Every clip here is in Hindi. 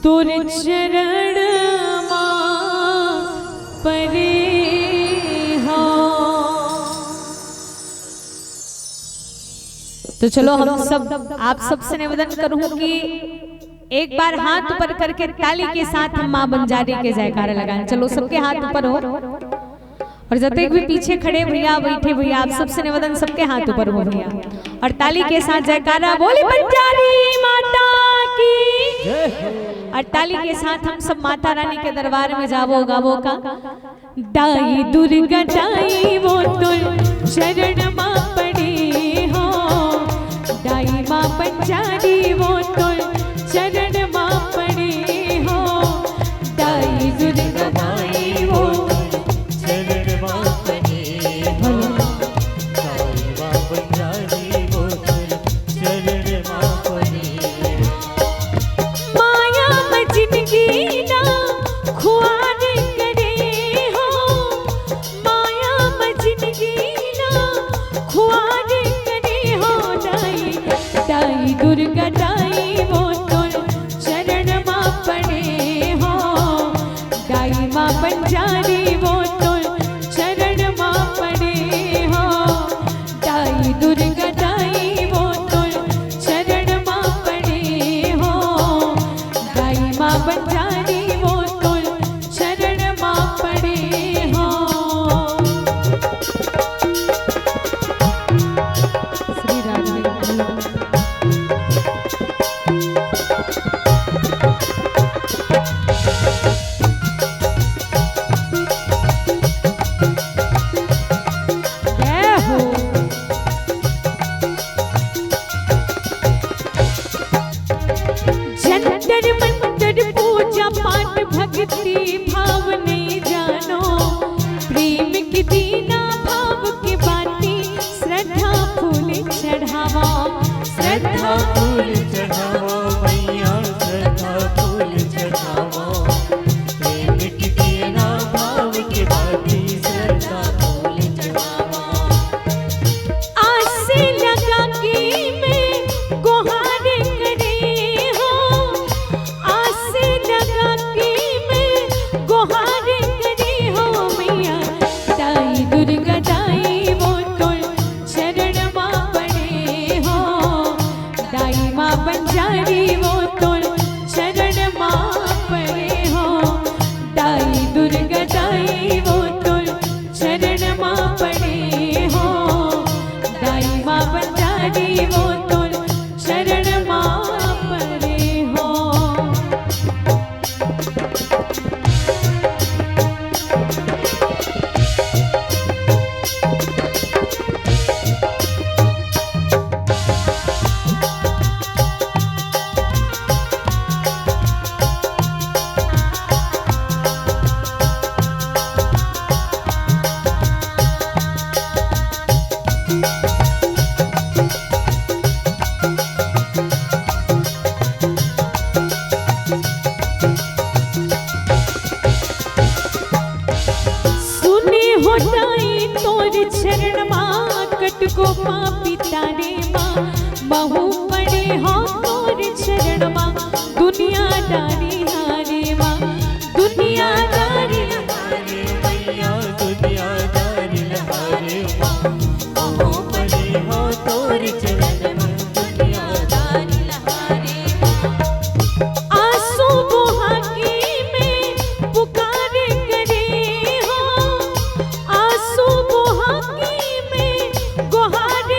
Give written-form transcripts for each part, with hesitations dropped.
तुर चरण परे हो। तो चलो हम सब आप सबसे निवेदन करूं कि एक बार हाथ ऊपर करके ताली के साथ हम मां बंजारी के जयकारा लगाएं। चलो सबके हाथ ऊपर हो और जब भी पीछे खड़े भैया बैठे भैया आप सबसे निवेदन सबके हाथ ऊपर हो भैया और ताली के साथ जयकारा बोली बंजारी माता की। और ताली के साथ हम सब माता रानी के दरबार में जावो गावो का दाई दुर्गा दाई वो तुल शरण मां पड़ी हो। दाई मां बंजारी वो तुल शरण मां पड़ी हो। दाई दुर्गा दाई वो शरण मां पड़ी हो। दाई मां बंजारी वो तुल शरण मां पड़ी हो। माया जिंदगी ना खुआर करे हो। माया जिंदगी ना खुआर करे हो। दाई दाई दुर्गा दाई वो शरण मां पड़े हो। दाई मां बंजारी वो शरण मां पड़े हो। दाई दुर्गा दाई वो शरण मां पड़े हो। दाई मां बंजारी वो शरण मां पड़े हो। श्री राधे भक्ति भाव नहीं जानो प्रेम की दीना भाव की बाती श्रद्धा फूल चढ़ावा। श्रद्धा फूल चढ़ावा मैया श्रद्धा फूल चढ़ावा। प्रेम की दीना भाव की बाती श्रद्धा फूल चढ़ावा। आस लगा कि मैं गुहार करे हो। आस लगा कि गुहार करे हो मैया। दाई दुर्गा दाई वो शरण मां पड़े हो। दाई मां बंजारी वो शरण मां पड़े हो। दाई दुर्गा दाई वो शरण मां पड़े हो। दाई मां बंजारी वो शरण मां पड़े हो। शरण मां कट को पापी तारे मां बहु पड़े हो तोर शरण मां। दुनियादारी हारे मां दुनियादारी हारे मैया दुनियादारी हारे मां बहु पड़े हो तोर शरण मां। दुनियादारी हारे मां आंसू बुहा के में पुकार करे हो। आंसू गुहार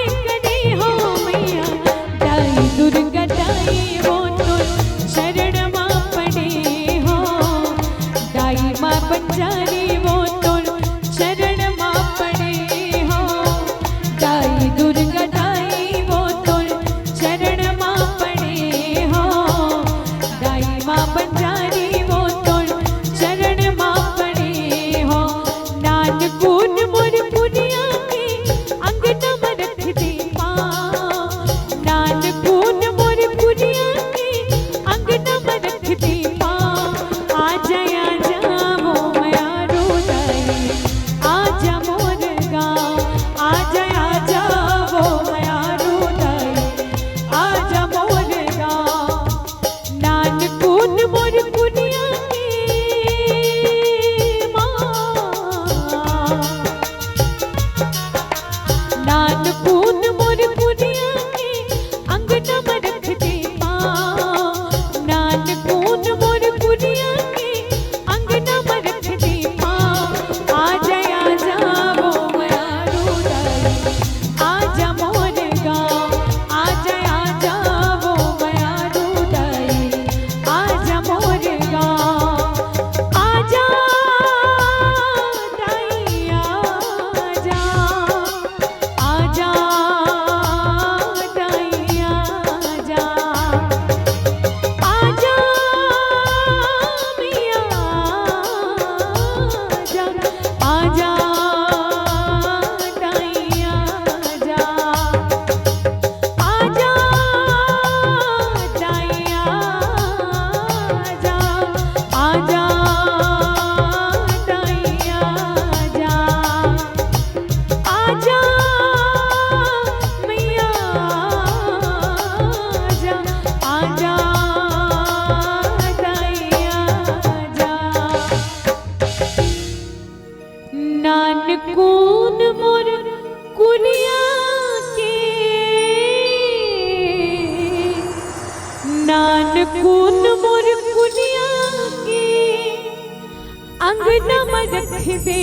अंगना में रख दे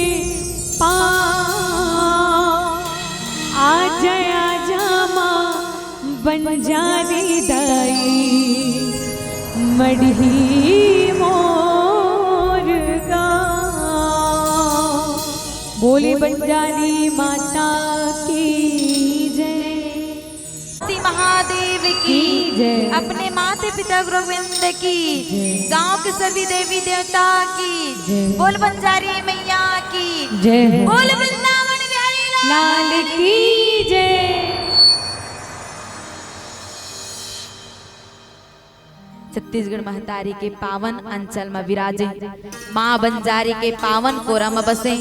आ जा माँ बंजारी दाई मढ़ी मोर गाँव। बोली बंजारी माता की जय, महादेव की जय, अपने माता पिता गोविंद की, गांव के सभी देवी देवता की, बोल बंजारी मैया की जय, बोल वृंदावन बिहारी लाल की जय। छत्तीसगढ़ महतारी के पावन अंचल में विराजे माँ बंजारी के पावन कोरम बसे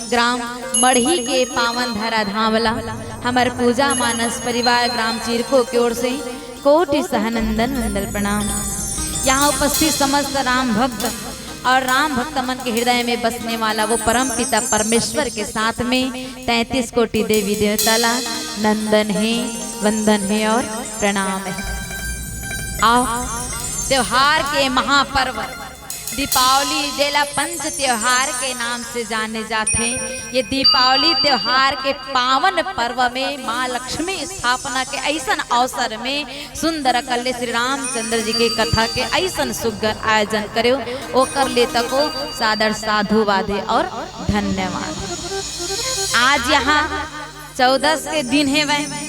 ग्राम मढ़ी के पावन धरा धामला हमार पूजा मानस परिवार ग्राम चिरको की ओर से कोटि सहनंदन वंदन प्रणाम। यहाँ उपस्थित समस्त राम भक्त और राम भक्त मन के हृदय में बसने वाला वो परम पिता परमेश्वर के साथ में 33 कोटि देवी देवताला नंदन है, वंदन है और प्रणाम है। आओ त्योहार के महापर्व दीपावली जेला पंच त्योहार के नाम से जाने जाते। ये दीपावली त्योहार के पावन पर्व में माँ लक्ष्मी स्थापना के ऐसन अवसर में सुंदर कल्ले श्री रामचंद्र जी के कथा के ऐसन सुग्घर आयोजन करो ओ कर ले तको सादर साधुवादे और धन्यवाद। आज यहाँ 14 के दिन है वह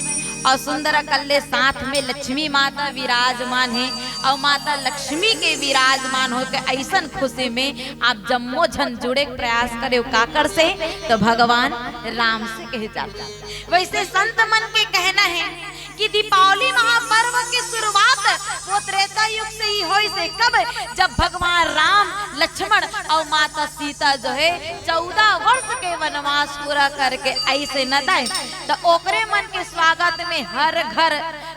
और सुंदर कल्ले साथ में लक्ष्मी माता विराजमान है और माता लक्ष्मी के विराजमान होकर ऐसन खुशी में आप जम्मो झन जुड़े प्रयास करे काकर से तो भगवान राम से कहे जाता। वैसे संत मन के कहना है कि दीपावली महापर्व की शुरुआत वो त्रेता युग से ही हुई से कब जब भगवान राम लक्ष्मण और माता सीता जो है 14 वर्ष के वनवास पूरा करके ऐसे न दाए तो ओकरे मन के स्वागत में हर घर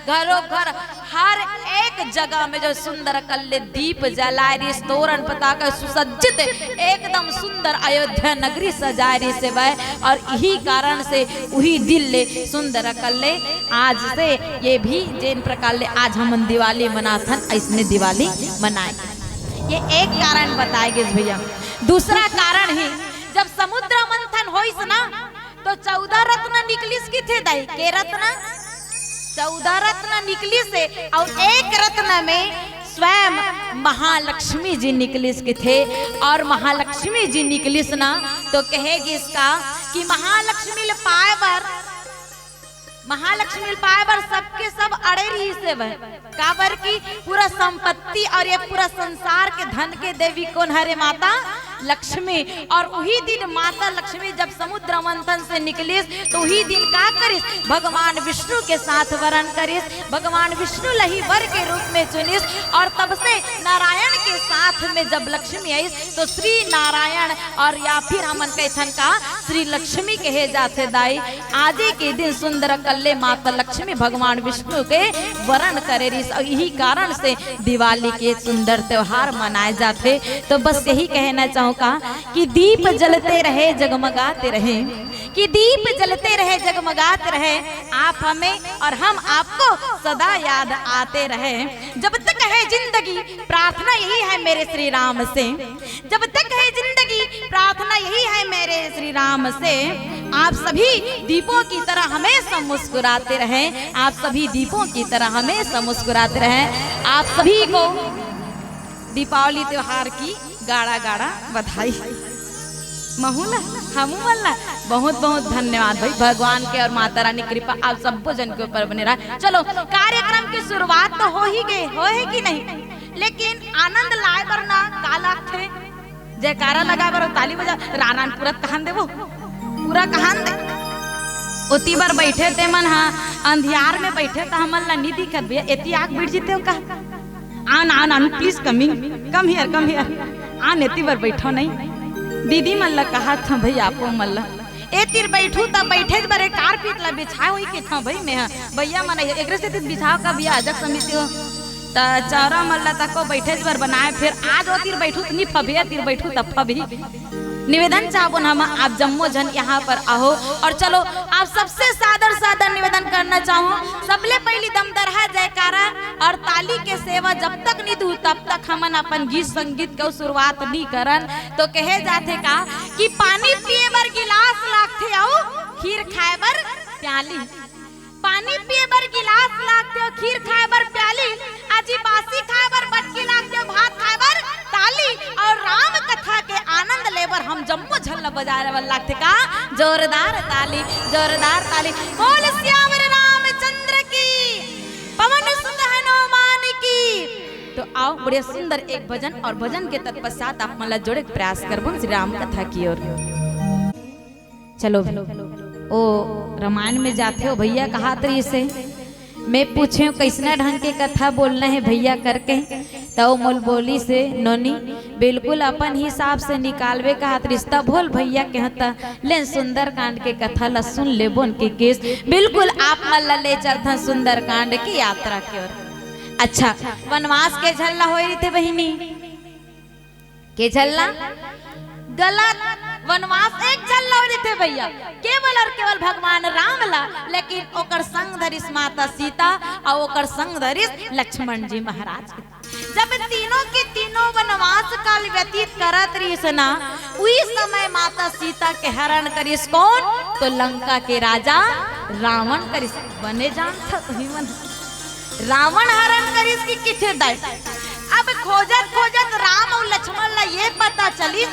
घरों घर हर एक जगह में जो सुंदर कल्ले दीप जलाए तोरण पताका सुसज्जित एकदम सुंदर अयोध्या नगरी सजाए से वह और यही कारण से वही दिल ले सुंदर कल्ले आज से ये भी जिन प्रकार ले आज हम दिवाली मनाथन ऐसने दिवाली मनाए। ये एक कारण बताएंगे भैया। दूसरा कारण है जब समुद्र मंथन होइस ना तो 14 रत्न निकलिस की थे दाई के रत्न 14 रत्न निकली से और एक रत्न में स्वयं महालक्ष्मी जी निकलिस के थे और महालक्ष्मी जी निकलिस ना तो कहेगी इसका कि महालक्ष्मी पाए पर सबके सब अड़े रही से वह काबर की पूरा संपत्ति और ये पूरा संसार के धन के देवी कौन हरे माता लक्ष्मी। और वही दिन माता लक्ष्मी जब समुद्र मंथन से निकलिस तो वही दिन का करिस भगवान विष्णु के साथ वरण करिस। भगवान विष्णु लही वर के रूप में चुनिस और तब से नारायण के साथ में जब लक्ष्मी आई तो श्री नारायण और या फिर हमन कहथन का श्री लक्ष्मी कहे जाते दाई। आज के दिन सुंदर कल्ले माता लक्ष्मी भगवान विष्णु के वरण करे रिस और यही कारण से दिवाली के सुंदर त्योहार मनाए जाते। तो बस यही कहना चाहूँ कि दीप जलते रहे जगमगाते रहे कि दीप जलते रहे जगमगाते रहे आप हमें और हम आपको सदा याद आते रहे। जब तक है जिंदगी प्रार्थना यही है मेरे श्री राम से, जब तक है जिंदगी प्रार्थना यही है मेरे श्री राम से। आप सभी दीपों की तरह हमेशा मुस्कुराते रहें, आप सभी दीपों की तरह हमेशा मुस्कुराते रहें। आप सभी को दीपावली त्योहार की गाड़ा गाड़ा बधाई। महुला हमला बहुत बहुत धन्यवाद भाई। भगवान के और माता रानी कृपा आप सब जन के ऊपर बने रहा। चलो कार्यक्रम की शुरुआत तो हो ही गई, हो है कि नहीं, लेकिन आनंद लाए बर ना काला थे जयकारा लगा बर ताली बजा रानान पूरा कहान दे वो पूरा कहान दे उती बार बैठे थे मन हाँ अंधियार में बैठे तो हमन ला नहीं दिखत भैया एती आग बिड़ जीते हो का आन आन आन प्लीज कम हियर आन एती बार बैठो नहीं। दीदी मन ला कहा था भैया आपको मन ला ए तीर बैठू तब बैठे बरे कारपेट ला बिछाए हुई के था भाई मैं भैया मन एकरे से बिछाओ का बिया अजक समिति हो त चारा मन ला तको बैठे बर बनाए फिर आज ओ तीर बैठू नहीं फबिया तीर बैठू तब फबी निवेदन चाहूँ हम आप जम्मो जन यहाँ पर आओ और चलो आप सबसे सादर सादर निवेदन करना चाहूँ सबले पहली दम दरहा जयकारा और ताली के सेवा जब तक नहीं दू तब तक हमन अपन गीत संगीत के शुरुआत नहीं करन। तो कहे जाते का कि पानी पिए बर गिलास लागथे आओ खीर खाए बर प्याली, पानी पिए बर गिलास लागते हो खीर खाए बर प्याली, आजी बासी खाए बर बटकी लागते हो भात खाए बर ताली, और राम कथा के आनंद लेबर हम जम्मो झल्ला बजाए बर लागते का जोरदार ताली जोरदार ताली। बोल श्याम रामचंद्र की पवन सुत हनुमान की। तो आओ बड़े सुंदर एक भजन और भजन के तत्पश्चात आप मला जोड़े प्रयास करबो श्री राम कथा की ओर। चलो ओ रामायण में जाते हो भैया कहा तरी से मैं पूछे कैसना ढंग के कथा बोलना है भैया करके, तो मोल बोली से नोनी बिल्कुल अपन हिसाब से निकालवे का रिश्ता बोल भैया कहता ले सुंदर कांड के कथा ला सुन ले बोन के केस बिल्कुल आप मल्ला ले चलता सुंदर कांड की यात्रा की ओर। अच्छा वनवास के झल्ला हो रही थे बहिनी के झल्ला गलत, वनवास एक झल्ला हो रही थे भैया केवल और केवल भगवान राम ला, लेकिन ओकर संग धरिस माता सीता और ओकर संग धरिस लक्ष्मण जी महाराज। जब तीनों के तीनों वनवास काल व्यतीत करत रहीस ना उसी समय माता सीता के हरण करिस कौन तो लंका के राजा रावण करिस। बने जानता तुम्हें मन रावण हरण करिस की किथे दाई। अब खोजत खोजत राम और लक्ष्मण ला ये पता चली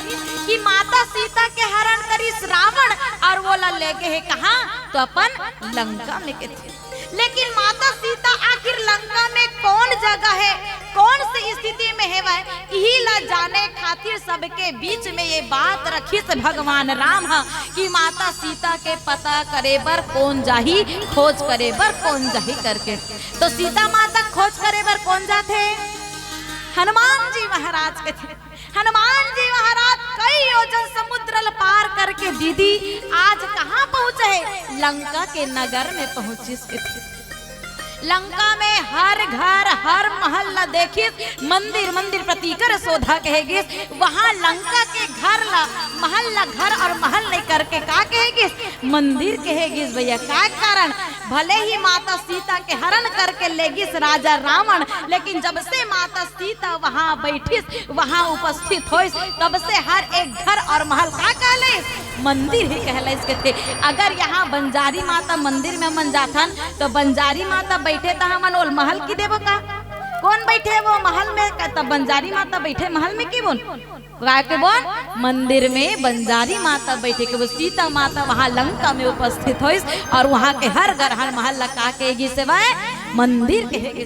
कि माता सीता के हरण करिस रावण और वो ला ले गए कहा तो अपन लंका में के थे। लेकिन माता सीता आखिर लंका में कौन जगह है कौन सी स्थिति में है वह यही ला जाने खातिर सबके बीच में ये बात रखी से भगवान राम हा कि माता सीता के पता करे बर कौन जाही खोज करे बर कौन जाही करके। तो सीता माता खोज करे बर कौन जाते हनुमान जी महाराज के थे। हनुमान जी महाराज कई योजन समुद्र पार करके दीदी आज कहाँ पहुँचे है लंका के नगर में पहुँची थे। लंका में हर घर हर महल देखी मंदिर मंदिर प्रतिकर शोधा कहेगी वहाँ लंका के घर ला महल ला घर और महल नहीं करके का कहेगी मंदिर कहेगी भैया का कारण भले ही माता सीता के हरण करके लेगिस राजा रावण, लेकिन जब से माता सीता वहाँ बैठिस वहाँ उपस्थित होइस तब से हर एक घर और महल का कहले मंदिर ही कहले इसके थे। अगर यहाँ बंजारी माता मंदिर में मन जाथन तो बंजारी माता बैठे तो हमन ओल महल की देवो का कौन बैठे वो महल में तब बंजारी माता बैठे महल में की बोल के बोल मंदिर में बंजारी माता बैठे के वो सीता माता वहाँ लंका में उपस्थित होइस और वहाँ के हर घर हर महल लगा कहेगी से मंदिर कहेगी।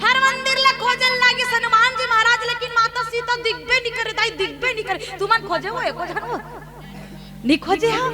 हर मंदिर ला खोजन लागे हनुमान जी महाराज, लेकिन माता सीता दिखबे नहीं करे दाई दिखबे नहीं करे। तुमन खोजे हो एको जन हो नहीं खोजे हम,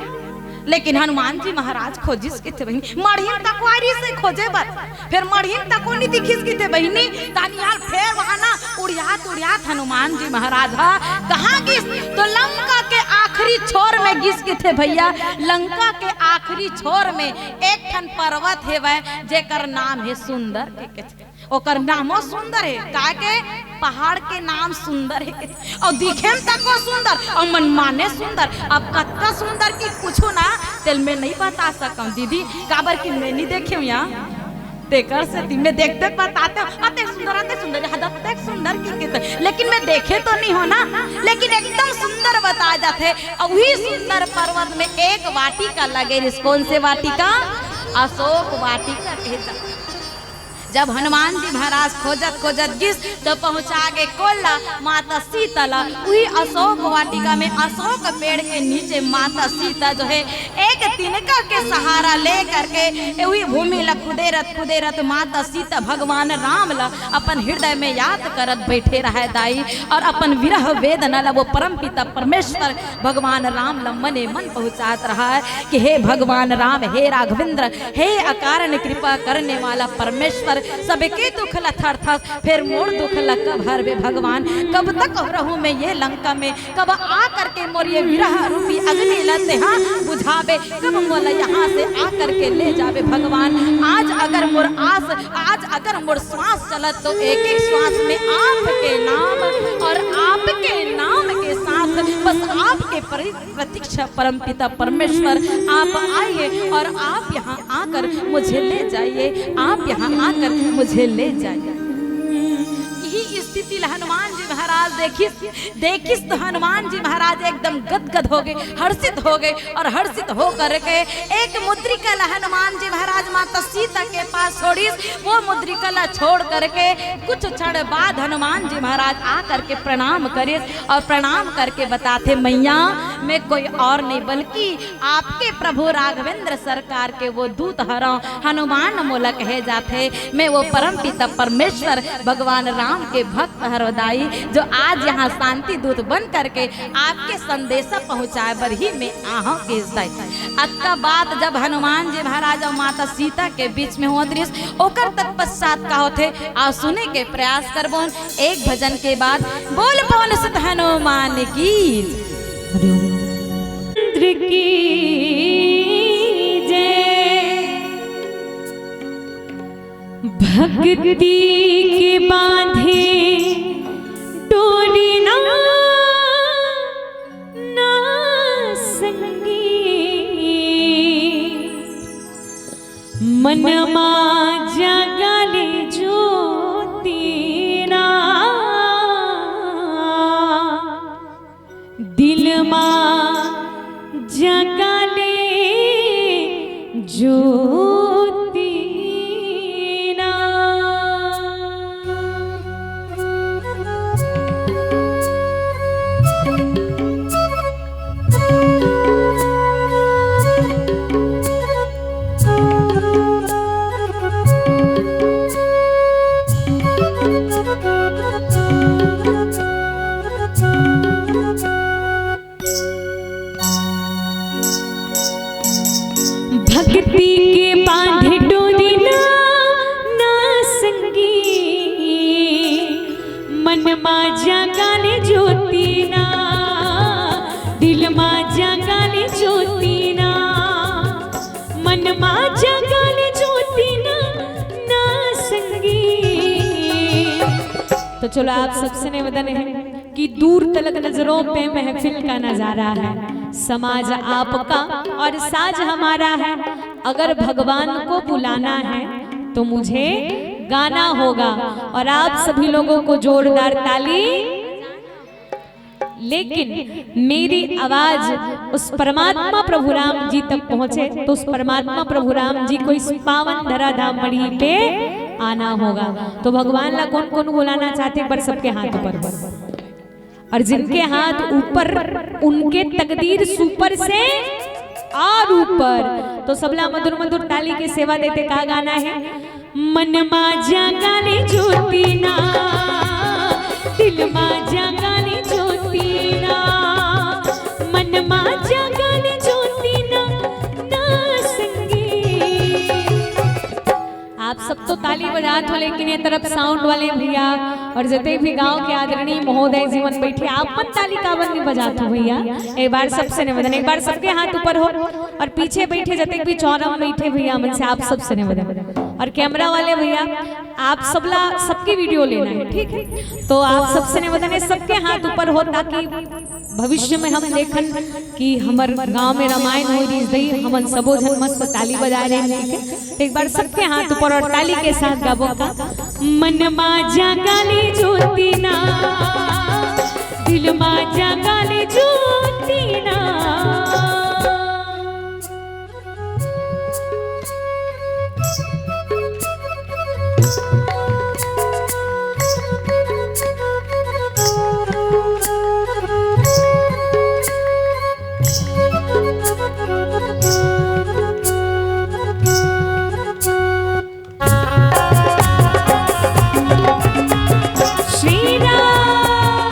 लेकिन हनुमान जी महाराज खोजिस के थे बहिनी मढ़िन तकवारी से खोजे बर फिर मढ़िन तको नहीं दिखिस के थे बहिनी तानियाल फिर वहां ना उड़ियात हनुमान जी महाराज हा कहाँ गिस तो लंका के आखिरी छोर में गिस के थे भैया। लंका के आखिरी छोर में एक ठन पर्वत है वह जेकर नाम है सुंदर के ओकर नामो सुंदर है का के पहाड़ के नाम सुंदर है और दिखे में तको सुंदर और मन माने सुंदर। अब कत्ता सुंदर की कुछ ना तेल में नहीं बता सकूं दीदी काबर की मैं नहीं देखे यहाँ देकर से मैं देखते बताते आते सुंदर हदते सुंदर की लेकिन मैं देखे तो नहीं हो ना, लेकिन एकदम सुंदर बताया जाते। और वही सुंदर पर्वत में एक वाटिका लगे कौन से वाटिका अशोक वाटिका कहे। जब हनुमान जी महाराज खोजत खोजत गिस तो पहुंचा गए कोल्ला माता सीता ला वही अशोक वाटिका में अशोक पेड़ के नीचे माता सीता जो है एक तिनका के सहारा ले करके वही भूमि ला खुदेरत माता सीता भगवान राम ला अपन हृदय में याद करत बैठे रहे दाई और अपन विरह वेदना ला वो परम पिता परमेश्वर भगवान राम ला मने मन पहुंचात रहा है कि हे भगवान राम हे राघवेंद्र हे अकारण कृपा करने वाला परमेश्वर सबके दुख ला थर फिर मोर दुख ला कब हर वे भगवान कब तक रहूं मैं ये लंका में कब आ करके मोर ये विरह रूपी अग्नि लते हाँ बुझावे कब मोला यहाँ से आ करके ले जावे भगवान। आज अगर मोर श्वास चलत तो एक एक श्वास में आपके नाम और आपके नाम के साथ बस आपके प्रतीक्षा परमपिता परमेश्वर आप आइए और आप यहाँ आकर मुझे ले जाइए, आप यहाँ आकर मुझे ले जाइए। यही स्थिति हनुमान जी महाराज देखिस तो हनुमान जी महाराज एकदम गदगद हो गए, हर्षित हो गए और हर्षित हो करके एक मुद्रिका हनुमान जी महाराज माता सीता के पास छोड़ी। वो मुद्रिका छोड़ करके कुछ क्षण बाद हनुमान जी महाराज आकर के प्रणाम करे और प्रणाम करके बताते मैया मैं कोई और नहीं बल्कि आपके प्रभु राघवेंद्र सरकार के वो दूत हरा हनुमान मोला कहे जाते। मैं वो परम पिता परमेश्वर भगवान राम के भक्त हरदाई जो आज यहाँ शांति दूत बन करके आपके संदेशा पहुँचाए बर ही में आहा अक्का बात जब हनुमान जी महाराज और माता सीता के बीच में हुआ दृश्य ओकर तत्पश्चात का होते आप सुने के प्रयास करबो। एक भजन के बाद बोल पवन सुत हनुमान की जय। भक्ति के बांधे डोरी ना संगी मनमा जगले ज्योति ना दिल मा जगले ज्योति ना। भक्ति के बांधे डोरी ना संगी मन मा जगाले ज्योति ना दिल मा जगाले ज्योति ना मन मा जगाले ज्योति ना संगी। तो चलो आप सबसे निवेदन है कि दूर तलक नजरों पे महफिल का नजारा है, समाज आपका और साज हमारा है। अगर भगवान को बुलाना है तो मुझे गाना होगा और आप सभी लोगों को जोरदार ताली। लेकिन मेरी आवाज उस परमात्मा प्रभु राम जी तक पहुंचे तो उस परमात्मा प्रभु राम जी को इस पावन धराधाम मढ़ी पे आना होगा। तो भगवान ला कौन कौन बुलाना चाहते पर सबके हाथ ऊपर और जिनके हाथ ऊपर उनके तकदीर सुपर से और ऊपर। तो सबला मधुर मधुर ताली के सेवा देते का गाना है मन मा जगाले ज्योति ना दिल मा जगाले ज्योति ना मन मा जगाले ज्योति ना संगी। आप सब तो ताली बजात हो लेकिन ये तरफ साउंड वाले भैया और जितने भी गांव के आदरणीय महोदय जीवन बैठे आप मन ताली का बंद बजाते हो भैया। एक बार सबसे निवेदन, एक बार सबके हाथ ऊपर हो और पीछे बैठे जितने भी चौरा में बैठे भैया मन से आप सबसे निवेदन और कैमरा वाले भैया आप सबला सबकी वीडियो लेना है, ठीक है। तो आप सबसे निवेदन है सबके हाथ ऊपर हो ताकि भविष्य में हम देखन कि हमारे गांव में रामायण हो रही हमन सबो जन मस्त ताली बजा रहे हैं, ठीक है। तो एक बार सबके हाथ ऊपर और ताली के साथ गाबो का मन मा जगाले ज्योति ना दिल मा जगाले ज्योति ना। श्री राम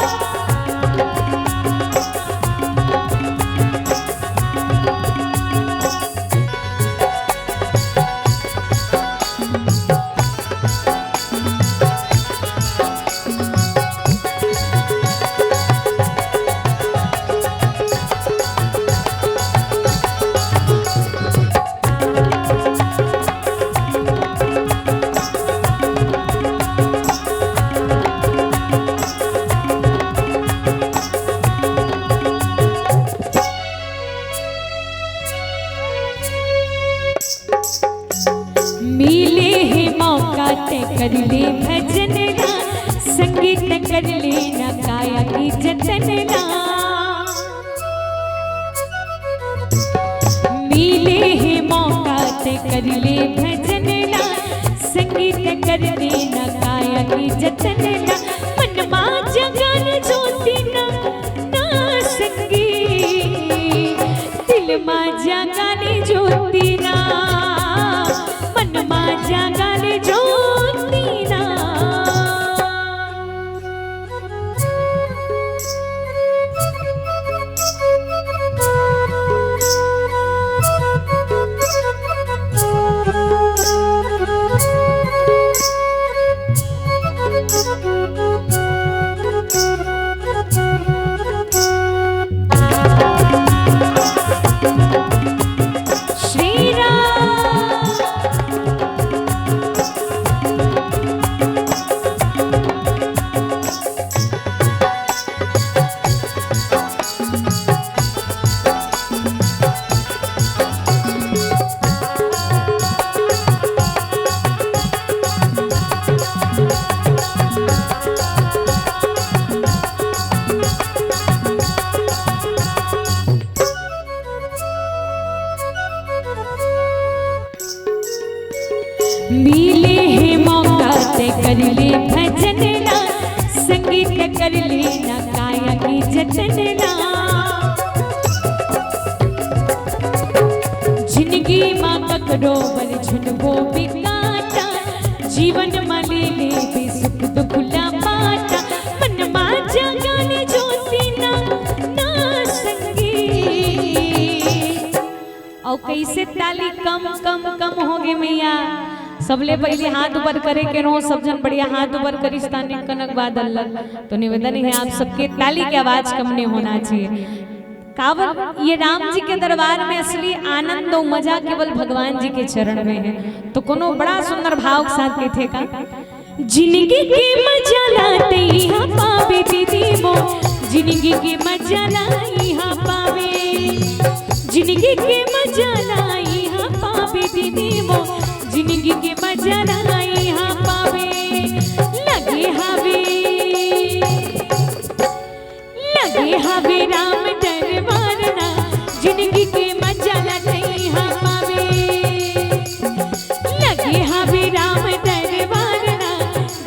कर ले भजन ला, संगीत कर लेना काया की जतन ला। मिले है मौका ते कर ले भजन ला, संगीत कर लेना काया की जतन ला। मन मा जगन ज्योति ना ना संगीत, दिल मा जगन ज्योति ना, मन मा जगन ज्योति ना। मिले है मौका ते कर ले भजन ला, संगीत कर लेना काया की जतन ला। जिंदगी माँ पकड़ो बर झुनबो बिकाटा, जीवन में ले ले भी सुख दुख ला पाटा। मन मा जगन ज्योति ना ना संगीत। और कैसे ताली कम कम कम हो गए मैया, सबले पहले हाथ ऊपर करे के रो, सब जन बढ़िया हाथ ऊपर करी स्थानीय कनक बादल। तो निवेदन है आप सबके ताली की आवाज कम नहीं होना चाहिए। कावल ये राम जी के दरबार में असली आनंद और मजा केवल भगवान जी के चरण में है। तो कोनो बड़ा सुंदर भाव के साथ कहते का, जिंदगी के मजा लाते यहाँ पावे दीदी वो, जिंदगी के मजा लाई यहाँ पावे, जिंदगी के मजा लाई यहाँ पावे दीदी वो, जिंदगी के मजा लाई यहाँ पावे। लगे हवे राम दरबार ना, जिंदगी के मजा लाई यहाँ पावे। लगे हवे राम दरबार ना,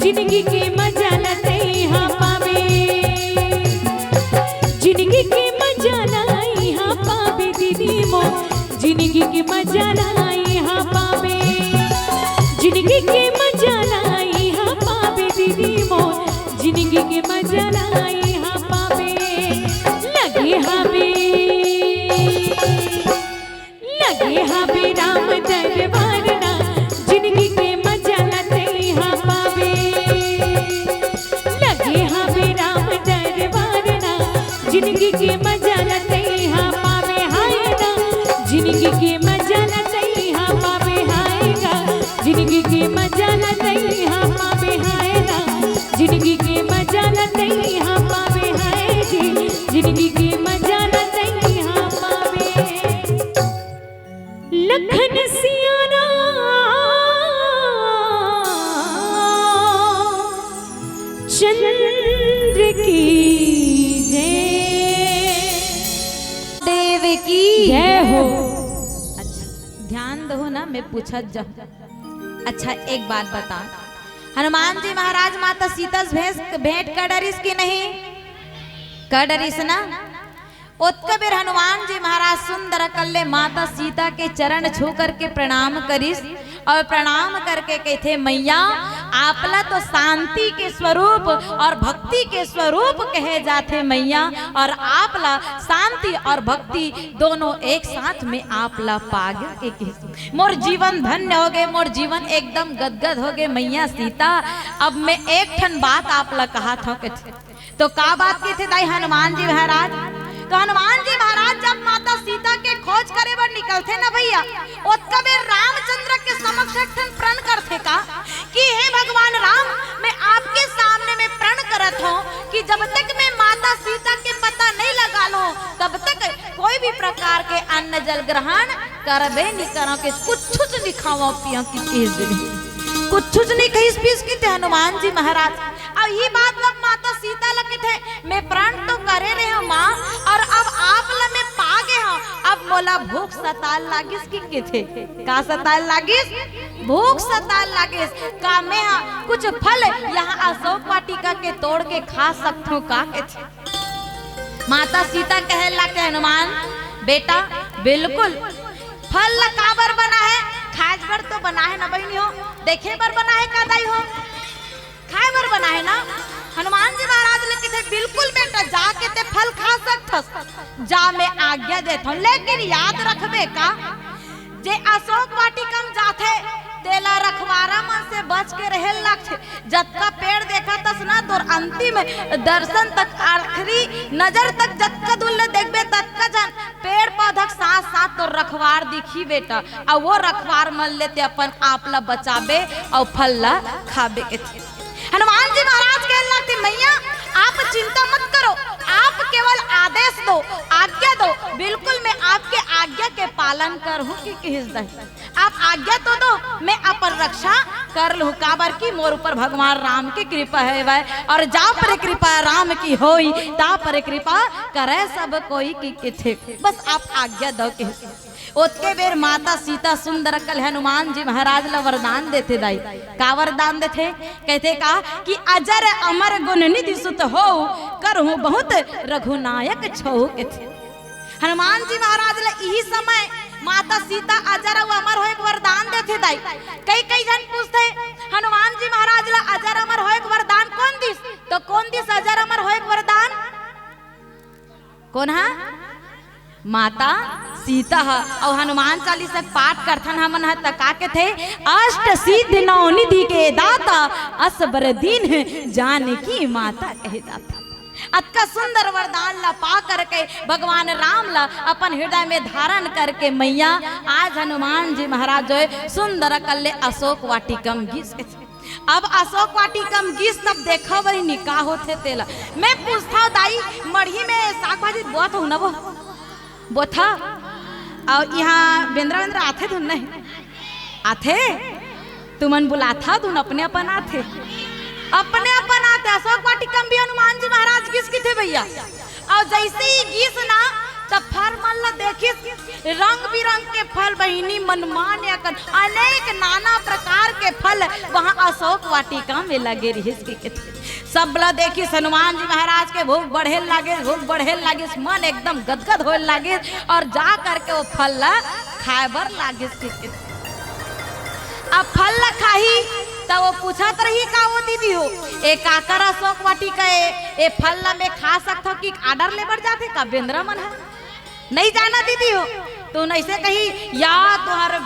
जिंदगी के मजा लाई यहाँ पावे। जिंदगी के मजा लाई यहाँ पावे दीदी मो, जिंदगी के मजा लाई यहाँ पावे। जिंदगी के मजा लाई यहाँ पावे दीदी मो, जिंदगी के मजा लाई यहाँ पावे। लगे हवे राम दरबार ना, जिंदगी के मजा लाई यहाँ पावे। लगे हवे राम दरबार ना, जिंदगी के मजा लाई यहाँ पावे। हाय ना जिंदगी के मजा लाई यहाँ पावे, हाय ना जिंदगी के मजा लाई यहाँ पावे, हाय ना जिंदगी के मजा लाई यहाँ पावे, हाय जी जिंदगी के मजा लाई यहाँ पावे। लखन सियारा चंद्र की जय, देव की जय हो। अच्छा ध्यान दो ना, मैं पूछा जा। अच्छा एक बात बता, हनुमान जी महाराज माता सीता से भेंट कर डरिस की नहीं? कर डरिस ना? उत्कबीर हनुमान जी महाराज सुंदर कल्ले माता सीता के चरण छू करके प्रणाम करिस, और प्रणाम करके कहते मैया आपला तो शांति के स्वरूप और भक्ति के स्वरूप कहे जाते मैया, और आपला शांति और भक्ति दोनों एक साथ में आपला पाग के मोर जीवन धन्य हो गए, मोर जीवन एकदम गदगद हो गए मैया सीता। अब मैं एक ठन बात आपला कहा था तो का बात की थे दाई हनुमान जी महाराज? तो हनुमान जी महाराज जब माता सीता के खोज करे बर निकलते ना भैया, उत्कबीर रामचंद्र के समक्ष एक प्रण करते का कि हे भगवान राम, मैं आपके सामने में प्रण करत हूँ कि जब तक मैं माता सीता के पता नहीं लगा लूं तब तक कोई भी प्रकार के अन्न जल ग्रहण करबे नहीं करो, के कुछ नहीं खाओ पियो की चीज कुछ नहीं कही पीस की थे हनुमान जी महाराज। अब ये बात जब माता सीता लगे थे मैं प्रण तो करे रहे हूँ माँ, और अब आप में पा गए हो, अब मोला भूख सताल लागिस की थे का सताल लागिस, भूख सताल लागिस का मैं कुछ फल यहाँ अशोक वाटिका के तोड़ के खा सकता हूँ का के थे। माता सीता कहे लगे हनुमान बेटा बिल्कुल फल काबर बना है, खाए बर तो बना है ना बहनी हो, देखे बर बना है का दाई हो, खाए बर बना है ना। हनुमान जी महाराज ने कहे बिल्कुल बेटा जाके ते फल खा सकथस, जा मैं आज्ञा देता हूँ, लेकिन याद रखबे का जे अशोक वाटिका में जाथे तेला रखवारा मन से बच के रहे लक्ष्य, जतका पेड़ देखा तस ना तो अंतिम दर्शन तक आखिरी नजर तक जतका दुल्ले देखबे ततका जन पेड़ पौधा साथ साथ तो रखवार दिखी बेटा, और वो रखवार मन लेते अपन आप ला बचाबे और फल ला खाबे के थे। हनुमान जी महाराज कहने लगते मैया आप चिंता मत करो, आप केवल आदेश दो, आज्ञा दो, बिल्कुल मैं आपके आज्ञा के पालन करूँ कि आप आज्ञा तो दो, मैं अपन रक्षा कर लूँ। काबर की मोर ऊपर भगवान राम की कृपा है वह, और जा पर कृपा राम की होई ता पर कृपा करे सब कोई की थे, बस आप आज्ञा दो के। ओतके बेर माता सीता सुंदर कल हनुमान जी महाराज ला वरदान देते दाई, का वरदान देते कहते का कि अजर अमर गुण निधि सुत हो करहु बहुत रघुनायक छो के थे। हनुमान जी महाराज ला यही समय माता सीता अजर और अमर हो एक वरदान देते दाई। कई कई जन पूछते हनुमान जी महाराज ला अजर अमर हो एक वरदान कौन दिस, तो कौन दिस अजर अमर हो एक वरदान कौन है, माता सीता और हनुमान चालीसा पाठ करथन हमन है तका के थे अष्ट सिद्ध नौ निधि के दाता असबर दीन जानकी माता कहे जाता। अतका सुंदर वरदान ला पा करके भगवान राम ला अपन हृदय में धारण करके मैया आज हनुमान जी महाराज जो है सुंदर कल्ले अशोक वाटिकम गीस के। अब अशोक वाटिकम गीस तब देखा वही निकाह होते तेला। मैं पूछता दाई मढ़ी में साग भाजी बहुत हूँ ना वो था, और यहाँ बेंद्रा बेंद्रा आथे धुन नहीं आथे, तुमन बुलाथा धुन अपने अपन आथे, अपने अपन आते। अशोक वाटिका भी हनुमान जी महाराज गीस की थे भैया, और जैसे ही गीस ना तब फल मन ला देखिस रंग बिरंग के फल बहिनी मनमान याकन अनेक नाना प्रकार के फल वहाँ अशोक वाटिका में लगे रही के थे। सब ला देखी हनुमान जी महाराज के भूख बढ़े लागे, भूख बढ़े लागे, मन एकदम गदगद होए लागे, और जा करके वो फल ला खाए बर लागे। अब फल ला खाही तो वो पूछत रही का वो दीदी हो ए काकर अशोक वाटिका ए फल ला में खा सकता कि आर्डर ले बर जाते का बेंद्रा मन है नहीं जाना दीदी हो, तो ऐसे कही या तुहार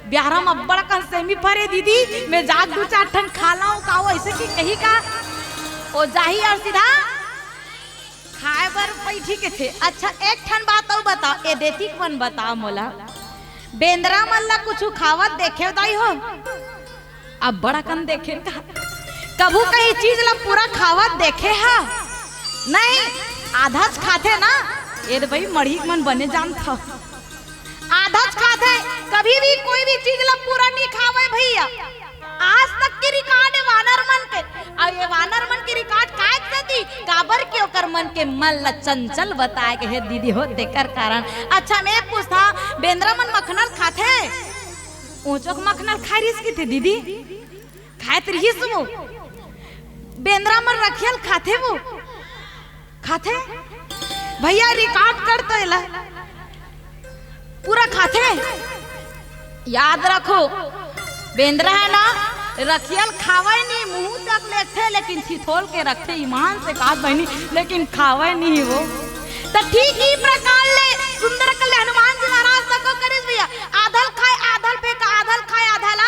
ब्याहरा में अब्बड़ कन सेमी फरे दीदी मैं जाग दू चार ठन खा लाऊं का वो ऐसे की कही का ओ जाही और सीधा खाए बर बैठी के थे। अच्छा एक ठन बात और बताओ ए देती कौन बताओ मोला बेंद्रा मन ला कुछ खावत देखे दाई हो, अब बड़ा कन देखे का कभू कहीं चीज ला पूरा खावत देखे है नहीं, आधा खाते ना ये भाई मढ़ी मन बने जान था आधा खाते, कभी भी कोई भी चीज ला पूरा नहीं खावे भैया। आज तक के रिकॉर्ड है वानर मन के, और ये वानर मन के रिकॉर्ड काय करती काबर के ओकर मन के मन ला चंचल बताए के है दीदी हो देकर कारण। अच्छा मैं पूछता बेंद्रा मन मखनल खाते ऊंचोक मखनल खाई रिस की थे दीदी खाए रही वो बेंद्रा मन रखियल खाते वो खाते भैया रिकॉर्ड करते ला पूरा खाते। याद रखो बेंद्रा है ना रखियल खावे नहीं मुंह तक लेते लेकिन छिथोल के रखते ईमान से कहा बहनी लेकिन खावे नहीं वो। तो ठीक ही प्रकार ले सुंदर कल हनुमान जी महाराज तक करिस भैया आधल खाए आधल फेंका आधल खाए आधल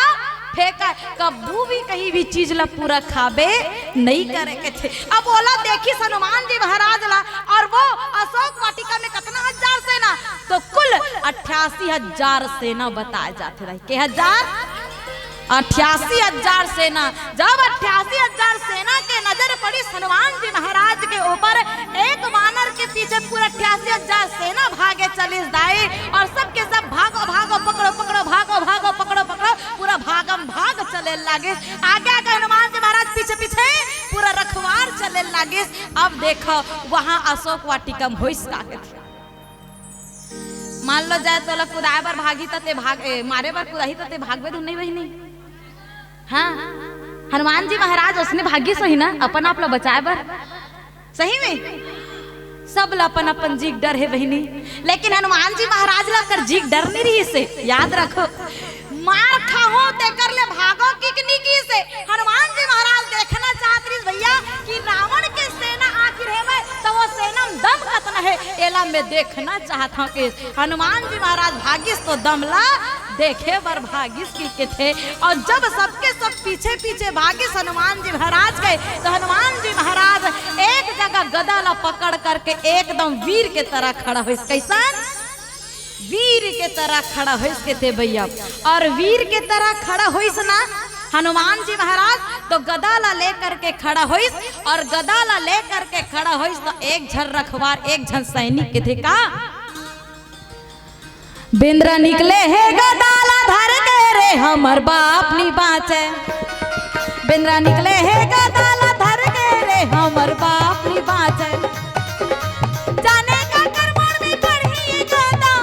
फेंका, कबू भी कहीं भी चीज ला पूरा खाबे नहीं करे के थे। अब बोला देखी हनुमान जी महाराज ला और वो अशोक वाटिका में कितना हजार सेना, तो कुल 88,000 सेना बताए जाते रहे के हजार 88,000 सेना। जब 88,000 सेना के नजर पड़ी हनुमान जी महाराज के ऊपर एक वानर के पीछे पूरा 88,000 सेना भागे चली दाई, और सबके सब भागो भागो पकड़ो पकड़ो भागो भागो पकड़ो पकड़ो पूरा भागम भाग चले लागे, आगे आगे हनुमान जी महाराज पीछे पीछे पूरा रखवार चले लागे। अब देखो वहां अशोक वाटिका में होइस का मान लो जाए तो कुदाए बर भागी तते भाग मारे बर कुदाही तते भागवे नहीं बहिनी। हाँ हनुमान जी महाराज उसने भागी सही ना अपन आप लो बचाए बर, सही में सब ला अपन अपन जीक डर है बहिनी, लेकिन हनुमान जी महाराज ला कर जीक डर नहीं रही से याद रखो। मार खाओ ते कर ले भागो किकनी की से। हनुमान जी महाराज देखना चाहते रही भैया कि रावण के सेना आखिर है मैं तो वो सेना में दम कतना है एला मैं देखना चाहता हूँ कि हनुमान जी महाराज भागिस तो दमला देखे बर भागिस के थे। और जब सबके सब पीछे पीछे भागिस हनुमान जी महाराज गए तो हनुमान जी महाराज एक जगह गदा ला पकड़ करके एकदम वीर के तरह खड़ा हुई। कैसा वीर के तरह खड़ा हुई थे भैया। और वीर के तरह खड़ा हुई ना हनुमान जी महाराज तो गदा ला लेकर के खड़ा हुई। और गदा ला लेकर के खड़ा हुई तो एक झन रखवार एक झन सैनिक के थे का बिंद्र निकले है गदाला धर के रे हमर बाप नी बाँचे। बिंद्र निकले है गदाला धर के रे हमर बाप नी बाँचे। जाने का कर्मण भी पढ़ी गदा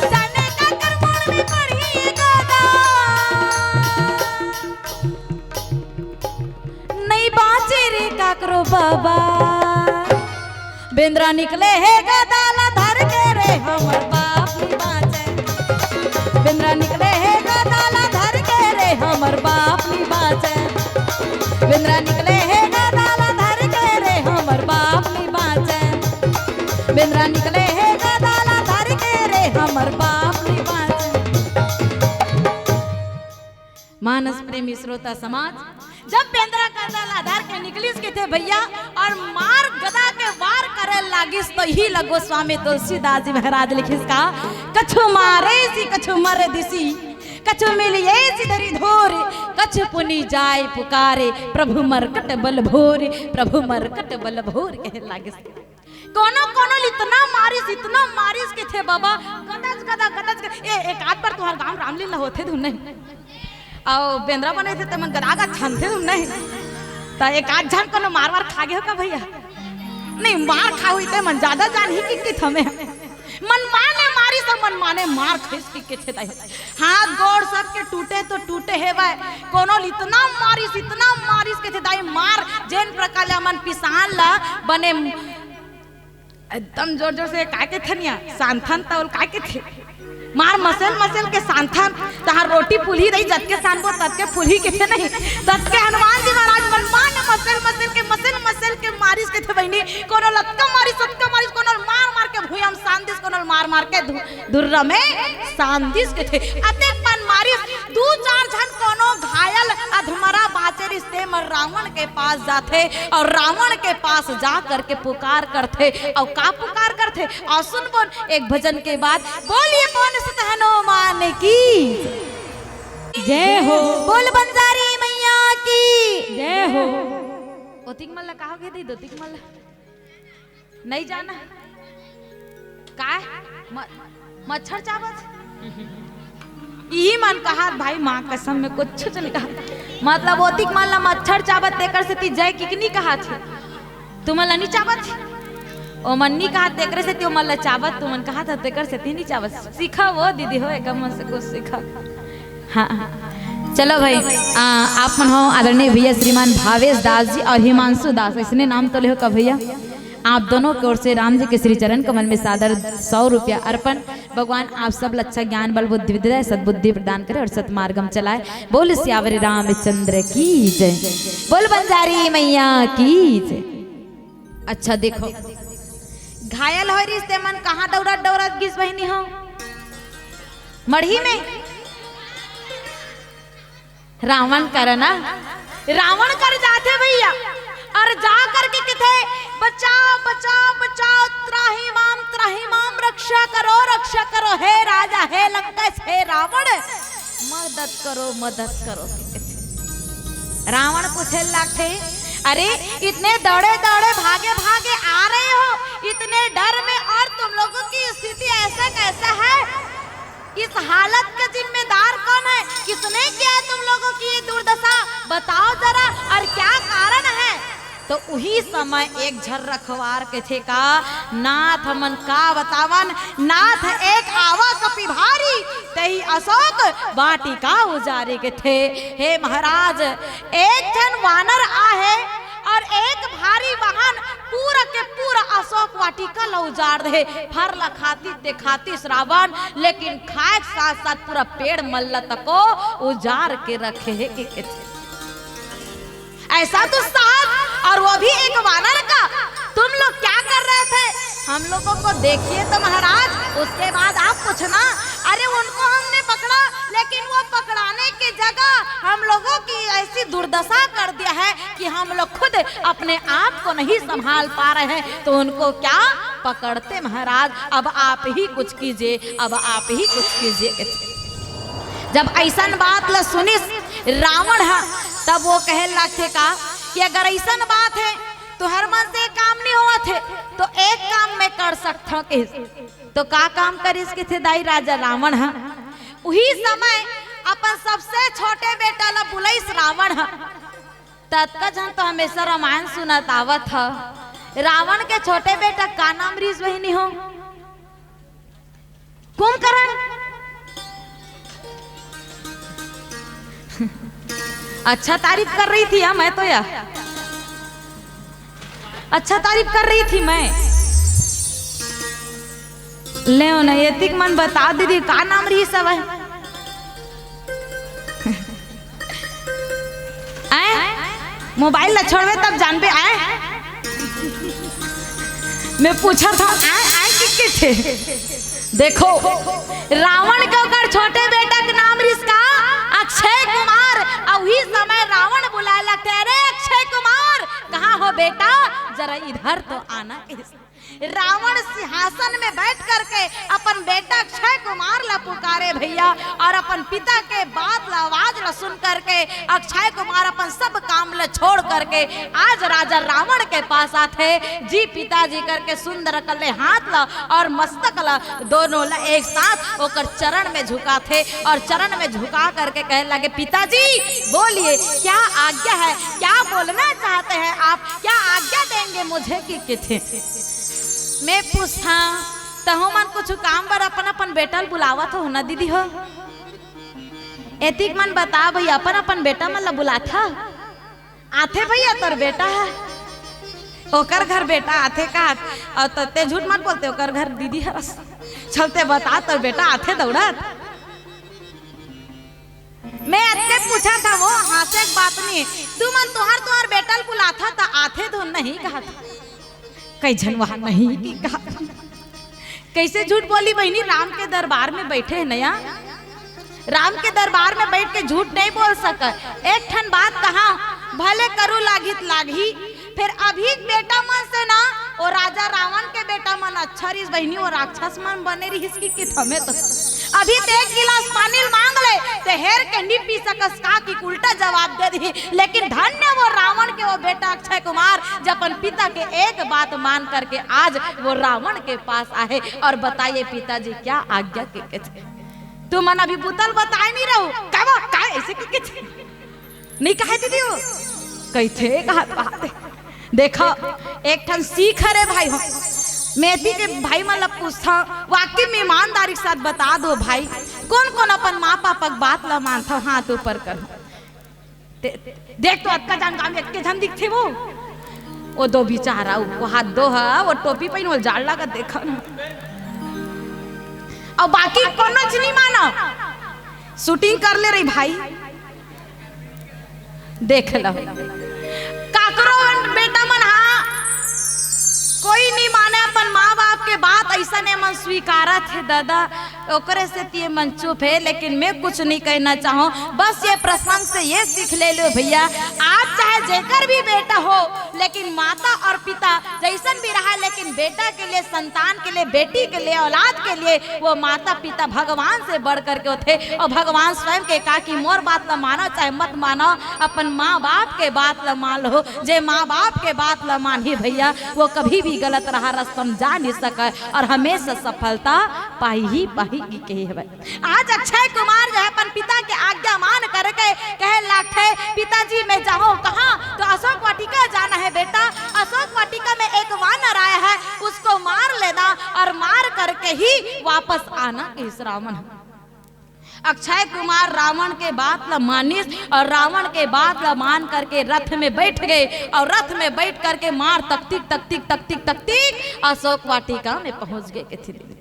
जाने का कर्मण भी पढ़ी गदा नहीं बाँचे रे काकरो बाबा। बिंद्र निकले है गदाला धर के रे हमर बाप नी बाँचे। बिंद्र निकले है गदाला धर के रे हमर बाप नी बाँचे। बिंद्र निकले है गदाला धर के रे हमर बाप नी बाँचे। बिंद्र निकले है गदाला धर के रे हमर बाप नी बाँचे। मानस प्रेमी श्रोता समाज जब बेंद्रा गदा धार के निकलिस के थे भैया और मार गदा के वार करे लागिस तो ही लगो स्वामी तुलसीदास जी महाराज लिखिस का कछु मारे सी कछु मर दिसी कछु मिलिए सिधरी धोरे कछु पुनि जाय पुकारे प्रभु मरकट बल भोरे प्रभु मरकट बल भोर कहे लागिस। कोनो कोनो इतना मारिस के थे बाबा गदज एक आध पर तुम्हार गांव रामलीला होते थे नहीं और बेंद्रा बने थे तो मन गदागा छन थे तुम नहीं तो एक आध झन को मार खा गए हो का भैया नहीं मार खा हुई थे मन ज्यादा जान ही कि थमे मन माने मारी सब मन माने मार खींच के थे ताई हाथ गोड़ सब के टूटे तो टूटे है भाई कोनो इतना मारिस के थे ताई मार जेन प्रकार मन पिसान ला बने एकदम जोर जोर से काय के थनिया सांथन तौल काय के थे मार मसल के सांथन तहार रोटी पुलही रही जत के सांबो तत के पुलही के थे नहीं तत के हनुमान जी महाराज मन मान मसल के मारिस के थे बहनी कोनो लतका मारी सतका मारिस कोनो मार के भुयम सांदिस कोनो मार के धुर्रा में सांदिस के थे अतेक मन मारिस दू चार जन कोनो घायल अधमरा बाचे रिश्ते में रावण के पास जाते और रावण के पास जा करके पुकार करते और का पुकार करते और सुन बोल एक भजन के बाद बोलिए कौन सुत हनुमान की जय हो। बोल बंजारी मैया की जय हो। ओतिक मल्ला कहोगे दी दोतिक मल्ला नहीं जाना का मच्छर चावत यही मन कहा भाई माँ कसम में कुछ नहीं कहा मतलब ओतिक मल्ला मच्छर चावत तेकर से ती जय किकनी कहा थे तुम मल्ला नहीं चावत ओ मन नहीं कहा तेकर से त्यो मल्ला चावत तुम मन कहा था तेकर से ती नहीं चावत सीखा वो दीदी हो एक मन से कुछ सीखा। हाँ चलो भाई आप मन हो आदरणीय भैया श्रीमान भावेश दास जी और हिमांशु दास इसने नाम तो ले हो का भैया आप दोनों की ओर से राम जी के श्री चरण कमल में सादर 100 रुपया अर्पण। भगवान आप सब अच्छा ज्ञान बल बुद्धि विद्या सद्बुद्धि प्रदान करे और सतमार्गम चलाए। बोल सियावर रामचंद्र की जय बोल बंजारी मैया की जय। अच्छा देखो घायल हो रिश्ते मन कहाँ दौड़ा गिस बहनी हो मढ़ी में रावण करना रावण कर जाते भैया और जा करके कहते बचाओ बचाओ बचाओ त्राही माम रक्षा करो हे राजा हे लंकेश हे रावण मदद करो रावण पूछे लागे अरे इतने दौड़े भागे आ रहे हो इतने डर में और तुम लोगों की स्थिति ऐसा कैसा है इस हालत का जिम्मेदार कौन है किसने किया तुम लोगों की ये दुर्दशा, बताओ जरा, और क्या कारण है। तो वही समय एक झर रखवार के थे का, नाथ मन का बतावन, नाथ एक आवा कपि भारी, तही अशोक वाटिका उजारे के थे। हे महाराज, एक जन वानर आहे और एक भारी वाहन पूरा के पूरा अशोक वाटिका ला उजाड़ दे, फर ला खाती ते खाती श्रावण, लेकिन खाए साथ साथ पूरा पेड़ मल्ला तको उजाड़ के रखे है के थे। ऐसा तो साथ, और वो भी एक वानर का। तुम लोग क्या कर रहे थे, हम लोगों को देखिए तो महाराज, उसके बाद आप पूछना। अरे उनको हमने पकड़ा, लेकिन वो पकड़ाने की जगह हम लोगों की ऐसी दुर्दशा कर दिया है कि हम लोग खुद अपने आप को नहीं संभाल पा रहे हैं, तो उनको क्या पकड़ते महाराज। अब आप ही कुछ कीजिए, अब आप ही कुछ कीजिए। जब ऐसा बात ला सुनी रावण है, तब वो कहे लगते का कि अगर ऐसा बात है तो हर मन से काम नहीं हुआ थे, तो एक काम मैं कर सकता हूँ। तो का काम कर इसके थे दाई राजा रावण है। वही समय अपन सबसे छोटे बेटा ला बुलाइस रावण है। तत्कजन तो हमेशा रामायण सुनत आवत है। रावण के छोटे बेटा का नाम रीस वही हो, कुंभकर्ण। अच्छा तारीफ कर रही थी मैं तो, या अच्छा तारीफ कर रही थी मैं। ले नैतिक मन बता दीदी का नाम रही सब है। मोबाइल न छोड़वे तब जान पे आए। मैं पूछा था आए किसके थे। देखो रावण के छोटे बेटा के नाम रिसका अक्षय कुमार। और वही समय रावण बुलाए लगते, अरे अक्षय कुमार कहाँ हो बेटा, जरा इधर तो आना। रावण सिंहासन में बैठ करके अपन बेटा अक्षय कुमार ला पुकारे भैया, और अपन पिता के बात ला आवाज ला सुन करके अक्षय कुमार अपन सब काम ला छोड़ करके आज राजा रावण के पास आते। जी पिताजी करके सुंदर कले हाथ ला और मस्तक ला दोनों ला एक साथ ओकर चरण में झुका थे, और चरण में झुका करके कहने लगे, पिताजी बोलिए क्या आज्ञा है, क्या बोलना चाहते हैं आप, क्या आज्ञा देंगे मुझे कि थे। मैं पूछा तहु मन कुछ काम बर अपन अपन बेटा बुलावत हो ना दीदी हो। एतिक मन बता भैया अपन अपन बेटा मन ला बुलाथा आथे भैया, तोर बेटा है ओकर घर बेटा आथे का, और ते झूठ मत बोलते, ओकर घर दीदी है। चलते बता तोर बेटा आथे दौड़त। मैं अत्ते पूछा था वो हासे एक बात नहीं, तू मन तुहार बेटा बुलाथा था आथे तो नहीं कहा था, कई जन वहां नहीं की कहा। कैसे झूठ बोली बहनी, राम के दरबार में बैठे है नया, राम के दरबार में बैठ के झूठ नहीं बोल सका। एक ठन बात कहा, भले करू लागित लागी, फिर अभी बेटा मन से ना और राजा रावण के बेटा मन अच्छा रही बहनी, और राक्षस मन बने रही इसकी कि हमें तो अभी तो एक गिलास पानी मांग ले ते हेर के नहीं पी सकस का की उल्टा जवाब दे दी। लेकिन धन्य वो रावण के वो बेटा अक्षय कुमार, जब अपन पिता के एक बात मान करके आज वो रावण के पास आए। और बताइए पिताजी क्या आज्ञा के थे। तू मन अभी बुतल बताए नहीं रहो क्या ऐसे के थे नहीं कहे दीदी हो कही थे कहा। देखो एक ठन सीख रे भाई हो, मेथी के भाई मतलब पूछा वाकई में ईमानदारी के साथ बता दो भाई, कौन कौन अपन माँ पापा की बात ला मानता, हाथ ऊपर कर। देख तो अक्का जान काम एक के जन दिखते वो दो बेचारा वो हाथ दो है, वो टोपी पहन वो जाड़ लगा देखा ना, और बाकी कौन नहीं माना। शूटिंग कर ले रही भाई, देख लो काकरो बेटा मन, हाँ कोई नहीं माने अपन माँ बाप के बात, ऐसा ने मन स्वीकारा थे दादा, ओकरे से तिये मन चुप है। लेकिन मैं कुछ नहीं कहना चाहूँ, बस ये प्रसंग से ये सीख ले लो भैया, आप चाहे जेकर भी बेटा हो, लेकिन माता और पिता जैसन भी रहा, लेकिन बेटा के लिए, संतान के लिए, बेटी के लिए, औलाद के लिए वो माता पिता भगवान से बढ़ करके थे। और भगवान स्वयं के कहा कि मोर बात ल मानो चाहे मत मानो, अपन माँ बाप के बात ल मान लो। जे माँ बाप के बात ल मानी भैया वो कभी भी गलत रहा रस्तम जा नहीं सका और हमेशा सफलता पाई ही पाएगी के है। आज अक्षय कुमार जो है अपन पिता के आज्ञा मान करके कहे लाखे पिताजी मैं जाऊँ कहाँ, तो अशोक वाटिका जाना है बेटा। अशोक वाटिका में एक वानर आया है, उसको मार लेना और मार करके ही वापस आना। इस रावण अक्षय कुमार रावण के बात ल मानिस और रावण के बात ल मान करके रथ में बैठ गए और रथ में बैठ करके मार तकतीक तकतीक तकतीक तकतीक अशोक वाटिका में पहुंच गए।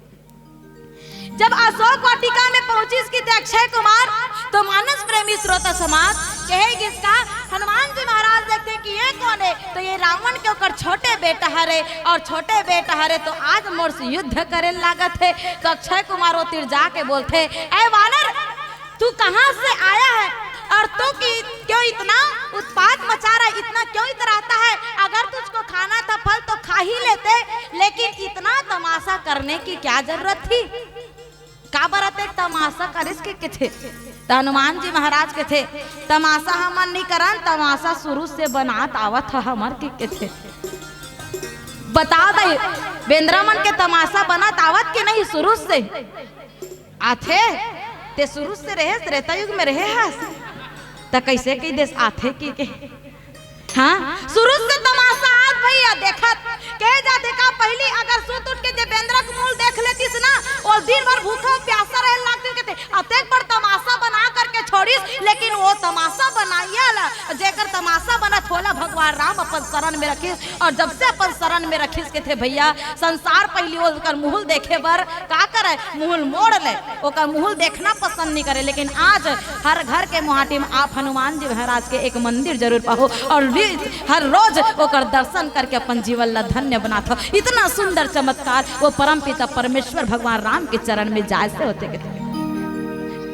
जब अशोक वाटिका में पहुंची इसकी अक्षय कुमार तो मानस प्रेमी श्रोता समाज कहेगी इसका हनुमान जी महाराज देखते हैं कि ये कौन है, तो ये रावण के ऊपर छोटे बेटा हरे और छोटे बेटा हरे तो आज मोर से युद्ध करे लागत है। तो अक्षय कुमार वो तीर जाके बोलते ऐ वानर तू कहाँ से आया है और तू क्यों इतना उत्पात मचा रहा है, इतना क्यों इतराता है? अगर तुझको खाना था फल तो खा ही लेते, लेकिन इतना तमाशा करने की क्या जरूरत थी? का बरत एक तमाशा करिस के थे तो हनुमान जी महाराज के थे तमाशा हमन नहीं करन, तमाशा शुरू से बनात आवत है हमर के थे। बता दे बेंद्रामन के तमाशा बनात आवत के नहीं शुरू से आथे ते शुरू से रहे त्रेता युग में रहे हस त कैसे कई देश आथे की के हाँ शुरू से तमाशा आज भैया देखत कहे जा देखा पहली अगर सुत उठ के जे बेंद्रा के मूल देख लेतीस ना और दिन भर भूखा प्यासा रहे लागती के थे अतेक पर तमाशा बना करके छोड़ीस, लेकिन वो तमाशा बनाइया जेकर तमाशा बना थोला भगवान राम अपन शरण में रखिस और जब से अपन शरण में रखिस के थे भैया संसार पहली ओकर मुहल देखे बर का करे मुहल मोड़ ले ओकर मुहल देखना पसंद नहीं करे। लेकिन आज हर घर के मुहाटी में आप हनुमान जी महाराज के एक मंदिर जरूर पाओ और हर रोज ओकर दर्शन करके अपन जीवन ला धन्य बना था। इतना सुंदर चमत्कार वो परम पिता परमेश्वर भगवान राम के चरण में जाय से होते गए।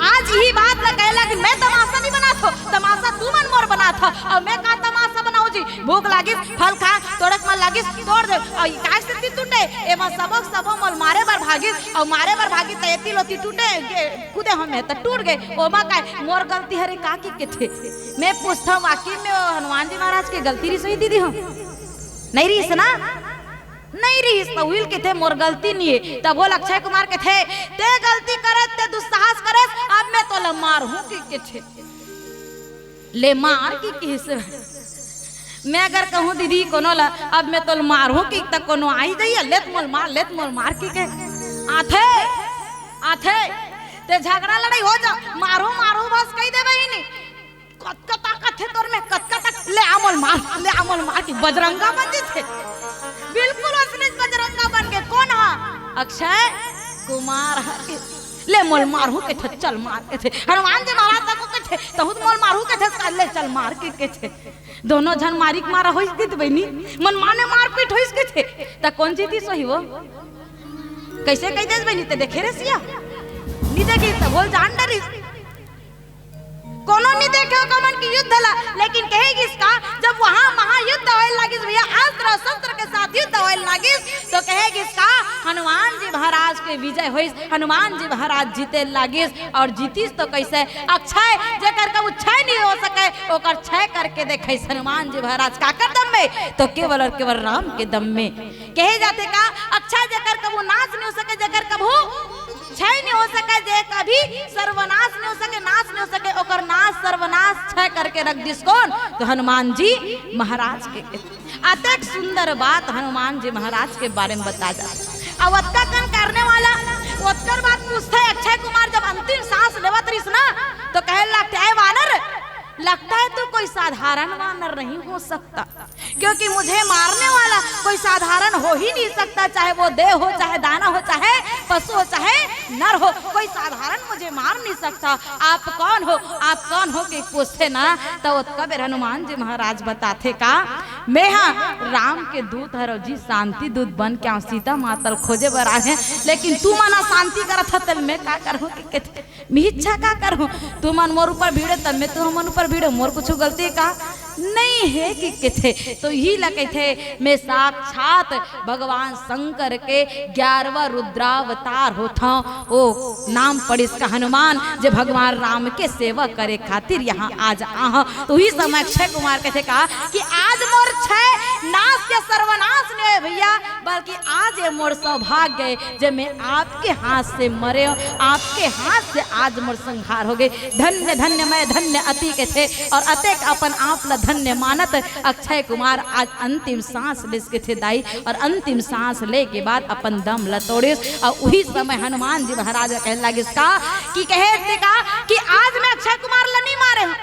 आज यही बात न कहला कि मैं तमाशा नहीं बना था, तमाशा तू मन मोर बना था और मैं का तमाशा बनाऊ जी। भूख लागिस फल खा तोड़क मन लागिस तोड़ दे और काय से टूटे एमा सबक सबो मोल मारे बार भागिस और मारे बार भागी त एती लोती टूटे कूदे हम त टूट गए ओमा काय मोर गलती हरे का के थे। मैं पूछता हूं वाकई में हनुमान जी महाराज की गलती रही सही दीदी हम नहीं रही ना नहीं रही तो विल के थे मोर गलती नहीं है। तब बोल अक्षय कुमार के थे ते गलती करे ते दुस्साहस करे अब मैं तो ल मार हूं के थे ले मार की किसे मैं अगर कहूं दीदी कोनो ला अब मैं तो मार हूं कि तक कोनो आई जाइए लेत मोल मार की के आथे आथे ते झगड़ा लड़ाई हो जा मारो बस कह दे बहिनी कतका ताकत है तोर में कतका तक ले अमल मार की बजरंगा बन थे बिल्कुल असली बजरंगा बन के कौन हा अक्षय कुमार ले मोल मारू के थे चल मार के थे हनुमान जी महाराज तक के थे तहुत मोल मारू के थे ले चल मार के थे दोनों जन मारी के मारा होइस के बहनी मन माने मार पीट होइस के थे त कौन जीती सही वो कैसे कह देस बहनी ते देखे रे सिया नी देखी त बोल जान डरी कोनो नहीं देखे कमन की युद्ध ला लेकिन कहेगी इसका जब वहां महायुद्ध होए लगिस भैया अस्त्र शस्त्र के साथ युद्ध होए लगिस तो कहेगी इसका हनुमान जी महाराज के विजय होइस हनुमान जी महाराज जीते लगिस और जीतीस तो कैसे अक्षय जेकर कब क्षय नहीं हो सके ओकर क्षय करके देखे हनुमान जी महाराज का कर दम में तो केवल और केवल राम के दम में कहे जाते का अक्षय जेकर कब नाश नहीं हो सके जेकर कब क्षय नहीं हो सके जे कभी सर्वनाश नहीं हो सके नाश नहीं हो सके ओकर नाश सर्वनाश क्षय करके रख दिस कौन तो हनुमान जी महाराज के अत्यंत सुंदर बात हनुमान जी महाराज के बारे में बताया जाता अब उत्तरकन करने वाला उत्तर बात पूछता है अक्षय कुमार जब अंतिम सांस लेवत रहीस ना तो कहे लगता है वानर लगता है तो कोई साधारण वानर नहीं हो सकता क्योंकि मुझे मारने वाला कोई साधारण हो ही नहीं सकता चाहे वो देव हो चाहे दाना हो चाहे पशु हो चाहे नर हो कोई साधारण मुझे मार नहीं सकता आप कौन हो कि पूछते ना तो कबीर हनुमान जी महाराज बताते का मैं हाँ राम के दूत हरो जी शांति दूत बन के सीता मातल खोजे बर आए लेकिन तू मना शांति करत तब मैं का करूँ मी इच्छा का करूँ तू मन मोर ऊपर भीड़े तब मैं तू मन ऊपर भीड़े मोर कुछ गलती का नहीं है कि थे तो ही लगे थे मैं साक्षात भगवान शंकर के 11वां रुद्रावतार होता ओ नाम पड़ी इसका हनुमान जो भगवान राम के सेवा करे खातिर यहाँ आज आह। तो ही समय अक्षय कुमार कहते कहा कि आज मोर छह नाश के सर्वनाश नहीं है भैया, बल्कि आज ये मोर सौभाग्य जब मैं आपके हाथ से मरे, आपके हाथ से आज मोर संहार हो गए। धन्य धन्य मैं धन्य अति के थे और अतेक अपन आप ला धन्य मानत अक्षय कुमार आज अंतिम सांस ले के थे दाई, और अंतिम सांस ले के बाद अपन दम लतोड़े। और वही समय हनुमान जी महाराज कह लगे कि कहे कि आज मैं अक्षय कुमार ला नहीं मारे हूं,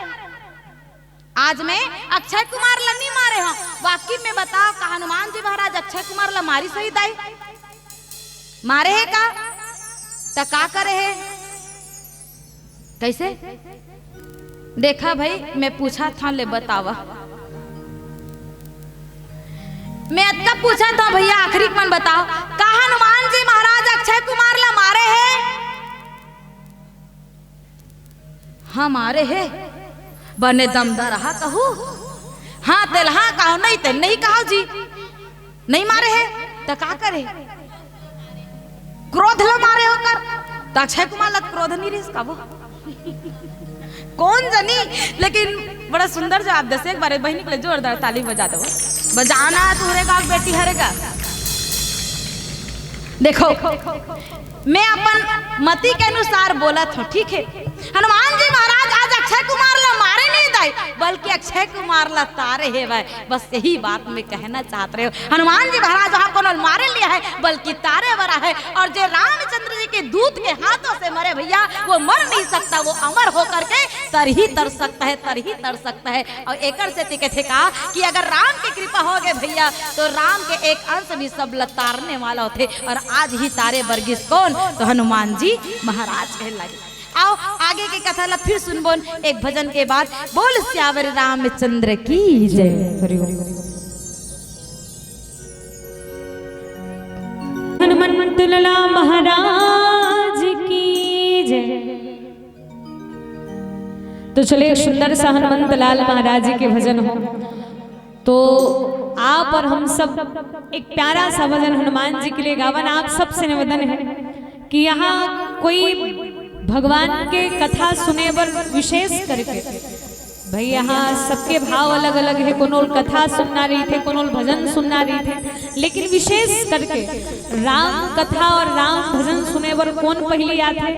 आज मैं अक्षय कुमार ला नहीं मारे हूं। वाकई में बताओ का हनुमान जी महाराज अक्षय कुमार ला मारी सही दाई मारे है का तो का करे है कैसे देखा भाई मैं पूछा था ले बतावा, मैं अक्का पूछा था भैया आखिरी मन बताओ का हनुमान जी महाराज अक्षय कुमार ला मारे हैं? हाँ मारे है बने दमदार रहा कहू हाँ तेल हाँ कहो नहीं ते नहीं कहो जी नहीं मारे है तो का करे क्रोध ला मारे होकर तो अक्षय कुमार ला क्रोध नहीं रही इसका वो कौन जानी। लेकिन बड़ा सुंदर जवाब दे एक बार बहनी के लिए जोरदार ताली बजा दो, बजाना तुरेगा बेटी हरेगा। देखो मैं अपन मति के अनुसार बोला था ठीक है, हनुमान जी महाराज आज अक्षय कुमार ला मारे नहीं दाई बल्कि अक्षय कुमार ला तारे है भाई, बस यही बात मैं कहना चाहते रहे हो। हनुमान जी महाराज वहां को मारे लिया है बल्कि तारे बरा है, और जो रामचंद्र जी के दूत के हाथों से मरे भैया वो मर नहीं सकता, वो अमर होकर के तर ही तर सकता है, तर ही तर सकता है। और एकर से कहते कहा कि अगर राम की कृपा हो गए भैया तो राम के एक अंश भी सब लतारने वाला होते, और आज ही तारे बरगिस कौन तो हनुमान जी महाराज कह लगे। आओ आगे की कथा ला फिर सुनबो एक भजन के बाद। बोल श्यावर रामचंद्र की जय। हनुमंत लला महाराज की जय। तो चले एक सुंदर सा हनुमंत लाल महाराज जी के भजन हो, तो आप और हम सब एक प्यारा सा भजन हनुमान जी के लिए गावन। आप सबसे निवेदन है कि यहाँ कोई भगवान के कथा सुने पर विशेष करके भाई यहाँ सबके भाव अलग अलग है, कोनो कथा सुनना रही थे, कोनो भजन सुनना रही थे, लेकिन विशेष करके राम कथा और राम भजन सुने पर कौन पहली आते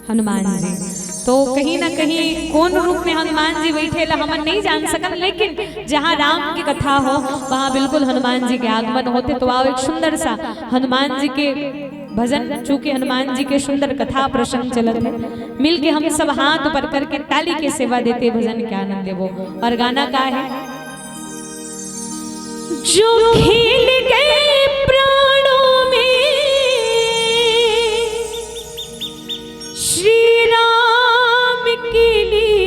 हनुमान जी। तो कहीं ना कहीं कौन रूप में हनुमान जी बैठे ला हम नहीं जान सकन, लेकिन जहाँ राम की कथा हो वहाँ बिल्कुल हनुमान जी के आगमन होते। तो आओ एक सुंदर सा हनुमान जी के भजन, चूंकि हनुमान जी के सुंदर कथा प्रसंग चलत है, मिल के हम सब हाथ ऊपर करके ताली के सेवा देते भजन के आनंद देवो। और गाना का है जो खेल गए प्राणों में श्री राम के लिए,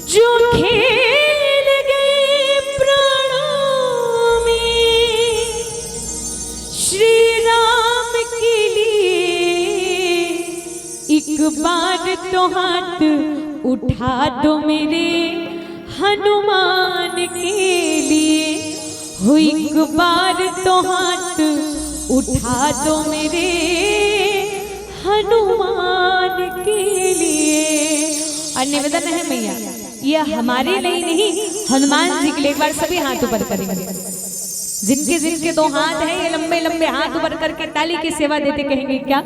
जो खेल गए प्राणों में श्री राम के लिए, एक बार तो हाथ उठा दो मेरे हनुमान के लिए, हो एक बार तो हाथ उठा दो मेरे हनुमान के लिए। और निवेदन है मैया यह हमारे लिए नहीं हनुमान जी के लिए, एक बार सभी हाथ ऊपर करेंगे। जिनके जिनके दो हाथ हैं ये लंबे लंबे हाथ ऊपर करके ताली की सेवा देते कहेंगे क्या,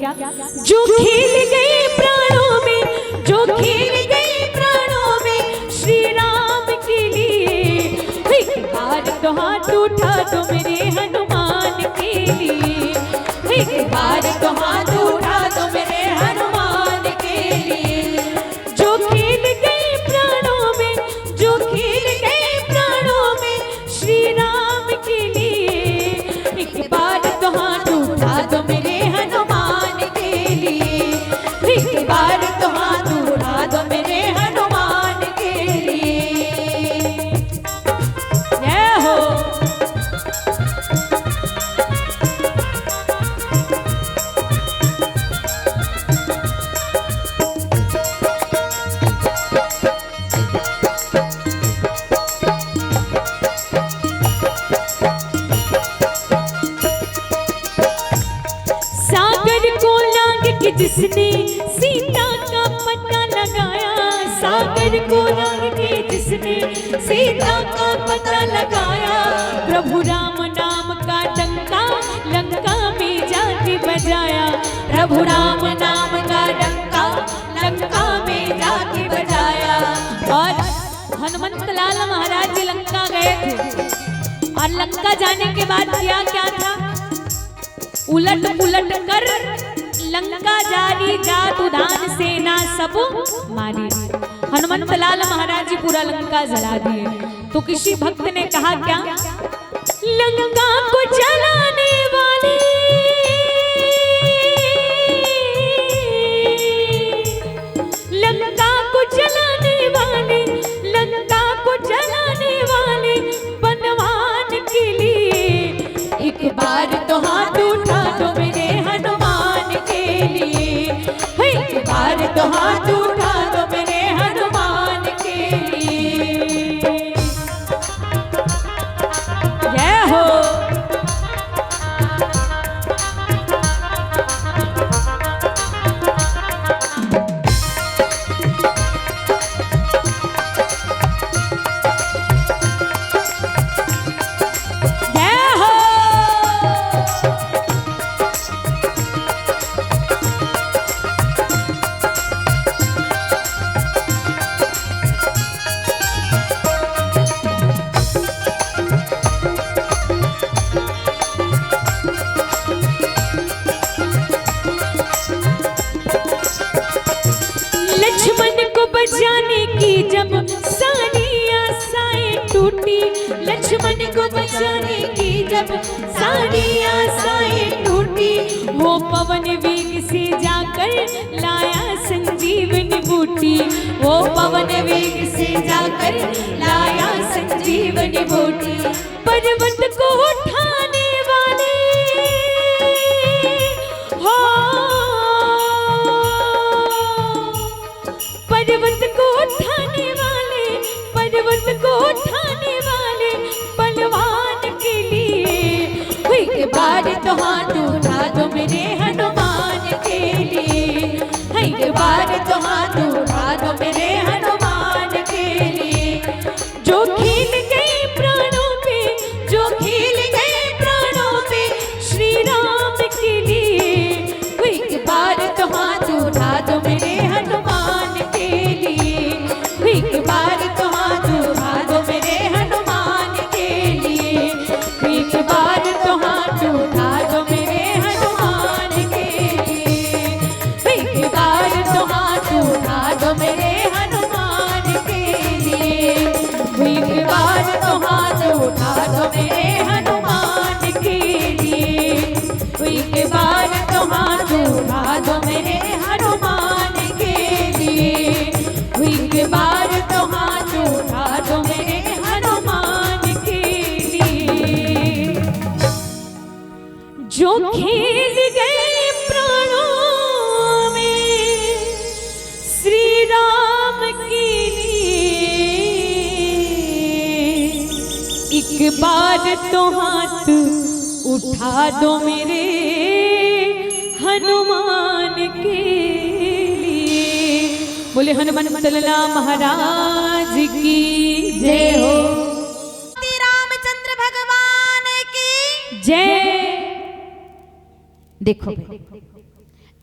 जो खेल गए प्राणों में, जो खेल गए प्राणों में श्री राम के लिए, एक बार तो हाथ उठा दो मेरे हनुमान के लिए, एक बार तो हाथ उठा दो मेरे हनुमान के लिए, जो खेल गए प्राणों में, जो खेल गए प्राणों में श्री राम के लिए, एक बार तो हाथ उठा दो मेरे हनुमान के लिए, एक बार तो हाथ उठा दो मेरे हनुमान के लिए। जय हो जिसने सीता का पता लगाया, सागर को रंग के जिसने सीता का पता लगाया, प्रभु राम नाम का डंका लंका में जाके बजाया, प्रभु राम नाम का डंका लंका में जाके बजाया। और हनुमंत लाल महाराज जी लंका गए थे और लंका जाने के बाद किया क्या था, उलट पुलट कर लंका जारी जात उदान सेना सब मारी। हनुमंत लाल महाराज जी पूरा लंका जला दिए। तो किसी भक्त ने कहा क्या, लंका को जलाने वाले लंका को जलाने वाले लंका को जलाने वाले बनवान के लिए एक बार तो हाथ उठा दो मेरे हनुमान के लिए, एक बार तो हाथ उठा दो मेरे हनुमान के लिए। जय हो। बचाने की जब सारी आशाएं टूटी, लक्ष्मण को बचाने की जब सारी आशाएं टूटी, वो पवन वेग से जाकर लाया संजीवनी बूटी, वो पवन वेग से जाकर लाया संजीवनी बूटी। पर्वत को उठाने वाले हो, पर्वत को उठाने वाले पर्वत को उठाने वाले बलवान के लिए एक बार तो हाथ उठा दो मेरे हनुमान के लिए, एक बार तो हाथ उठा दो मेरे हनुमान के लिए। जो खिल गए प्राणों पे, जो खिल गए प्राणों पे श्री राम के लिए, एक बार तो हाथ उठा दो मेरे हनुमान के लिए, एक बार तो हाथ उठा दो मेरे हनुमान के लिए, एक बार तो हाथ उठा दो मेरे हनुमान के लिए, एक बार तो हाथ उठा दो मेरे हनुमान के लिए, एक बार तो हाथ उठा दो मेरे हनुमान के लिए, एक बार तो हाथ उठा दो मेरे हनुमान के लिए, एक बार तो हाथ उठा दो मेरे हनुमान के लिए। जो खेल गए प्राणों में श्री राम के लिए, एक बार तो हाथ उठा दो मेरे हनुमान के लिए। बोले हनुमंत लाल महाराज की जय हो। रामचंद्र भगवान की जय। देखो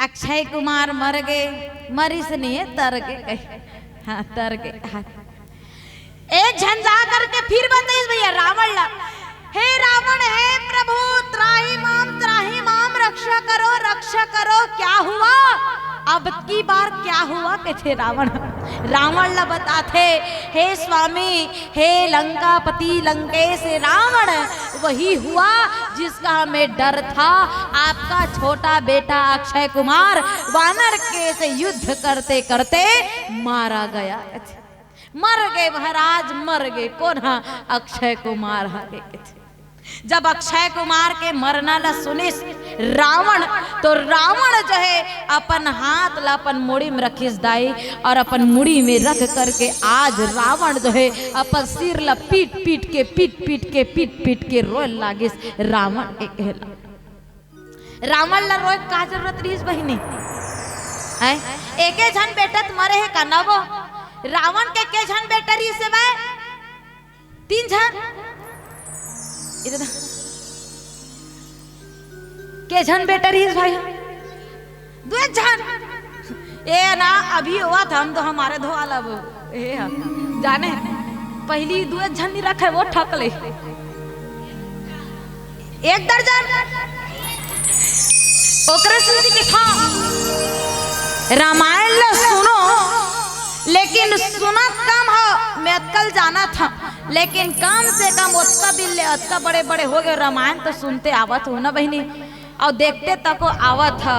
अक्षय कुमार मर गए, मरीस नहीं है तर गए, हाँ तर गए। हाँ। एक झंझा करके फिर बताइए भैया रावण ला, हे रावण हे प्रभु त्राही माम रक्षा करो। क्या हुआ अब की बार क्या हुआ कहते रावण ला बताते, हे स्वामी हे लंकापति लंकेश रावण वही हुआ जिसका हमें डर था। आपका छोटा बेटा अक्षय कुमार वानर के से युद्ध करते करते मारा गया। मर गए महाराज मर गए। कौन? हाँ अक्षय कुमार। जब अक्षय कुमार के मरना ला सुने रावण, तो रावण जो है अपन हाथ ला अपन मुड़ी में रखिस दाई और अपन मुड़ी में रख करके आज रावण जो है अपन सिर ला पीट पीट के रोए लागिस। रावण एक रावण ला रोए का जरूरत रही बहिनी? है एके झन बेटा तुम्हारे है का वो रावण के झन बेटा रही से भाई 3 झन इधर के झन बेटा रही भाई 2 झन ए ना अभी हुआ था हम तो हमारे धो वाला वो ए जाने पहली 2 झन नहीं रखे वो ठक ले 1 दर्जन ओकरे सुनती के खा रामायण लो सुनो लेकिन सुना कम हो मैं कल जाना था लेकिन कम से कम उसका दिल ले अतका बड़े बड़े हो गए रामायण तो सुनते आवत हो ना बहनी और देखते तक आवत था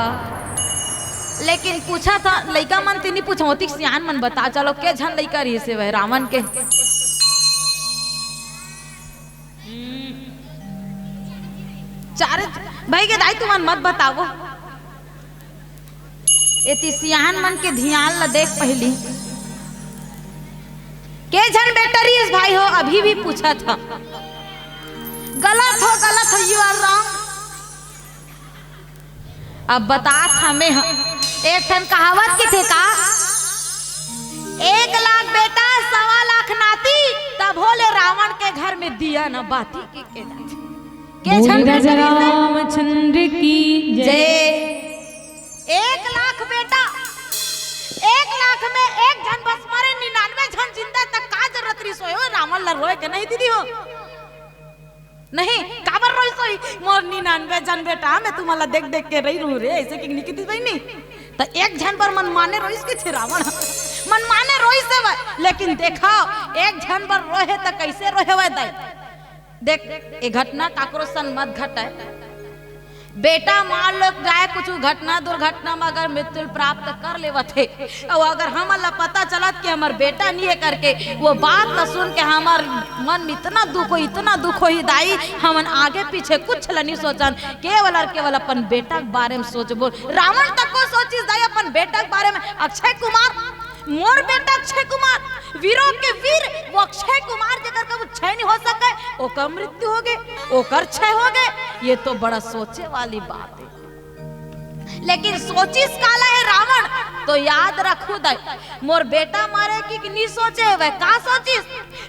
लेकिन पूछा था लड़का मन तीनी पूछौती सियान मन बता चलो के झन लड़का रही से वह रावण के चार भाई के दाई तुम मत बताओ एती सियान मन के ध्यान ला देख पहली के झन बेटा रही भाई हो अभी भी पूछा था गलत हो यू आर रॉन्ग अब बता हमें एक ठन कहावत की थे का 1 लाख बेटा 1.25 लाख नाती तब भोले रावण के घर में दिया न बाती के राजा रामचंद्र की जय 1 लाख बेटा 1 लाख में 1 झन बस मरे 99 झन जिंदा तक का जरूरत रही सोयो रावण ला रोए के नहीं दीदी हो नहीं काबर रोई सोई मोर 99 झन बेटा मैं तुम्हाला देख देख के रही रू रे ऐसे कि निकती बहनी तो 1 झन पर मन माने रोइस के थे रावण मन माने रोई से लेकिन देखा 1 झन पर रोहे तो कैसे रोहे वह दाई देख ये घटना काकरो सन मत घटाए बेटा मान लो जाए कुछ घटना दुर्घटना में अगर मृत्यु प्राप्त कर ले थे और अगर हमारा पता चलत कि हमार बेटा नहीं है करके वो बात न सुन के हमार मन में इतना दुख हो ही दाई हमन आगे पीछे कुछ नहीं सोचन केवल अपन बेटा के बारे में सोचबो रावण तक को सोचिस दाई अपन बेटा के बारे में अक्षय कुमार मोर बेटा अक्षय कुमार वीरों के वीर वो अक्षय कुमार जगह का क्षय नहीं हो सके ओकर मृत्यु हो गए ओकर क्षय हो गए ये तो बड़ा सोचे वाली बात है लेकिन सोचिस काला है रावण तो याद रखो दाई मोर बेटा मारे की नहीं सोचे वह का सोचिस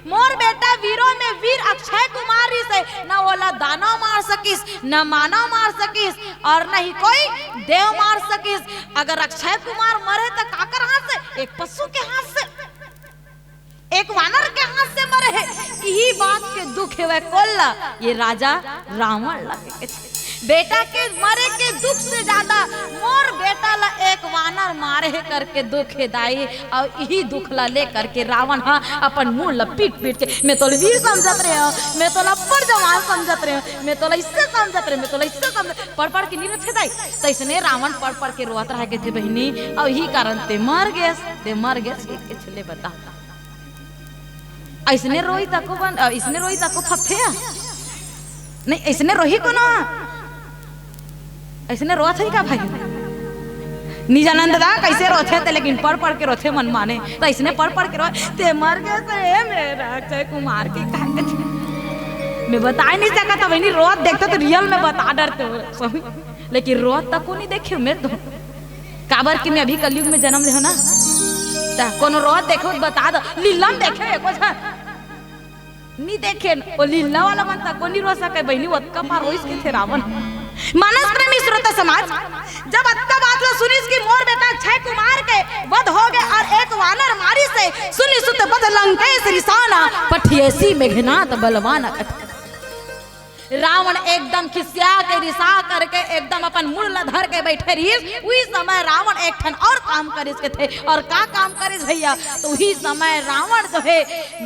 मोर बेटा वीरों में वीर अक्षय कुमार ही से न ओला दानव मार सकिस न मानव मार सकिस और न ही कोई देव मार सकिस अगर अक्षय कुमार मरे तो काकर हाथ से एक पशु के हाथ से एक वानर के हाथ से मरे है यही बात के दुख है वह कोल्ला ये राजा रावण लगे बेटा के मरे के दुख से ज्यादा मोर बेटा ला एक वानर मारे करके दुख है दाई और यही दुख ला ले करके रावण हाँ अपन मुंह ला पीट के मैं तो वीर समझत रहे हो मैं तो लप्पड़ जवान समझत रहे हो मैं तो इससे समझत रहे मैं तो इससे समझ पढ़ के नहीं रखे दाई तो इसने रावण पढ़ के रोत रह गए थे बहनी और यही कारण ते मर गए के चले बता इसने रोई तको फफे नहीं इसने रोही को ना ऐसने रोथ है का भाई निजानंद दा कैसे रोथे थे लेकिन पढ़ के रोथे मन माने तो इसने पढ़ के रो ते मर गए से मेरा अक्षय कुमार की मैं बता नहीं सका था वही रोत देखते तो रियल में बता डरते हो लेकिन रोत तक को नहीं देखे मैं तो काबर की मैं अभी कलयुग में जन्म ले हो ना कोनो रोत देखो बता दो लीला देखे कुछ नहीं देखे वो लीला वाला मन तक को नहीं रो सके बहनी वत्का मार रोइस के थे रावण मानस प्रेमी श्रोता समाज जब अत्ता बात लो सुनिस की मोर बेटा अक्षय कुमार के वध हो गए और एक वानर मारी से सुनि सुत बद लंकेश रिसाना पठियसी मेघनाथ बलवान रावण एकदम खिसिया के रिसा करके एकदम अपन मुड़ धर के बैठे रही उसी समय रावण एक ठन और काम करे के थे और का काम करे भैया तो उसी समय रावण जो है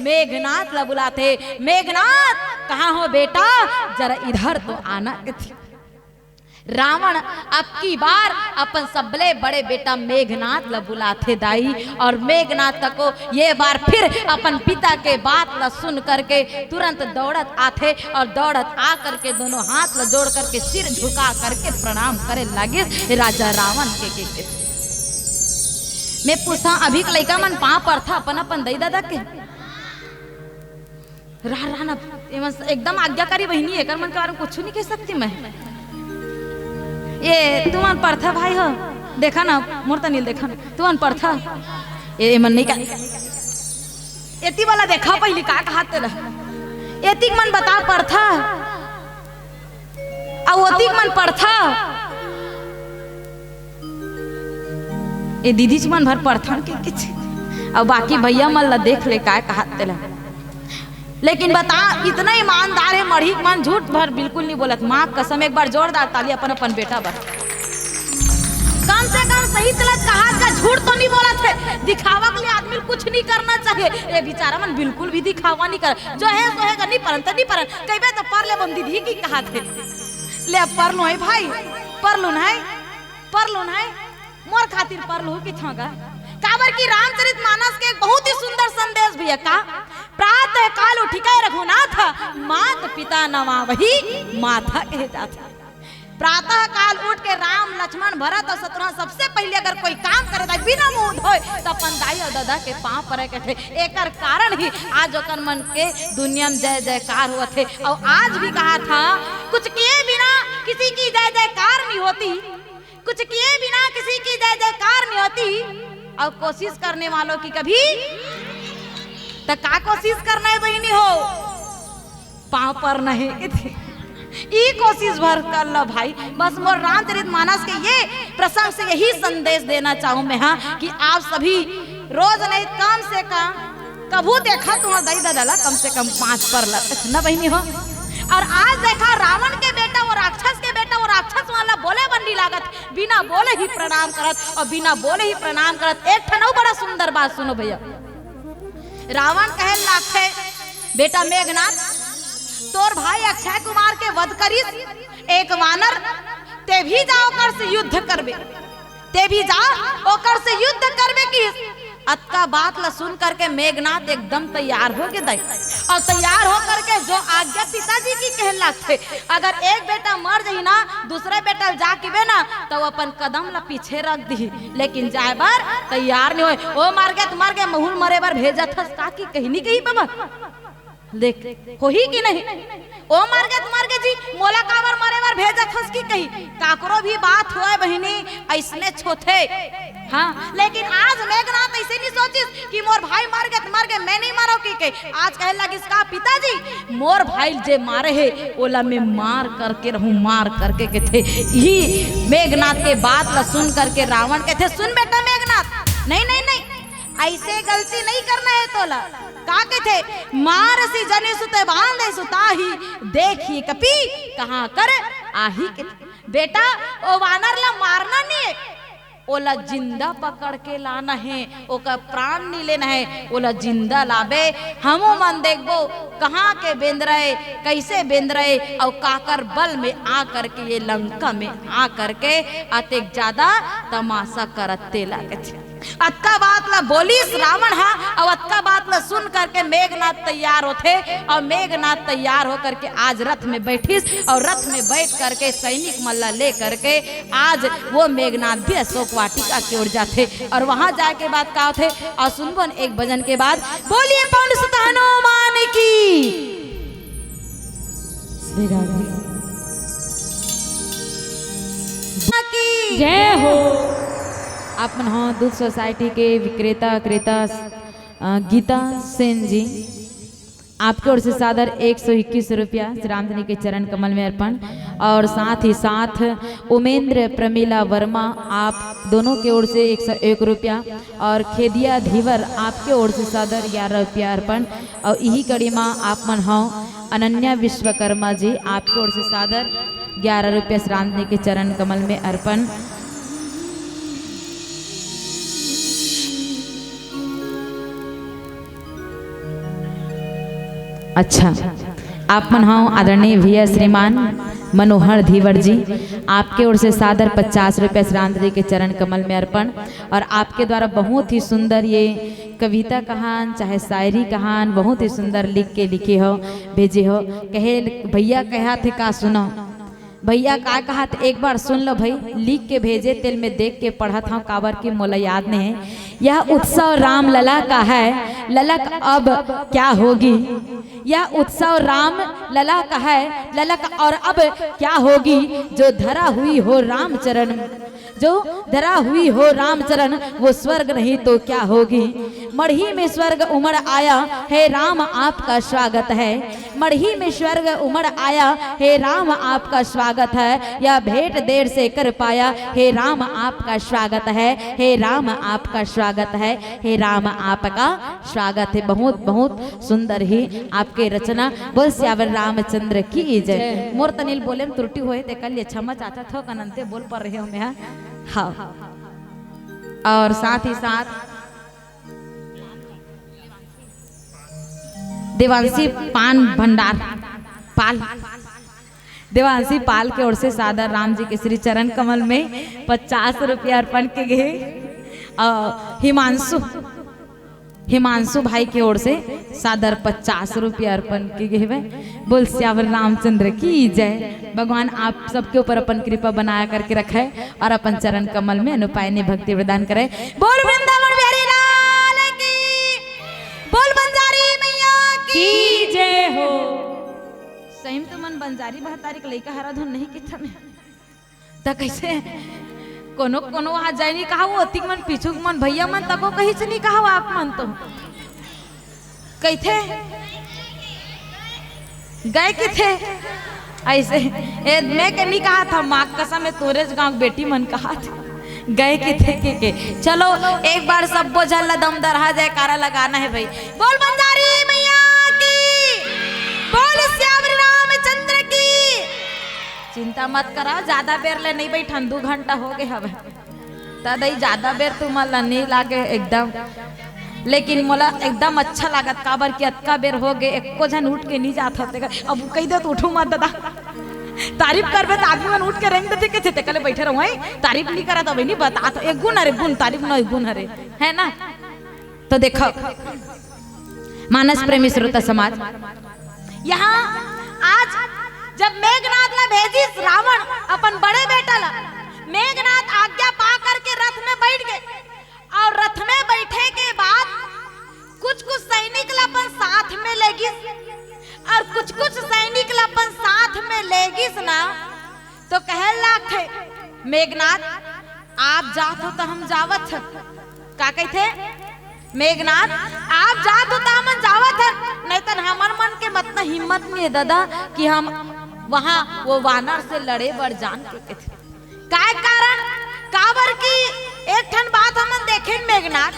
मेघनाथ ला बुलाते मेघनाथ कहाँ हो बेटा जरा इधर तो आना थी रावण अब की बार अपन सबले बड़े बेटा मेघनाथ ला बुलाते दाई और मेघनाथ को ये बार फिर अपन पिता के बात ला सुन करके तुरंत दौड़त आते और दौड़त आ करके दोनों हाथ ला जोड़ करके सिर झुका करके प्रणाम करे लगे राजा रावण के मैं पूछा अभी लड़का मन पाँव पर था अपन दई दादा के राना एकदम आज्ञाकारी बहनी है मन के बारे में कुछ नहीं कह सकती मैं ये तुम्हार प्रथा भाई हो देखा ना मोर तनिल देखा ना तू अनपढ़ था ए मन नहीं का एती वाला देखा पहले का कहा तेरा एतिक मन बता पढ़ था आ ओतिक मन पढ़ था ए दीदी च मन भर पढ़ था के किछ अब बाकी भैया मन ला देख ले का कहा तेरा लेकिन बता इतना ईमानदार है मढ़ी मन झूठ भर बिल्कुल नहीं बोलत माँ कसम एक बार जोरदार ताली अपन अपन बेटा बर कम से कम सही चलत कहा का झूठ तो नहीं बोला थे दिखावा के लिए आदमी कुछ नहीं करना चाहिए ये बेचारा मन बिल्कुल भी दिखावा नहीं कर जो है सो है नहीं परन तो नहीं परन कई तो पर ले बंदी दी की कहा थे ले अब पर लो है भाई पर लो है मोर खातिर पर लो कि छागा काबर की रामचरितमानस के एक बहुत ही सुंदर संदेश भी है का प्रातः काल उठिके रघुनाथ मात पिता नमावहि माथा कहे जाता प्रातः काल उठ के राम लक्ष्मण भरत और शत्रुघ्न सबसे पहले अगर कोई काम करे तो बिना मुंह धोए तो अपन दाई और दादा के पांव पड़े के थे एकर कारण ही आज ओकर मन के दुनिया में जय जयकार हुआ थे और आज भी कहा था कुछ किए बिना किसी की जय जयकार नहीं होती कुछ किए बिना किसी की जय जयकार नहीं होती और कोशिश करने वालों की कभी तो का कोशिश करना है बहनी हो पांव पर नहीं ई कोशिश भर कर लो भाई बस मोर रामचरितमानस के ये प्रसंग से यही संदेश देना चाहूं मैं हाँ कि आप सभी रोज नहीं कम से कम कभू देखा तुम्हारा दई दादा कम से कम 5 पर न बहनी हो और आज देखा रावण के बेटा और राक्षस के बेटा और राक्षस वाला बोले बंदी लागत बिना बोले ही प्रणाम करत और बिना बोले ही प्रणाम करत एक ठनो बड़ा सुंदर बात सुनो भैया रावण कहे लाखे बेटा मेघनाथ तोर भाई अक्षय कुमार के वध करिस एक वानर ते भी जाओ कर से युद्ध करबे ते भी जा ओकर से युद्ध करबे की अतका बात ला सुन करके मेघनाथ एकदम तैयार हो गए और तैयार हो करके जो आज्ञा पिताजी की कहला थे अगर एक बेटा मर जाही ना दूसरे बेटा जाके बे ना तो अपन कदम ला पीछे रख दी लेकिन जाए बार तैयार नहीं होए ओ मार गए महुल मरे बार भेजा था का की कहीं नहीं कही बाबा देख हो ही कि नहीं ओ मार गए जी मोला काबर मारे बार भेजा खस की कही काकरो भी बात होए बहिनी ऐसने छोथे हाँ लेकिन आज मेघनाथ ऐसे नहीं सोचिस कि मोर भाई मर गए मैं नहीं मारो की कही आज कहे लगी इसका पिताजी मोर भाई जे मारे है ओला में मार करके रहूं मार करके के थे ही मेघनाथ के बात ला सुन करके रावण के थे सुन बेटा मेघनाथ नहीं ऐसे गलती नहीं करना है तोला का के थे मार सी जने सुते बांधे सुताही देखी कपी कहाँ कर आही के बेटा ओ वानर ला मारना नहीं है ओला जिंदा पकड़ के लाना है ओका प्राण नहीं लेना है ओला जिंदा लाबे हमो मन देखबो कहाँ के बेंद रहे कैसे बेंद रहे और काकर बल में आ करके ये लंका में आ करके अतेक ज्यादा तमाशा करते लागे अतका बात ला बोलीस रावण हा और अतका बात ला सुन करके मेघनाथ तैयार होते और मेघनाथ तैयार होकर के आज रथ में बैठिस और रथ में बैठ करके सैनिक मल्ला ले करके आज वो मेघनाथ भी अशोक वाटिका की ओर जाते और वहां जाके बात का होते और सुनबन एक भजन के बाद बोलिए पवन सुत हनुमान की श्री राधे जय हो। अपन हाँ दूध सोसाइटी के विक्रेता क्रेता गीता सेन जी आपके ओर से सादर 121 रुपया श्री रामधनी के चरण कमल में अर्पण और साथ ही साथ उमेंद्र प्रमीला वर्मा आप दोनों के ओर से 101 रुपया और खेदिया धीवर आपके ओर से सादर 11 रुपया अर्पण और यही कड़ी माँ आप मन हाँ अनन्या विश्वकर्मा जी आपके ओर से सादर 11 रुपया श्री रामधनी के चरण कमल में अर्पण। अच्छा आप मन हाँ आदरणीय भैया श्रीमान मनोहर धीवर जी आपके ओर से सादर 50 रुपये श्री रामधनी के चरण कमल में अर्पण और आपके द्वारा बहुत ही सुंदर ये कविता कहान चाहे शायरी कहान बहुत ही सुंदर लिख के लिखे हो भेजे हो कहे भैया कहा थे का सुनो भैया का कहा था एक बार सुन लो भाई लिख के भेजे तेल में देख के पढ़ा था काबर की मोला याद नहीं है यह उत्सव राम लला का है ललक अब क्या होगी यह उत्सव राम लला का है ललक और अब क्या होगी जो धरा हुई हो राम चरण जो धरा हुई हो रामचरण वो स्वर्ग नहीं तो क्या होगी। मढ़ी में स्वर्ग उमड़ आया हे राम आपका स्वागत है। मढ़ी में स्वर्ग उमड़ आया हे राम आपका स्वागत है। यह भेंट देर से कर पाया हे राम आपका स्वागत है। हे राम आपका स्वागत है। हे राम आपका स्वागत है। बहुत बहुत सुंदर ही आपके रचना। बोल श्यावर रामचंद्र की जय। मोर तनिल बोले में त्रुटि होए ते कल क्षमा चाचा थो कनंते बोल पर रहे हो मैं। हाँ और साथ ही साथ देवांशी पान भंडार पाल, देवांशी पाल की ओर से सादर राम जी के श्री चरण कमल में 50 रुपया अर्पण के गए। हिमांशु भाई की ओर से सादर 50 रुपया अर्पण के गए। बोल श्यावर रामचंद्र की जय। भगवान आप सबके ऊपर अपन कृपा बनाया करके रखे और अपन चरण कमल में अनुपायनी भक्ति प्रदान करे। बोल वृंदावन बिहारी लाल की, बोल बंजारी मैया की जय हो। सही में तो मन बंजारी बहतारी के लइका हरा धुन नहीं किथा में त कैसे कोनो कोनो आ जाए नहीं कहा वो अतिक मन पीछू मन भैया मन तको कहीं से नहीं कहा आप मन तो कही थे गए कि थे ऐसे मैं के नहीं कहा था माँ कसम में तोरे गांव बेटी मन कहा था गए कि थे के चलो एक बार सब बोझल दम दरहा जयकारा लगाना है भाई। बोल बंजारी मैया की, बोल श्यावर रामचंद्र की। चिंता मत करा ज्यादा बेर ले नहीं भाई 2 घंटा हो गए हवे तदई ज्यादा बेर तुम नहीं लागे एकदम, लेकिन मोला एकदम अच्छा लागत काबर की अतका बेर हो गए एको जन उठ के नहीं जात होते। अब कही दे तो उठू मत दादा तारीफ करबे तो आदमी मन उठ के रेंग देते के कले बैठे रहो तारीफ नहीं करा तो नहीं बता तो एक गुण अरे गुण तारीफ न गुण अरे है ना। तो देखो मानस प्रेमी श्रोता समाज यहाँ आज जब मेघनाथ ने भेजी रावण अपन बड़े बेटा ला, मेघनाथ आज्ञा पा करके रथ में बैठ गए और रथ में बैठे के बाद कुछ सैनिक अपन साथ में लेगिस और कुछ सैनिक अपन साथ में लेगिस ना तो कहे लाखे मेघनाथ आप जात हो तो हम जावत है। का कहते मेघनाथ आप जात हो तो हम जावत है, नहीं तो हमार मन के मत हिम्मत नहीं है दादा कि हम वहां वो वानर से लड़े बर जान के थे। काय कारण काबर की एक ठन बात हम देखे मेघनाथ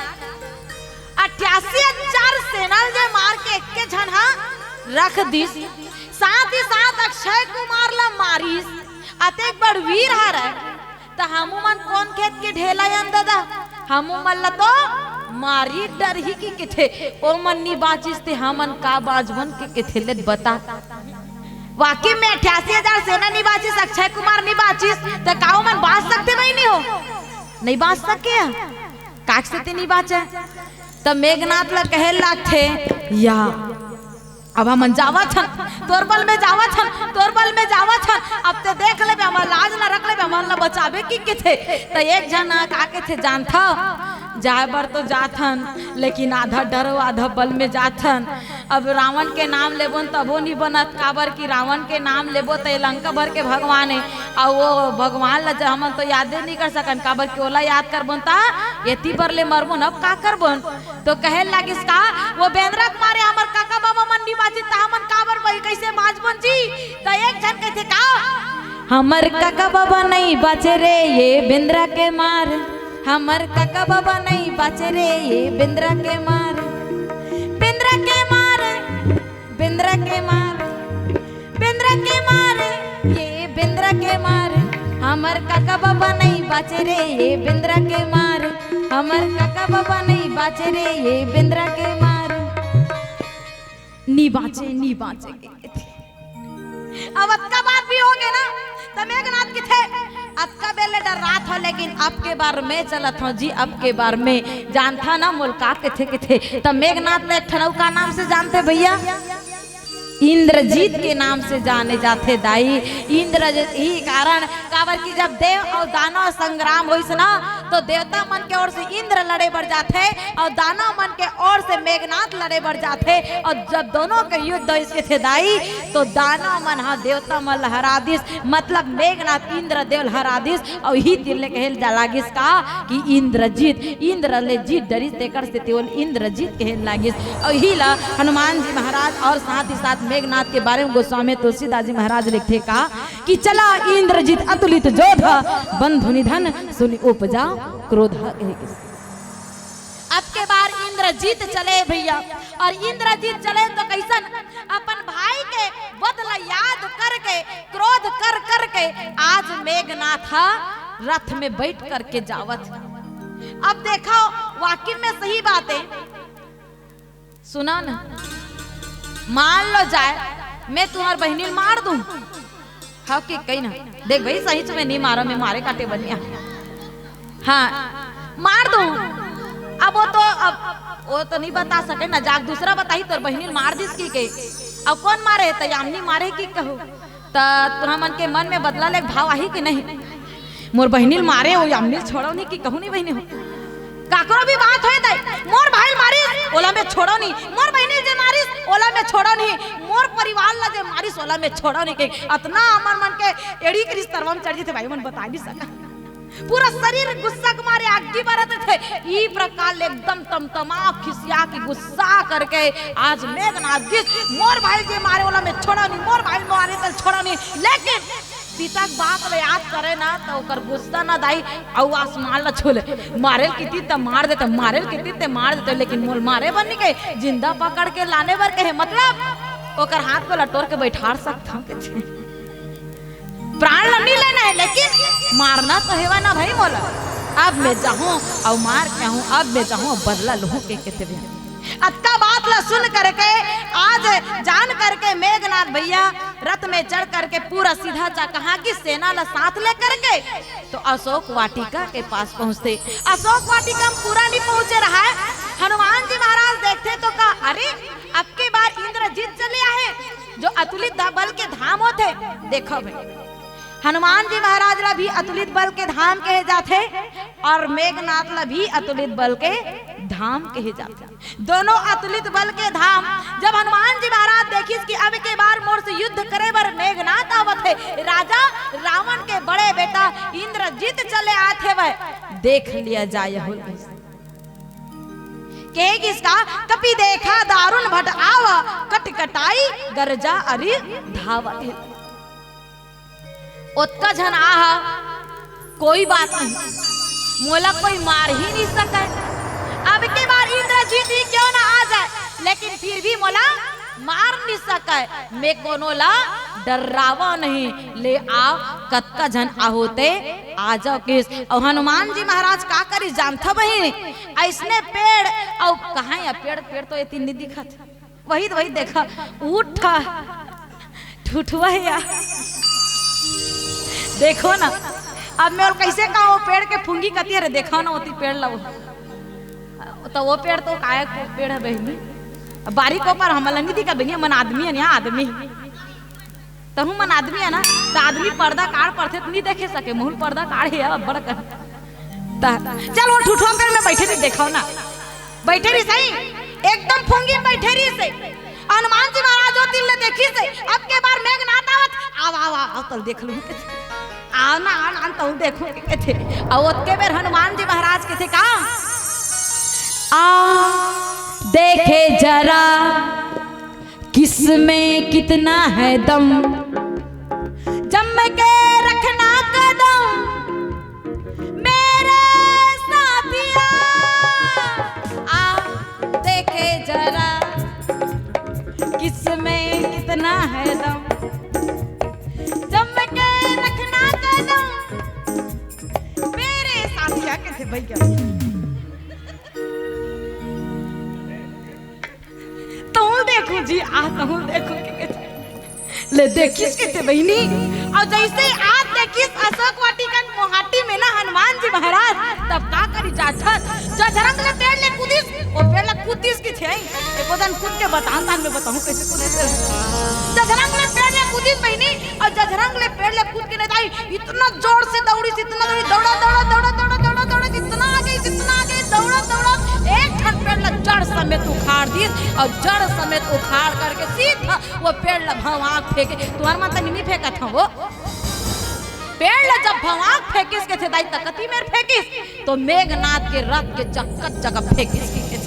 88,000 सेना जे मार के एक झन रख दिस, साथ ही साथ अक्षय कुमार ला मारिस अतेक बड़ वीर हार तो हमू मन कौन खेत के ढेला दादा हमू मन ला तो मारी डर ही की किथे ओ मन नी बाचिस थे हमन का बाजवन के थे ले बता। वाकई में 88,000 सेना नहीं बाचिस अक्षय कुमार नहीं बाचिस तो काओ मन बाच सकते भाई नहीं हो नहीं बाच सके काक से नहीं बाचे। तब मेघनाथ ला कहे लाथे या अब हम जावत हन तोर बल में जावत हन तोर बल में जावत हन अब ते देख ले हमार लाज ना रख ले हमार ला बचावे की थे। तो एक जन का के थे जानथा जाए बर तो जाथन लेकिन आधा डरो आधा बल में जाथन। अब रावण के नाम लेबो तबो नहीं बनत काबर की रावण के नाम लेबो तो लंका भर के भगवान है और वो भगवान ला हम तो यादे नहीं कर सकन काबर की ओला याद करबो ता एती पर ले मरबो अब का करबो। तो कहे लागिस का वो बेंद्रा मारे हमर काका बाबा मन नहीं बाजी ता हमन काबर भाई कैसे बाजबन जी। तो एक जन कहते का हमर काका बाबा नहीं बाचे रे ये बेंद्रा के मार, हमर काका बाबा नहीं बाचे रे ये बेंद्रा के मार, बेंद्रा के मार, बेंद्रा के मार, बेंद्रा के मार, ये बेंद्रा के मार, हमर काका बाबा नहीं बाचे रे ये बेंद्रा के मार, हमर काका बाबा नहीं बाचे रे ये बेंद्रा के मार। नी बाचे अब अतका बात भी हो गए ना तो मेघनाथ की थे अतका बेले डर रात हो लेकिन अब के बार में चलत हो जी अब के बार में जानता ना मुल्का के थे तब मेघनाथ ने ठनऊ का नाम से जानते भैया इंद्रजीत के नाम से जाने जाते दाई। इंद्रजीत ही कारण काबर की जब देव और दानव संग्राम होइस ना तो देवता मन के ओर से इंद्र लड़े बढ़ जाते और दानव मन के ओर से मेघनाथ लड़े बढ़ जाते। और जब दोनों के युद्ध इसके थे दाई तो दानव मन हाँ देवता मन लहरा दिस, मतलब मेघनाथ इंद्र देव लहरा दिस। और ही तिरले कहल जालागिस का कि इंद्रजीत, इंद्र ले जीत डरिस तेकर से तेवल इंद्रजीत कहल लागिस। और ही ला हनुमान जी महाराज और साथ ही साथ मेघनाथ के बारे में गोस्वामी तुलसीदास जी महाराज लिखते का कि चला इंद्रजीत अतुलित जोधा बंधु निधन सुनि उपजा क्रोध। अब के बार इंद्रजीत चले भैया, और इंद्रजीत चले तो कैसन अपन भाई के बदला याद करके क्रोध कर करके आज मेघनाथ रथ में बैठ करके जावत। अब देखो वाकई में सही बात है, सुना ना, मान लो जाए मैं तुम्हार बहनी मार दूं, हाँ कि कहीं ना देख भाई सही से मैं नहीं मारा, मैं मारे काटे बनिया, हाँ मार दूं। अब वो तो नहीं बता सके ना, जाग दूसरा बताई तो बहनी मार दिस की के। अब कौन मारे तो यामनी मारे की कहो तो तुम मन के मन में बदला ले भाव आई कि नहीं, मोर बहनी मारे हो यामनी छोड़ो नहीं कि कहूँ नहीं बहनी हो काकरो भी बात होए दे, मोर भाई मारिस ओला में छोड़ो नहीं, मोर बहनी जे मारिस ओला में छोड़ो नहीं, मोर परिवार ला जे मारिस ओला में छोड़ो नहीं के इतना अमर मन के एड़ी क्रिस तरवा में चढ़ जेते भाई मन बता नहीं सका, पूरा शरीर गुस्सा के मारे आगे बरत थे। ई प्रकार एकदम तमतमा खिसिया की गुस्सा करके आज मेघनाथ जी मोर भाई जे मारे वाला में छोड़ा नहीं, मोर भाई मारे तो छोड़ा नहीं, लेकिन पिता बाप ले याद करे ना तो ओकर गुस्सा ना दाई औ आसमान ला छोले मारे किती त मार देते, मारे किती ते मार देते, लेकिन मोल मारे बन के जिंदा पकड़ के लाने बर के मतलब ओकर हाथ को लटोर के बैठार सकता के प्राण नहीं लेना है, लेकिन मारना तो है ना भाई मोला। अब मैं जाऊं और मार के हूं, अब मैं जाऊं बदला लूं के कहते भी अक्का बात ला सुन करके आज जान करके मेघनाथ भैया रथ में चढ़ करके पूरा सीधा जा कहा की सेना ला साथ ले करके तो अशोक वाटिका के पास पहुंचते। अशोक वाटिका में पूरा नहीं पहुंचे रहा है, हनुमान जी महाराज देखते तो कहा अरे अब की बार इंद्रजीत चले आए जो अतुलित बल के धाम होते। देखो भाई हनुमान जी महाराज ला भी अतुलित बल के धाम कहे जाते और मेघनाथ ला भी अतुलित बल के धाम कहे जाते, दोनों अतुलित बल के धाम। जब हनुमान जी महाराज देखिस कि अब के बार मोर से युद्ध करे बर मेघनाथ आवत है, राजा रावण के बड़े बेटा इंद्रजीत चले आते वह देख लिया जाए हो के किसका कपि देखा दारुण भट आवा कटकटाई गरजा अरि धावत। उत्का झन आहा कोई बात नहीं, मोला कोई मार ही नहीं सके, अब के बार इंद्रजीत ही क्यों ना आ जाए, लेकिन फिर भी मोला मार नहीं सके, मैं कोनो ला डरावा नहीं, ले आओ कत्का झन आहोते आ जाओ किस। और हनुमान जी महाराज का करी जानता बही ऐसने पेड़ और कहाँ या पेड़ पेड़ तो ये नहीं दिखत, वही देखा उठा ठुठवा या देखो ना। अब मैं और कैसे कहा वो पेड़ के फुंगी कती है, देखो ना होती पेड़ लो तो वो पेड़ तो काय पेड़ है बहनी बारीक ऊपर हमला नहीं दिखा बहनी, मन आदमी है ना आदमी तो हूँ मन आदमी है ना तो आदमी पर्दा काढ़ पड़ते नहीं देखे सके, मुहल पर्दा काढ़ है बड़ कर चल वो ठुठवा पेड़ में बैठे रही, देखो ना बैठे रही सही एकदम फुंगी बैठे रही से। हनुमान जी महाराज होती ले देखी से अब के बार मेघनाथ आवत आव तल देख लूं आना आना तो देखो के थे और उसके बेर हनुमान जी महाराज के थे का आ देखे जरा किसमें कितना है दम, जम के रखना कदम मेरे साथिया, आ देखे जरा किसमें कितना है दम, जम के रखना कदम मेरे साथिया के थे भैया। देखो जी आ कहूं देखो ले देखिस के थे बहनी, और जैसे आज देखिस अशोक वाटिकन मोहाटी में ना हनुमान जी महाराज तब का करी जाठर जजरंग ले पेड़ ले कूदिस और पेड़ ले कूदिस की थे एको दिन कूद के बताऊं तान में बताऊं कैसे कूदिस जजरंग ले पेड़ ले कूदिस बहनी, और जजरंग ले पेड़ ले कूद के नहीं जाई इतना जोर से दौड़ी इतना दौड़ा दौड़ा दौड़ा दौड़ा दौड़ा दौड़ा दौड़त दौड़त एक ठन पेड़ ला जड़ समेत उखाड़ दी और जड़ समेत उखाड़ करके सीधा वो पेड़ ला भवाक फेंके। तुम्हार माता निमी फेंका था वो पेड़ ला जब भवाक फेंकिस के थे दाई तकती मेर फेंकिस तो मेघनाथ के रथ के चक्कत जगह फेंकिस के थे।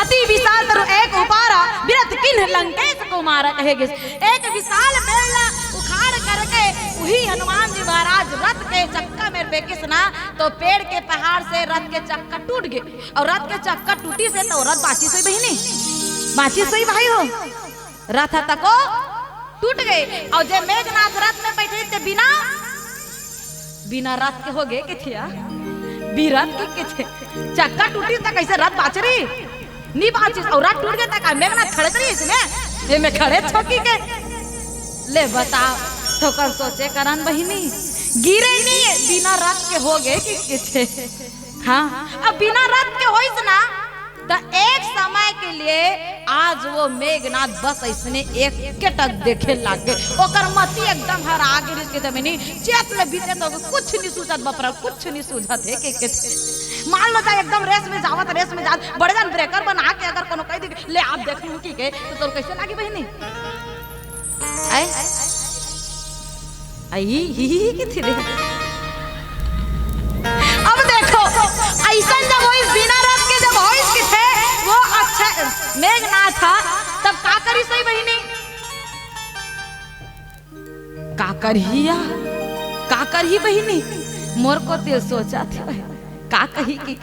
अति विशाल तरु एक उपारा बिरत किन्ह लंकेश कुमार कहेगिस। एक विशाल पेड़ ला उखाड़ करके वही हनुमान जी महाराज रथ के चक्का में फेंकिस ना तो पेड़ के पहाड़ से रथ के चक्का टूट गए और रथ के चक्का टूटी से तो रथ बाची सोई बहिनी बाची सोई भाई हो रथ तको टूट गए और जब मेघनाथ रथ में बैठे थे बिना बिना रथ के हो गए कि थे बिरथ के थे चक्का टूटी तो कैसे रथ बाच रही नहीं बाची और रथ टूट गया था मेघनाथ खड़े रही इसमें ये में खड़े छोकी के ले बता तो कर सोचे करन बहिनी गिरे नहीं बिना रथ के हो गए कि थे। हाँ अब बिना रथ के होइस ना तो एक समय के लिए आज वो मेघनाथ बस ऐसने एक टक देखे लागे ओकर मती एकदम हर आगे के जमीनी चेत में बीते तो कुछ नहीं सूझत बपरा कुछ नहीं सूझत है के थे। मान लो जाए एकदम रेस में जावत रेस में जात बड़े जन ब्रेकर बना के अगर कोनो कह दी ले आप देख लू की के तो तोर कैसे लागी बहिनी आई आई ही की थी रे। अब देखो ऐसा जब वो इस बिना रथ के जब होइस के थे वो अच्छा मेघनाथ था तब का करी सही बहिनी का करही बहिनी मोर को ते सोचा थे का कही की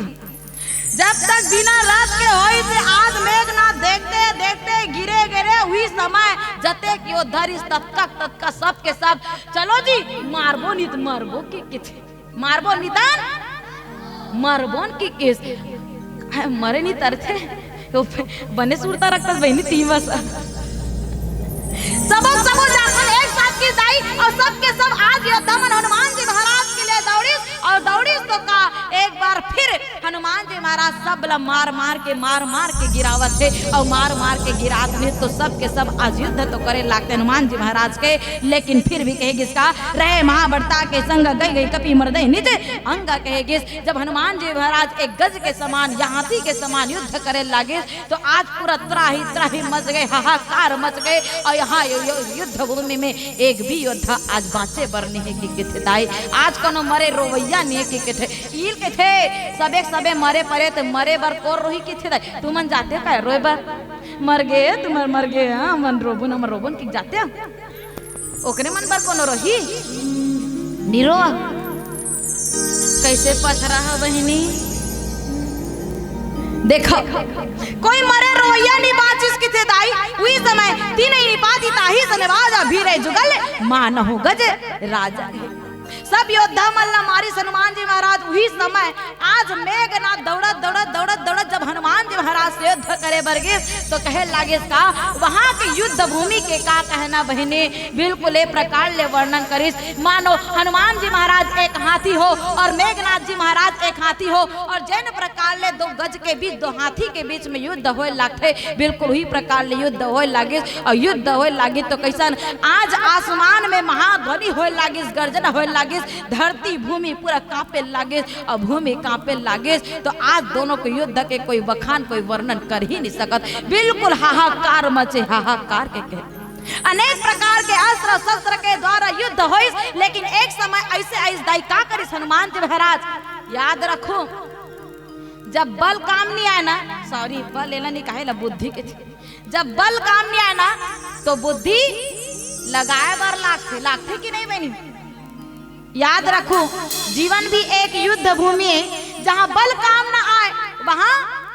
जब तक बिना रथ के होई से आज मेघनाथ देखते देखते गिरे गिरे हुई समय जते कि वो धरिस तब तक सब के सब चलो जी मारबो नित मरबो की थे मारबो निदान मरबोन की केस मरे नहीं तरथे तो बने सुरता रखता बहनी तीवस सबक सबो जाकर एक साथ की दाई और सबके सब आज ये दमन हनुमान जी महाराज के लिए दौड़िस और दौड़िस तो का एक बार फिर हनुमान जी महाराज सब मार मार के गिरावत थे और मार के गिरात में तो सब के सब आज युद्ध तो करे लागते हनुमान जी महाराज के लेकिन फिर भी कहे किसका रहे महाबड़ता के संग गई कपि मरदे निज अंग कहे किस जब हनुमान जी महाराज एक गज के समान या हाथी के समान युद्ध करे लागे तो आज पूरा त्राही मच गए हाहाकार मच गए और यहाँ युद्ध भूमि में एक भी योद्धा आज बाँचे बर नहीं की थे दाई आज कोनो मरे रोवैया नहीं की थे ईल के थे सबे मरे परे तो मरे बर कोर रोही की थे दाई तू मन जाते का रोए बर मर गए तुम्हार मर गए हाँ मन रोबुन की जाते ओकरे मन बर कोनो रोही निरो कैसे पथरा है बहिनी देखो कोई मरे रोया नहीं बाचिस की थे दाई उही समय तीन नहीं पाती ताही सनवाजा भीरे जुगल मानहु गज राजा सब योद्धा मल्ला मारी हनुमान जी महाराज वही समय आज मेघनाथ दौड़त जब हनुमान जी महाराज से युद्ध करे बरगिस तो कहे लागे का वहां के युद्ध भूमि के का कहना बहने बिल्कुल एक प्रकार ले वर्णन करिस मानो हनुमान जी महाराज एक हाथी हो और मेघनाथ जी महाराज एक हाथी हो और जैन प्रकार ले दो गज के बीच दो हाथी के बीच में युद्ध होए लागते बिल्कुल वही प्रकार ले युद्ध होए लागिस और युद्ध होए लागी तो कैसन आज आसमान में महाध्वनि होए लागिस गर्जना होए लागिस धरती भूमि पूरा कांपे लागे और भूमि कांपे लागे तो आज दोनों को युद्ध के कोई बखान कोई वर्णन कर ही नहीं सकत बिल्कुल हाहाकार मचे हाहाकार के कहे अनेक प्रकार के अस्त्र शस्त्र के द्वारा युद्ध होइस लेकिन एक समय ऐसे दाई का करिस हनुमान जी महाराज याद रखो जब बल काम नहीं आए ना सॉरी बल लेना नहीं कहे ला बुद्धि के जब बल काम नहीं आए ना तो बुद्धि लगाए बार लागते कि नहीं बनी याद रखो जीवन भी एक युद्ध भूमि है जहाँ बल काम ना आए वहाँ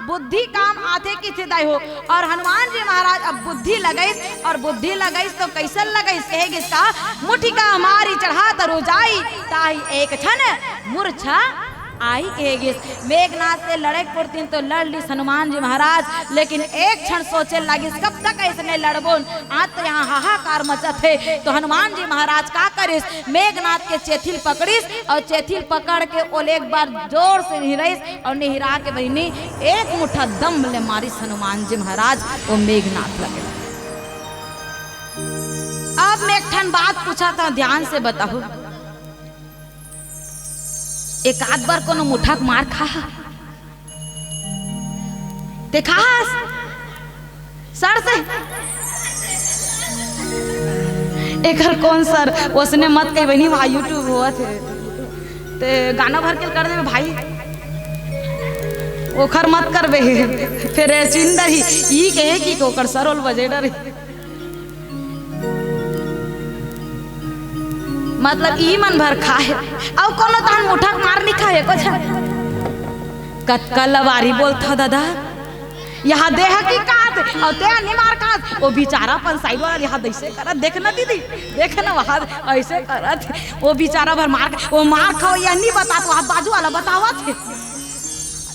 बुद्धि काम आते की दाई हो और हनुमान जी महाराज अब बुद्धि लगाइस और बुद्धि लगाइस तो कैसे लगाइस कहेगी इसका मुठिका हमारी चढ़ा तरो जाई ताही एक क्षण मूर्छा आई कहेगी मेघनाथ से लड़े पुरतीन तो लड़ ली हनुमान जी महाराज लेकिन एक क्षण सोचे लगी कब तक ऐसे लड़बोन आज तो यहाँ हाहाकार मचा थे तो हनुमान जी महाराज का करिस मेघनाथ के चेथिल पकड़िस और चेथिल पकड़ के ओले एक बार जोर से निहिराइस और निहिरा के बहिनी एक मुठा दम ले मारिस हनुमान जी महाराज वो मेघनाथ लगे। अब मैं एक ठन बात पूछा था ध्यान से बताओ एक आध बार कोनो मुठा के मार खा देखास सर से एक कौन सर उसने मत कही बहनी भाई यूट्यूब हुआ थे ते गाना भर के कर दे भाई ओखर मत करबे फिर चिंदर ही ई कहे कि ओकर सरोल बजे डर मतलब ई मन भर खाए और कोनो तान मुठा मार नहीं खाए कुछ कतकल लवारी बोलता दादा यहाँ देह की काट और ते नहीं मार काट वो बेचारा पन साइड वाला यहाँ ऐसे करत देखना दीदी देखना वहाँ ऐसे करत वो बेचारा भर मार वो मार खाओ या नहीं बता तो आप बाजू वाला बतावा थे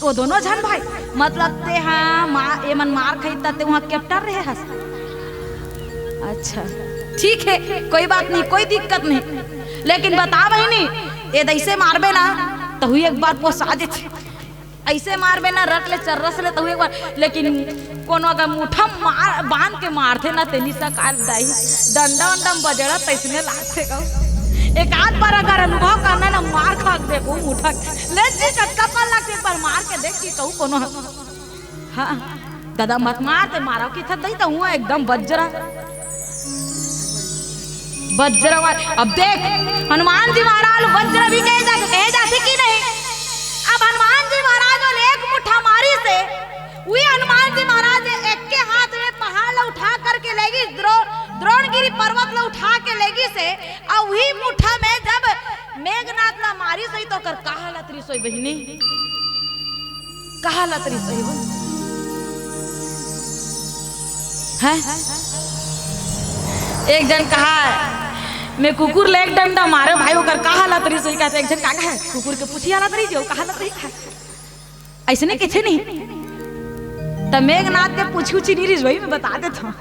वो दोनों जन भाई मतलब ते हाँ माँ ये मन मार खाई ते वहाँ कैप्टर रहे हस अच्छा ठीक है कोई बात नहीं कोई दिक्कत नहीं लेकिन बता बहनी ये ऐसे मारबे ना तो हुई एक बार पोसा जे ऐसे मारबे ना रट ले चर्रस ले तो हुई एक बार लेकिन कोनो अगर मुठा मार बांध के मारते ना तेनी सा काल दाई डंडा वंडा बजड़ा तैसने लागते कहू एक आध बार अगर अनुभव करना ना मार खा के देखो मुठा ले जी कपल लगते एक बार मार के देख के कहू कोनो हाँ दादा मत मार ते मारो की था दई तो हुआ एकदम बज्जरा वज्र अब देख हनुमान जी महाराज वज्र भी कहे जाते कि नहीं अब हनुमान जी महाराज वाले एक मुठ्ठा मारी से वही हनुमान जी महाराज एक के हाथ में पहाड़ उठा करके लेगी द्रोणगिरी पर्वत ला उठा के लेगी से और वही मुठ्ठा में जब मेघनाथ ला मारी सही तो कर कहा लतरी सोई बहिनी कहा लतरी सोई है एक जन कहा मैं कुकुर ले एक डंडा मारे भाई ओकर कहा लतरी सोई कहते एक जन का है कुकुर के पूछी आला तरी जो कहा लतरी है ऐसे किथे नहीं त मेघनाथ के पूछू चिनी रिस वही मैं बता देता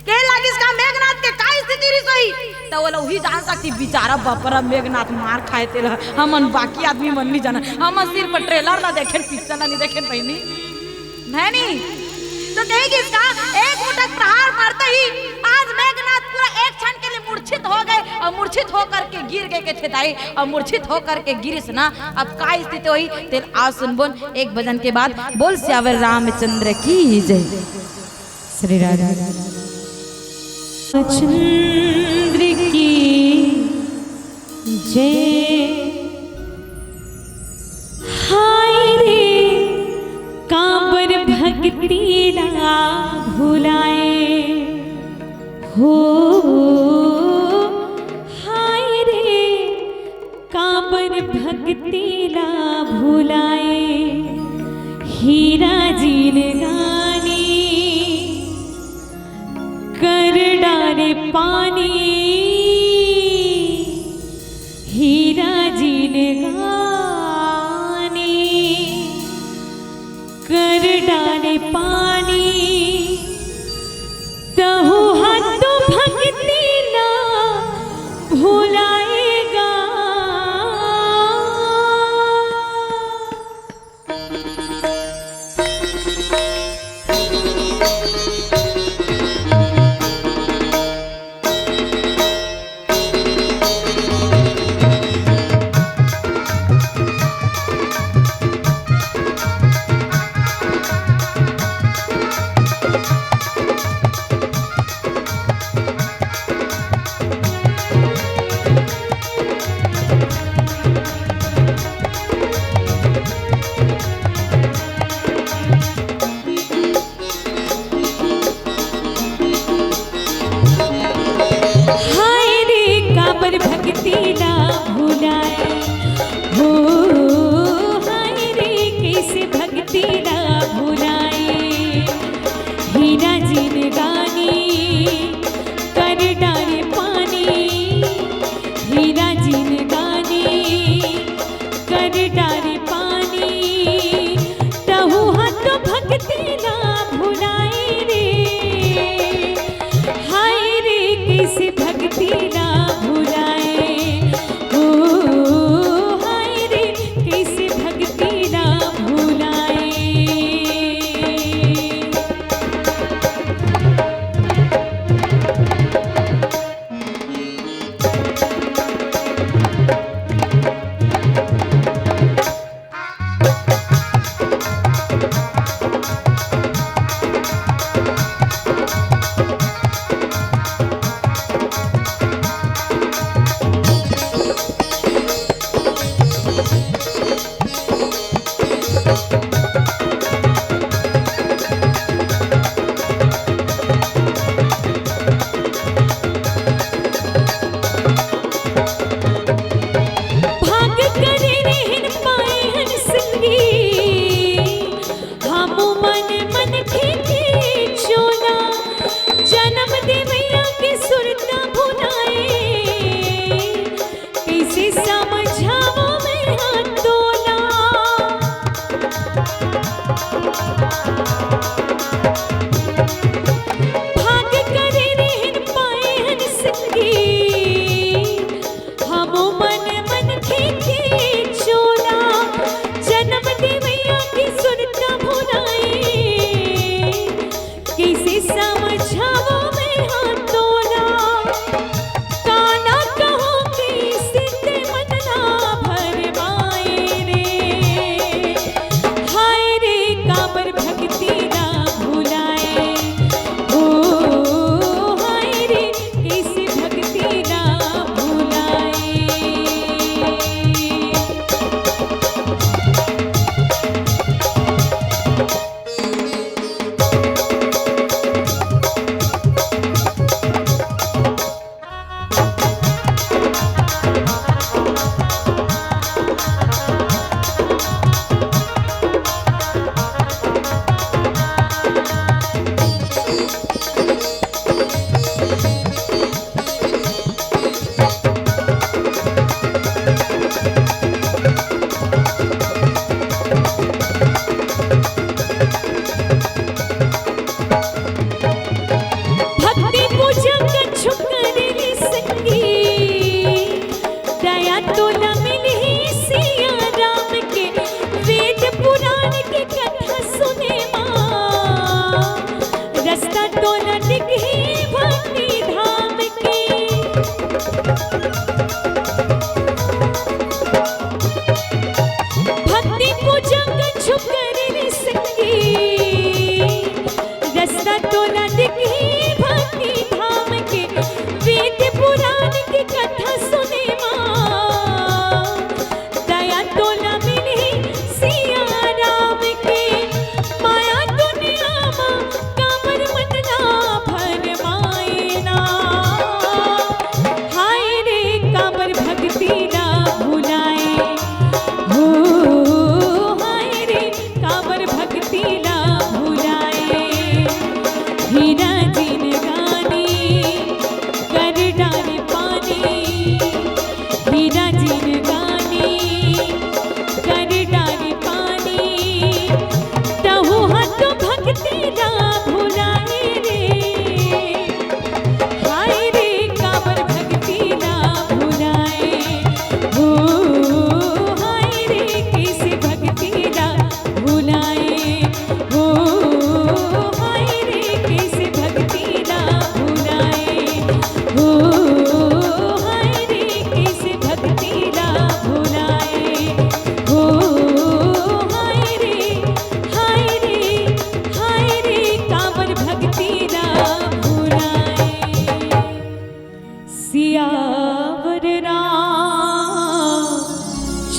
के लागी इसका मेघनाथ के का स्थिति रिस वही तो वो वही जान सकती बेचारा बापरा मेघनाथ मार खाए ते हमन बाकी आदमी मन नहीं जाना हम सिर पर ट्रेलर ना देखे पिक्चर ना नहीं देखे बहनी नहीं तो कहेगी इसका एक मुठक प्रहार मारते ही आज मेघनाथ पूरा एक क्षण के लिए मूर्छित हो गए और मूर्छित होकर के गिर गए के थे और मूर्छित होकर के गिरिस ना अब का स्थिति हुई तेल आज सुनबोन एक भजन के बाद बोल श्यावर रामचंद्र की जय श्री राधा चंद्र की जय हाय रे कांबर भक्ति ना भुलाए हो हाय रे कांबर भक्ति ना भुलाए हीरा जीन गानी कर डाले पानी हीरा जीन गानी कर डाले पानी तहु हाथ भक्ति ना भुलाएगा भक्ति ना भुलाए हो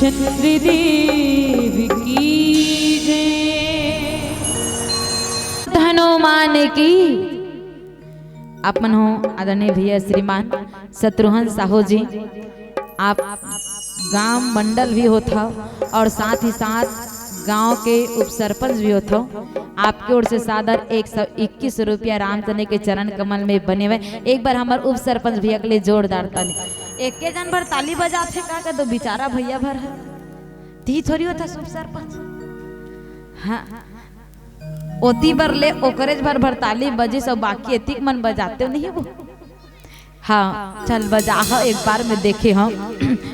चंद्रदेव की जय। हनुमान की। अपन हो आदरणीय भैया श्रीमान शत्रुघ्न साहू जी, आप गांव मंडल भी होता और साथ ही साथ गांव के उप सरपंच भी होता। आपके ओर से सादर 121 रुपया रामचंद्र के चरण कमल में बने हुए। एक बार हमारे उप सरपंच भैया के लिए जोरदार ताली। एक के जन भर ताली बजाते का तो बेचारा भैया भर है, ती थोड़ी होता उप सरपंच। हाँ ओती भर ले ओकरेज भर भर ताली बजे सब, बाकी एतिक मन बजाते नहीं वो। हाँ चल बजा एक बार में देखे हम।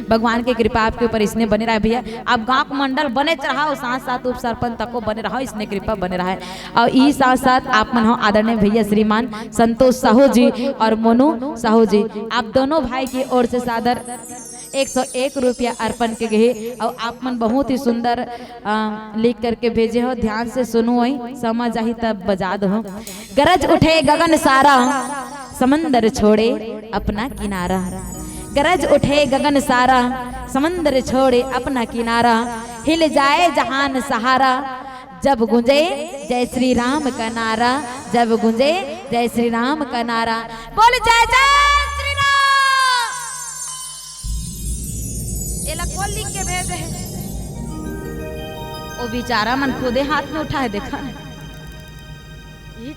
भगवान की कृपा आपके ऊपर इसने बने रहा है भैया। आप गांव मंडल बने रहा और साथ साथ उप सरपंच तक को बने रहा, इसने कृपा बने रहा है। और ई साथ साथ आप मन हो आदरणीय भैया श्रीमान संतोष साहू जी और मोनू साहू जी, आप दोनों भाई की ओर से सादर 101 रुपया अर्पण के गए। और आप मन बहुत ही सुंदर लिख करके भेजे हो, ध्यान से सुनो, वही समझ आई तब बजा दो। गरज उठे गगन सारा, समंदर छोड़े अपना किनारा। गरज उठे गगन सारा, समंदर छोड़े अपना किनारा। हिल जाए जहान सहारा, जब गुंजे जय श्री राम का नारा। जब गुंजे जय श्री राम का नारा। बोल जय जय श्री राम। एला कौन लिख के भेजे है? वो बेचारा मन खुदे हाथ में उठा है, देखा ना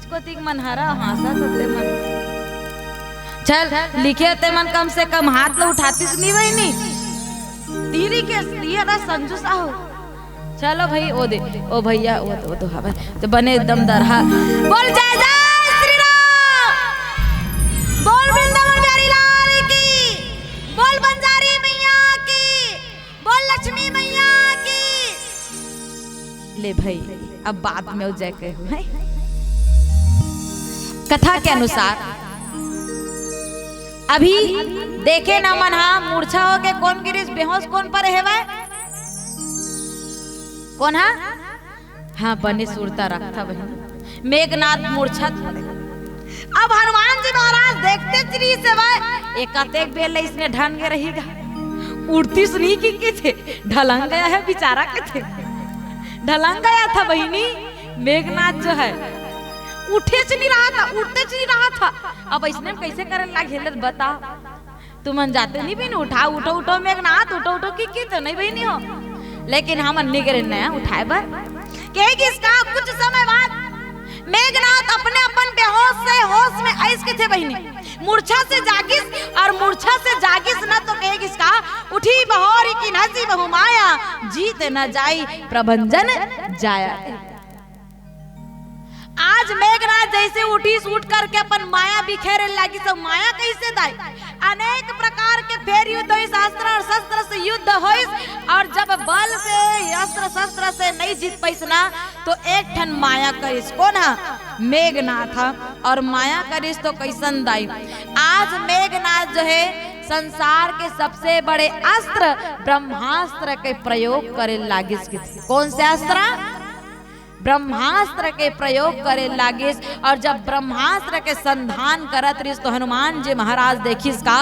को मन हरा हासा सकते मन। चल लिखे ते मन कम से कम हाथ लो उठाती नहीं वही नहीं तीरी के दिया ना संजू साहू। चलो भाई ओ दे ओ भैया वो तो हवा तो बने एकदम दरहा। बोल जय जय श्री राम, बोल वृंदावन बिहारी लाल की, बोल बंजारी मैया की, बोल लक्ष्मी मैया की। ले भाई अब बाद में जय कहे। कथा के अनुसार अभी देखे न मन हा मूर्छा हो के कौन गिरीश बेहोश कौन पर है वह कौन हा? हाँ बने सुरता रखता बहन मेघनाथ मूर्छा था। अब हनुमान जी महाराज देखते श्री से वह एक बेल इसने ढंग के रहेगा उड़ती सुनी की थे ढलंग गया है बेचारा के थे ढलंग गया था बहिनी। मेघनाथ जो है उठे से नहीं रहा था, उठते से नहीं रहा था। अब इसने कैसे करने लगे बता तुम जाते नहीं भी नहीं उठा उठो उठो मेघनाथ उठो उठो की तो नहीं बहनी हो। लेकिन हम निगरे नया उठाए बर कहेगी इसका कुछ समय बाद मेघनाथ अपने अपन बेहोश से होश में ऐस के थे बहनी। मूर्छा से जागिस और मूर्छा से जागिस न तो कहेगी इसका उठी बहोरी की नसी बहु माया जीत न जाई प्रभंजन जाया। आज मेघनाथ जैसे उठी उठ करके अपन माया बिखेरे लगी। सब माया कैसे दाई अनेक प्रकार के फेर युद्ध हुई शास्त्र और शस्त्र से युद्ध हुई और जब बल से अस्त्र शस्त्र से नहीं जीत पैसना तो एक ठन माया करिस कौन है? मेघनाथ था। और माया करिस तो कैसन दाई। आज मेघनाथ जो है संसार के सबसे बड़े अस्त्र ब्रह्मास्त्र के प्रयोग करे लागिस। कौन से अस्त्र? ब्रह्मास्त्र के प्रयोग करे लागिस। और जब ब्रह्मास्त्र के संधान करत रही तो हनुमान जी महाराज देखिस का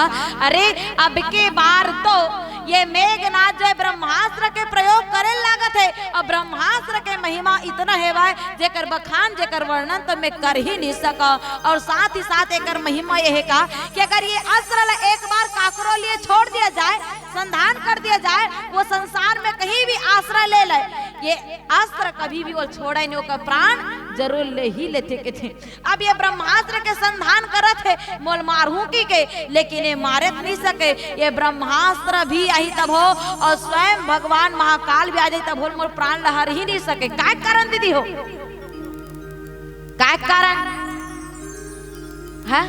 अरे अब के बार तो ये मेघनाथ जो है ब्रह्मास्त्र के प्रयोग करे लागत है। और ब्रह्मास्त्र के महिमा इतना है भाई जेकर बखान जेकर वर्णन तो मैं कर ही नहीं सका। और साथ ही साथ एक महिमा यह है का कि अगर ये अस्त्र एक बार काकरो लिए छोड़ दिया जाए संधान कर दिया जाए वो संसार में कहीं भी आश्रय ले ले ये अस्त्र कभी भी वो छोड़े नहीं का प्राण जरूर ले ही लेते के थे। अब ये ब्रह्मास्त्र के संधान करत है मोल मारू की के लेकिन ये मारे नहीं सके। ये ब्रह्मास्त्र भी आई तब हो और स्वयं भगवान महाकाल भी आ जाए तब हो मोर प्राण लहर ही नहीं सके। काय कारण दीदी हो काय कारण है?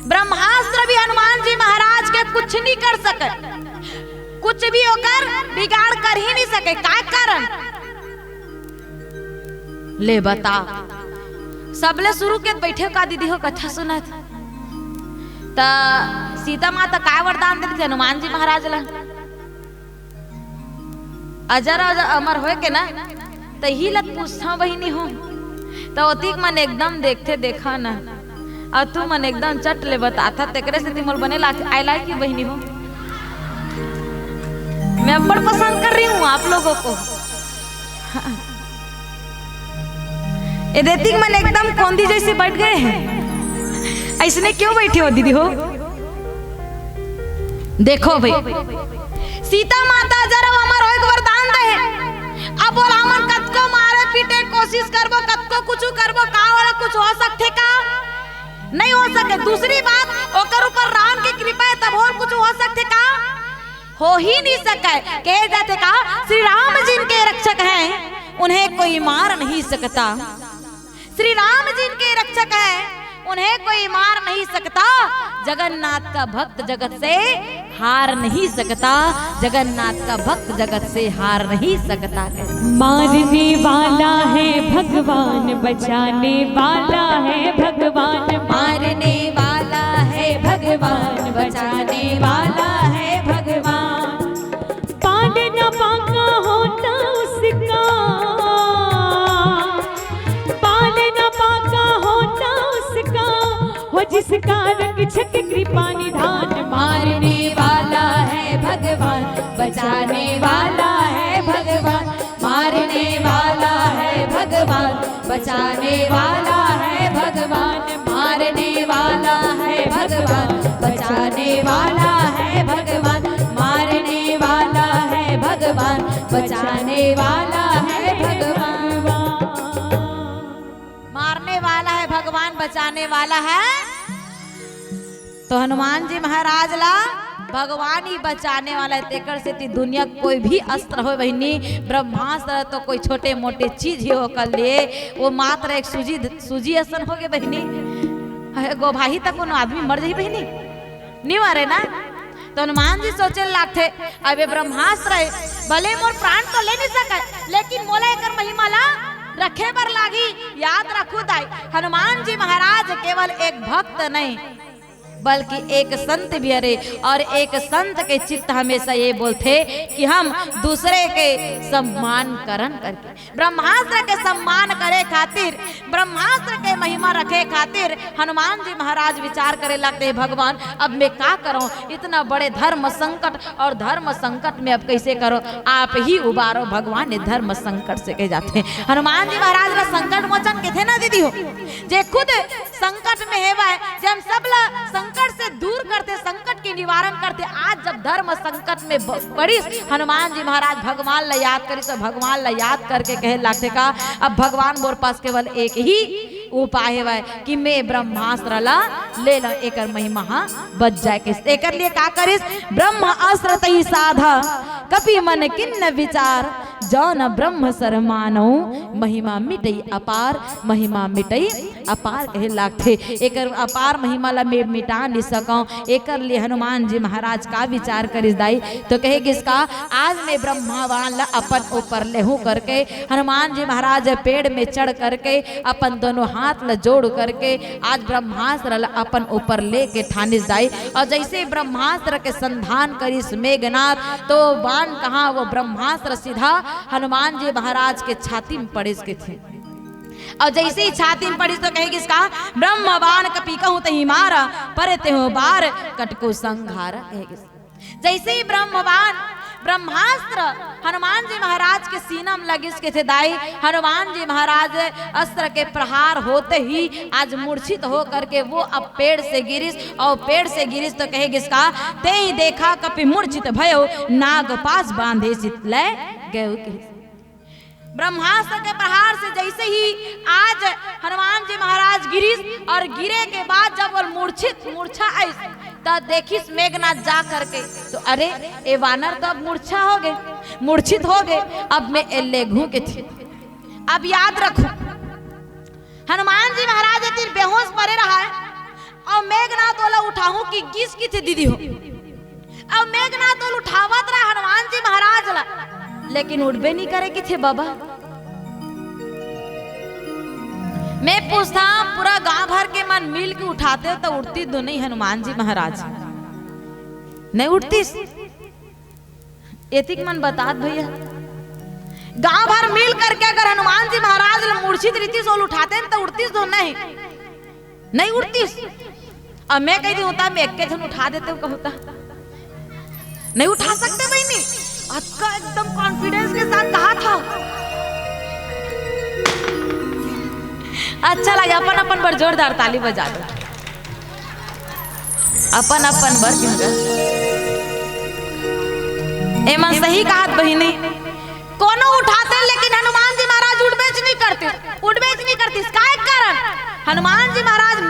ब्रह्मास्त्र भी हनुमान जी महाराज के कुछ नहीं कर सके, कुछ भी होकर बिगाड़ कर ही नहीं सके। काय कारण ले बता। सबले शुरू के बैठे का दीदी हो कथा सुनत त सीता माता काय वरदान देती हनुमान जी महाराज ला अजर अमर होए के ना त ही लत पूछता बहिनी हो तो ओतिक मन एकदम देखते देखा ना और तू मन एकदम चट ले बताता तेकरे से तिमोल बने ला आइला की बहिनी हो। मैं अब बड़ पसंद कर रही हूँ आप लोगों को। हाँ। ये देती मन एकदम कौंदी जैसे बैठ गए हैं। ऐसने क्यों बैठी हो दीदी हो? देखो भाई सीता माता जरा हमार एक वरदान दे। अब बोला हमन कतको मारे पीटे कोशिश करबो, कतको कुछ करबो, का वाला कुछ हो सकते का? नहीं हो सके। दूसरी बात ओकर ऊपर राम की कृपा है तब और कुछ हो सकते का? हो ही नहीं सके। कहे जाते का श्री राम जिनके रक्षक हैं उन्हें कोई मार नहीं सकता। श्री राम जिनके रक्षक हैं उन्हें कोई मार नहीं सकता। जगन्नाथ का भक्त जगत से हार नहीं सकता। जगन्नाथ का भक्त जगत से हार नहीं सकता। मारने वाला है भगवान, बचाने वाला है भगवान। मारने वाला है भगवान, बचाने वाला है भगवान। पालना पाका होता उसका, पालना पाका होता उसका, हो जिसका रक्षक कृपा निधान। मारने वाला है भगवान, बचाने वाला है भगवान। मारने वाला है भगवान, बचाने वाला है भगवान। मारने वाला है भगवान, बचाने वाला है भगवान। मारने वाला है भगवान, बचाने वाला है भगवान। मारने वाला है भगवान, बचाने वाला है। तो हनुमान जी महाराज ला भगवान ही बचाने वाला है। तेकर से ती दुनिया कोई भी अस्त्र हो बहनी, ब्रह्मास्त्र तो कोई छोटे मोटे चीज ही हो कर लिए, वो मात्र एक सूजी असन हो गए बहनी। गो भाई तक कोनो आदमी मर जाही बहनी, नहीं मरे ना। तो हनुमान जी सोचे लागथे अबे ब्रह्मास्त्र है, भले मोर प्राण तो ले नहीं सके लेकिन मोला एकर महिमा ला रखे बर लागी। याद रखू दाई हनुमान जी महाराज केवल एक भक्त नहीं बल्कि एक संत भी हरे। और एक संत के चित्त हमेशा ये बोलते कि हम दूसरे के सम्मान करन करके, ब्रह्मास्त्र के सम्मान करे खातिर, ब्रह्मास्त्र के महिमा रखे खातिर हनुमान जी महाराज विचार करे लगते भगवान अब मैं क्या करूं, इतना बड़े धर्म संकट, और धर्म संकट में अब कैसे करो, आप ही उबारो भगवान। ने धर्म संकट से कह जाते हैं हनुमान जी महाराज ला संकट मोचन के थे ना दीदी हो, जे खुद संकट में है जे हम सब ला संकट से दूर करते, संकट के निवारण करते। आज जब धर्म संकट में पड़ी हनुमान जी महाराज भगवान ला याद करी, तो भगवान ला याद करके कहे लागते का अब भगवान मोर पास केवल एक ही उपाय है कि मैं ब्रह्मास्त्र ला ले ला, एकर महिमा बच जाए। किस एकर लिए का करिस, ब्रह्म अस्त्र तई साधा कपि मन किन्न विचार, जौन ब्रह्म सर मानो महिमा मिटई अपार। महिमा मिटई अपार कहे लागथे, एकर अपार महिमा ला मैं मिटा नहीं सकूं। एकर लिए हनुमान जी महाराज का विचार करिस दाई, तो कहे किसका आज मैं ब्रह्मावान ला अपन ऊपर लेहू करके, हनुमान जी महाराज पेड़ में चढ़ करके अपन दोनों हाथ ला जोड़ करके आज ब्रह्मास्त्र ला अपन ऊपर लेके ठानिस दाई। और जैसे ब्रह्मास्त्र के संधान करिस मेघनाथ, तो बाण कहा वो ब्रह्मास्त्र सीधा हनुमान जी महाराज के छाती में पड़िस के थे। और जैसे ही छाती में पड़िस तो कहे किसका ब्रह्म बाण कपी कहूं तही मारा, पर ते हो बार कटको संघारा। जैसे ही ब्रह्मास्त्र हनुमान जी महाराज के सीना में लगिस के थे दाई, हनुमान जी महाराज अस्त्र के प्रहार होते ही आज मूर्छित हो करके वो अब पेड़ से गिरिस, और पेड़ से गिरिस तो कहे किसका ते ही देखा कपि मूर्छित भयो, नाग पास बांधे सितले गए। ब्रह्मास्त्र के प्रहार से जैसे ही आज हनुमान जी महाराज गिरिस, और गिरे के बाद जब वो मूर्छा आई तब देखिस मेघनाथ जा करके, तो अरे ए वानर तो अब मूर्छा हो गए, मूर्छित हो गए, अब मैं एल्ले घू के थी। अब याद रखो हनुमान जी महाराज तीर बेहोश पड़े रहा है, और मेघनाथ वाला उठाऊं कि किस की थी दीदी हो। अब मेघनाथ वाला उठावत रहा हनुमान जी महाराज ला, लेकिन उठबे नहीं करे कि थे बाबा। मैं पूछता पूरा गांव भर के मन मिल के उठाते तो उठती तो नहीं हनुमान जी महाराज, नहीं उठती। एतिक मन बतात भैया गांव भर मिल करके अगर हनुमान जी महाराज मूर्छित रीति से उठाते तो उठती तो नहीं उठती। अब मैं कह दी होता मैं एक उठा देते होता, नहीं उठा सकते भाई नहीं। अक्का एकदम कॉन्फिडेंस के साथ कहा था। अच्छा लगे, अपन अपन बर जोरदार ताली बजा दो, अपन अपन बर एमन सही कहात बहिनी। कोनो उठाते लेकिन हनुमान जी महाराज उठबेच नहीं करते। काय कारण हनुमान जी महाराज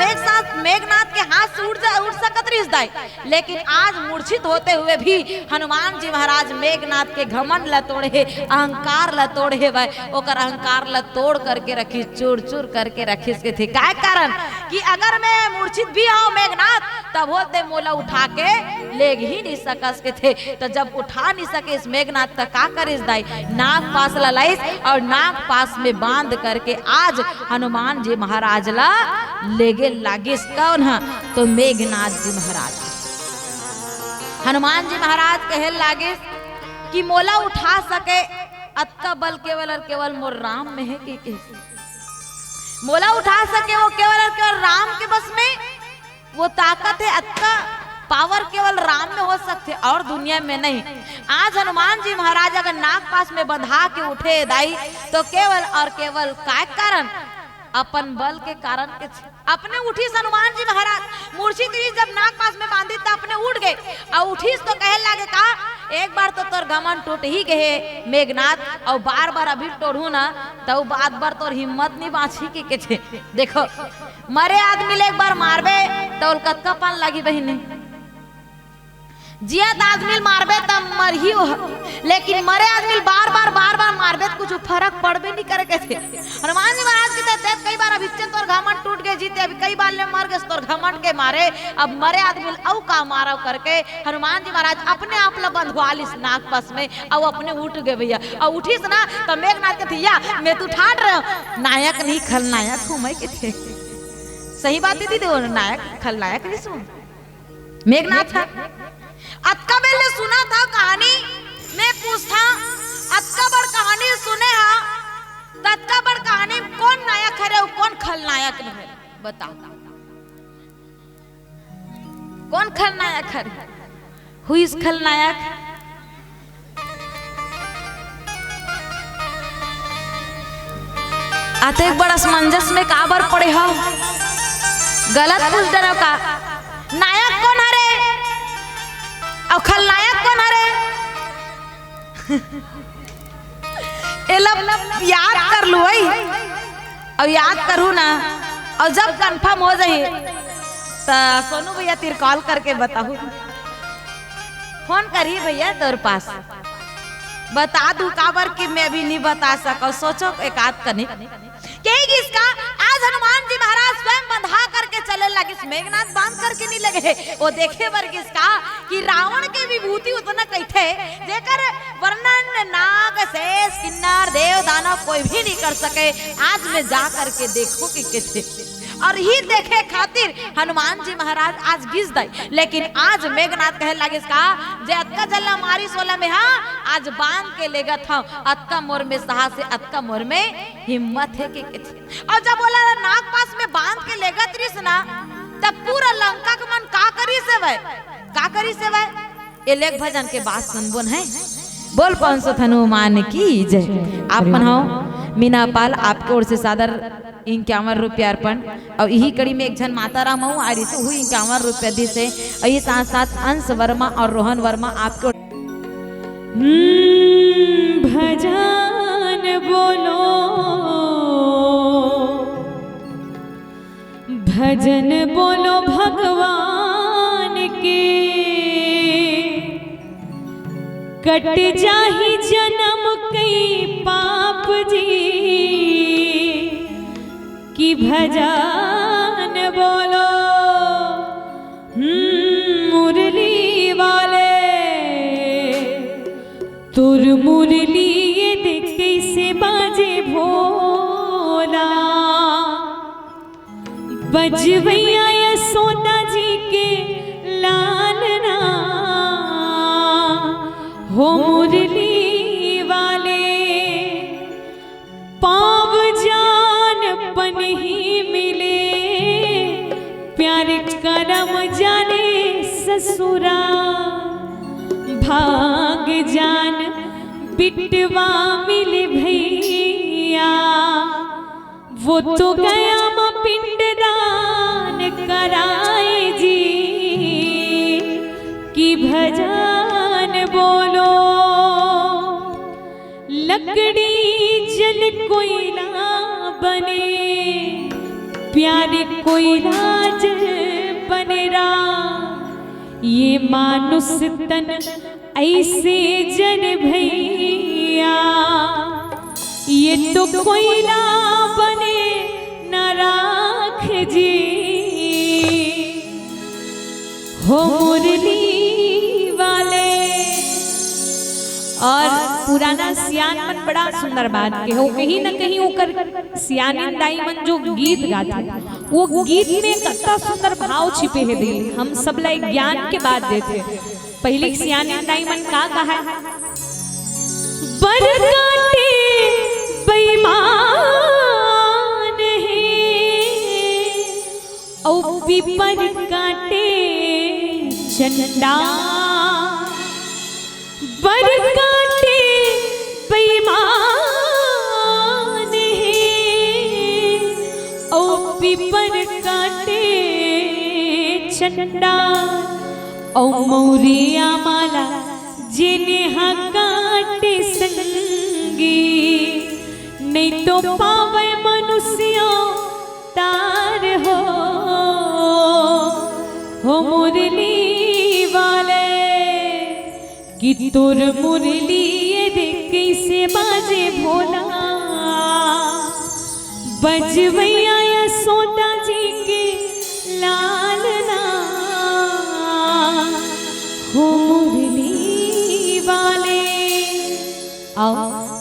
मेघनाथ के हाथ से उठ सकत रहिस दाई, लेकिन आज मूर्छित होते हुए भी हनुमान जी महाराज मेघनाथ के घमंड ल तोड़े, अहंकार ल तोड़े भाई, ओकर अहंकार ल तोड़ करके रखी, चूर चूर करके रखिस के थे। काय कारण कि अगर मैं मूर्छित भी हूँ मेघनाथ तब होते मोला उठा के लेग ही नहीं सकस के थे। तो जब उठा नहीं सके इस मेघनाथ तक का करिस दाई, नाक पास लाइस और नाक पास में बांध करके आज हनुमान जी महाराज ला लेगे लागिस। कौन है? तो मेघनाथ जी महाराज। हनुमान जी महाराज कहे लागे कि मोला उठा सके अतका बल केवल और केवल मोर राम में है कि मोला उठा सके वो केवल और केवल राम के बस में वो ताकत है, अतका पावर केवल राम में हो सकते और दुनिया में नहीं। आज हनुमान जी महाराज अगर नाग पास में बंधा के उठे दाई तो केवल और केवल काय कारण अपन बल के कारण के अपने उठीस हनुमान जी महाराज मूर्छित हुई, जब नाग पास में बांधी तो अपने उठ गए और उठीस तो कहे लागे का एक बार तो तोर गमन टूट ही गए मेघनाथ और बार बार अभी तोड़ू ना तो बात बार तोर हिम्मत नहीं बाँची के छे। देखो मरे आदमी एक बार मारबे तो कतका पान लगी बहिनी, जियत आदमी मारबे तब मर ही हो, लेकिन मरे आदमी बार बार मारबे तो कुछ फर्क पड़बे नहीं करे के थे। हनुमान जी महाराज की तो कई बार अभी तोर घमंड टूट गए जीते, अभी कई बार ले मर गए तोर घमंड के मारे, अब मरे आदमी औ का मारा करके हनुमान जी महाराज अपने आप ला बंधवा लिस नाक पास में और अपने उठ गए भैया और उठीस ना तो मेघनाथ के थिया मैं तू ठाट रहे नायक नहीं खलनायक हूँ मैं के थे। सही बात दीदी, नायक खलनायक नहीं सुन मेघनाथ था। अतका बेले सुना था कहानी, मैं पूछता अतका बड़ कहानी सुने हा ततका बड़ कहानी कौन नायक है और कौन खलनायक है बताओ, कौन खलनायक है? हु इज खलनायक? आते एक बड़ा असमंजस में का बार पड़े हो, गलत पूछ डरो का नायक कौन है रे और खलनायक कौन है रे? याद कर लू और याद करूँ ना और जब कंफर्म हो जाए तो सोनू भैया तेरे कॉल करके बताऊ, फोन करिए भैया तेरे पास बता दू काबर कि मैं भी नहीं बता सका। सोचो एक आध कने इसका आज हनुमान जी महाराज स्वयं बंधा करके चले लगे, मेघनाथ बांध करके नहीं लगे। वो देखे वर्ग इसका कि रावण के विभूति उतना कैथे जेकर वर्णन नाग शेष किन्नर देव दानव कोई भी नहीं कर सके। आज मैं जा करके देखो कि कैसे और ही देखे खातिर हनुमान जी महाराज आज गिस दई, लेकिन आज मेघनाथ कहे लगे इसका जे अतका जल्ला मारी सोला में हाँ आज बांध के लेगा था अतका मोर में साहस से अतका मोर में हिम्मत है कि और जब बोला नाग पास में बांध के लेगा त्रिस ना तब पूरा लंका का मन का करी से वह ये लेख भजन के बात सुनबो है। बोल 500 हनुमान की जय। आप मनाओ मीना पाल आपके ओर से सादर 51 रुपया अर्पण और यही कड़ी में एक जन माता राम हूँ आरी से हुई 51 रुपया दी से और ये साथ साथ अंश वर्मा और रोहन वर्मा आपको भजन बोलो भजन बोलो भगवान के कट जाही जन्म कई पाप जी की भजन बोलो मुरली वाले तुर मुरली ये देख कैसे बाजे भोला बजवैया यशोदा जी के लालना हो मुरली वाले पाव जान पन ही मिले प्यार करम जाने ससुरा भाग जान बिटवा मिले भैया, वो तो गया माँ पिंडदान कराए जी, कि भजन बोलो लकड़ी जल कोयला बने, प्यारे कोयला जल बनेरा, ये मानुष तन ऐसे जन भैया, ये तो कोयला बने न राख जी, हो मुरली वाले। और पुराना सियान मन बड़ा सुंदर बात के हो, कहीं न कहीं ओकर सियानिन दाई मन जो गीत गाते वो गीत में कितना सुंदर भाव छिपे है दे, हम सब ला ज्ञान के बात देते। पहले सियानिन दाई मन का कहा है, बर काटे बेईमान है औ पीपर काटे चंडा, बर काटे बेईमान है औ पीपर काटे चंडा, औ मौरिया माला जिन्हें काटे संगी, नहीं तो पावे मनुष्यों तार हो मुरली वाले, कि तुर मुरली ये देख कैसे बाजे भोला, बजवैया यशोदा जी के लालना, हो मुरली वाले। आओ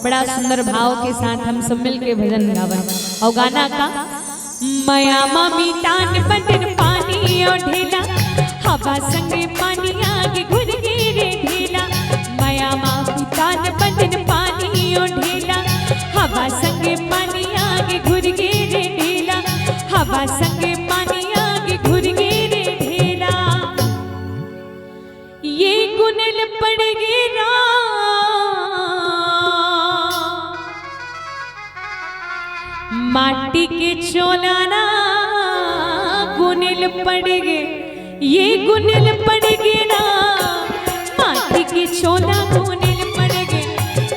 बड़ा सुंदर भाव के साथ हम सब मिल के भजन गावन। और गाना का मया मामी तान बदन पानी और ढेला, हवा संगे पानी आगे घुर गिरे ढेला, मया मामी तान बदन पानी और ढेला, हवा संगे पानी आगे घुर गिरे ढेला, हवा संगे पानी आगे घुर गिरे ढेला, ये गुनल पड़ गिरा माटी के चोलाना, गुनिल पड़ गे ये गुनिल पड़ गे ना, माटी के चोला गुनिल पड़ गे,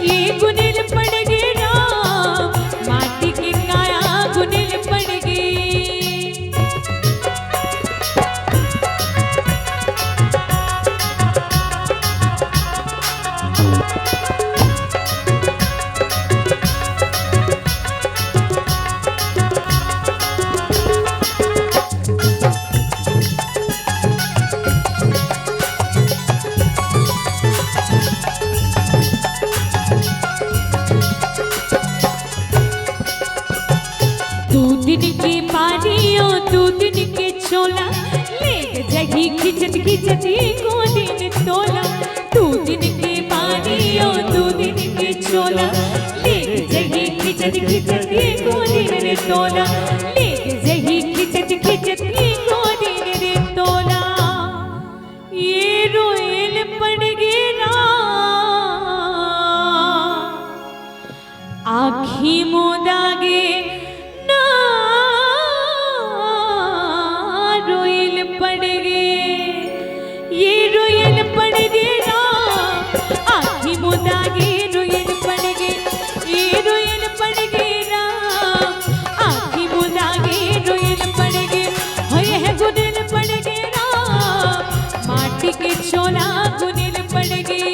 ये गुनिल पड़ गे ना, माटी के काया गुनिल पड़ गे। दिन के पानियों दो दिन के चोला, ले जगी खिचत खिचत को दिन तोला, दो दिन के पानियों दो दिन के चोला, ले जगी खिचत खिचत को दिन तोला, ले जगी खिचत खिचत को दिन तोला, ये रोएल पड़ गिरा आँखी मोदागे के चोला गुनिल पड़ गई।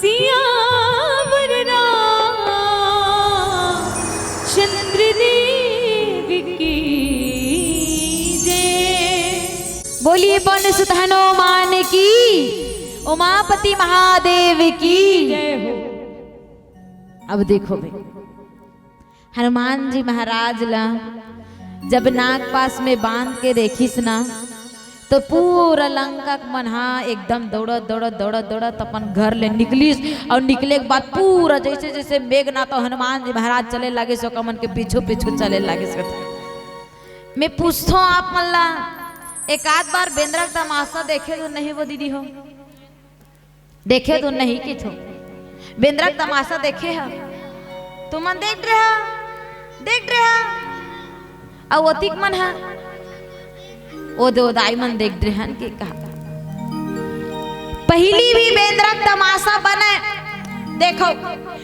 सियावर रामचंद्र देव की जय। बोलिए पवन सुत हनुमान की, उमापति महादेव की जय हो। अब देखो भाई, हनुमान जी महाराज ला जब नाग पास में बांध के देखिस ना, तो पूरा लंका मनहा एकदम दौड़त दौड़त दौड़त दौड़त अपन घर ले निकलिस। और निकले के बाद पूरा जैसे जैसे मेघनाथ तो हनुमान जी महाराज चले लगे सो कमन के पीछू पीछू चले लगे। मैं पूछता हूँ आप मल्ला, एक आध बार बेंद्रा का तमाशा देखे तो नहीं वो दीदी हो? देखे तो नहीं कि थो बेंद्रा का तमाशा देखे है तुम देख रहे और ओतिक मन है ओ दो दाई मन देख रहे हैं कि कहा पहली भी बेंद्रा का तमाशा बने। देखो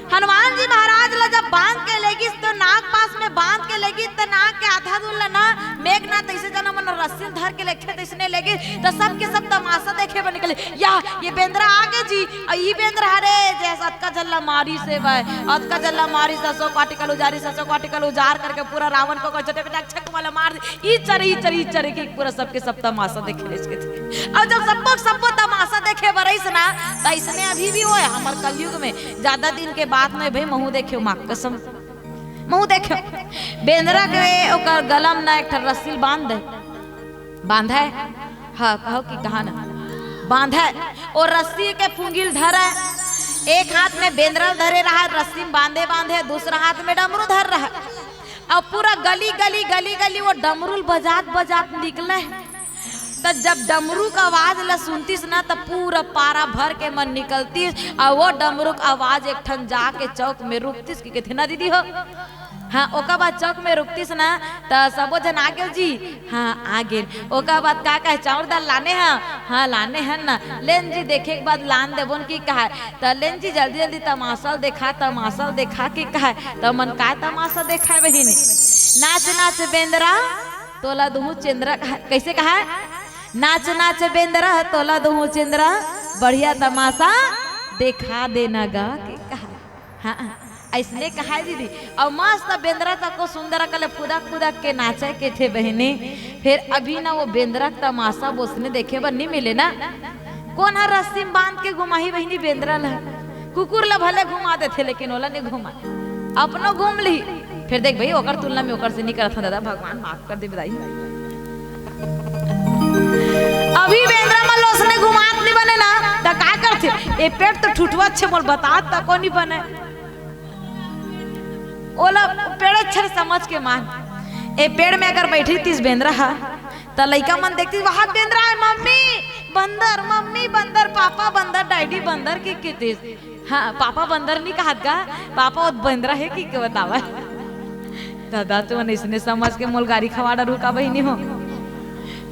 हनुमान जी महाराज ला जब बांध के लेगी तो नाग पास में बांध के लेगी तो नाग के आधा दूर ना मेघनाथ ऐसे जना मन रस्सी धर के लेखे तो इसने लेगी तो सब के सब तमाशा देखे बन निकले। या ये बेंद्रा आगे जी और ये बेंद्रा रे जैसा अतका जल्ला मारी से भाई अतका जल्ला मारी ससो काटिकल उजारी ससो काटिकल उजार करके पूरा रावण को छोटे छोटे छक वाला मार ई चरी की पूरा सबके सब तमाशा देखे ले इसके थे। और जब सबको तमाशा देखे बरइस ना तो इसने अभी भी होए हमर कलयुग में ज्यादा दिन के बाद में भाई महू देखे मां कसम महू देखे बेंद्रा के ओकर गलम ना एक रस्सी बांध है हाँ कहो कि कहा ना बांध है और रस्सी के फुंगिल धरे एक हाथ में बेंद्रा धरे रहा रस्सी बांधे दूसरा हाथ में डमरू धर रहा और पूरा गली वो डमरूल बजात निकले। तो जब डमरू का आवाज ला सुनतीस ना तो पूरा पारा भर के मन निकलती और वो डमरू का आवाज एक ठन जाके चौक में रुकतीस की कहते ना दीदी हो। हाँ ओका बाद चौक में रुकतीस ना तो सबो जन आ गेल जी हाँ आ गेल। ओका बाद का कहे चाउर दाल लाने हैं हाँ लाने हैं ना लेन जी देखे के बाद लान देबोन की कहा तो लेन जी जल्दी तमाशा देखा की कहा तो मन का तमाशा देखा है बहिनी नाच बेंद्रा तोला दुहु चंद्रा कैसे कहा नाच बेंद्रा तोला दुहु चंद्रा बढ़िया तमाशा देखा देना गा के कहा। हाँ ऐसने कहा दीदी और मस्त बेंद्रा तक को सुंदर कल खुदा के नाचे के थे बहने। फिर अभी ना वो बेंद्रा तमाशा बोसने देखे बर नहीं मिले ना कौन है रस्सी बांध के घुमाही बहनी बेंद्रा ला कुकुर ला भले घुमा देते लेकिन ओला नहीं घुमा अपनो घूम ली। फिर देख भाई ओकर तुलना में ओकर से नहीं करता दादा भगवान माफ कर दे बधाई। अभी बेंद्रा मन लोसने घुमात नहीं बने ना तो का करथे ए पेट तो ठुठवा छे मोर बतात त को नहीं बने ओला पेड़ अच्छे समझ के मान ए पेड़ में अगर बैठी तीस बेंद्रा हा तो लइका मन देखती वहां बेंद्रा है मम्मी बंदर पापा बंदर डैडी बंदर की कितीस हाँ पापा बंदर नहीं कहा का पापा वो बेंद्रा है कि बतावा दादा तो इसने समझ के मोल गाड़ी खवाड़ा रुका बहिनी हो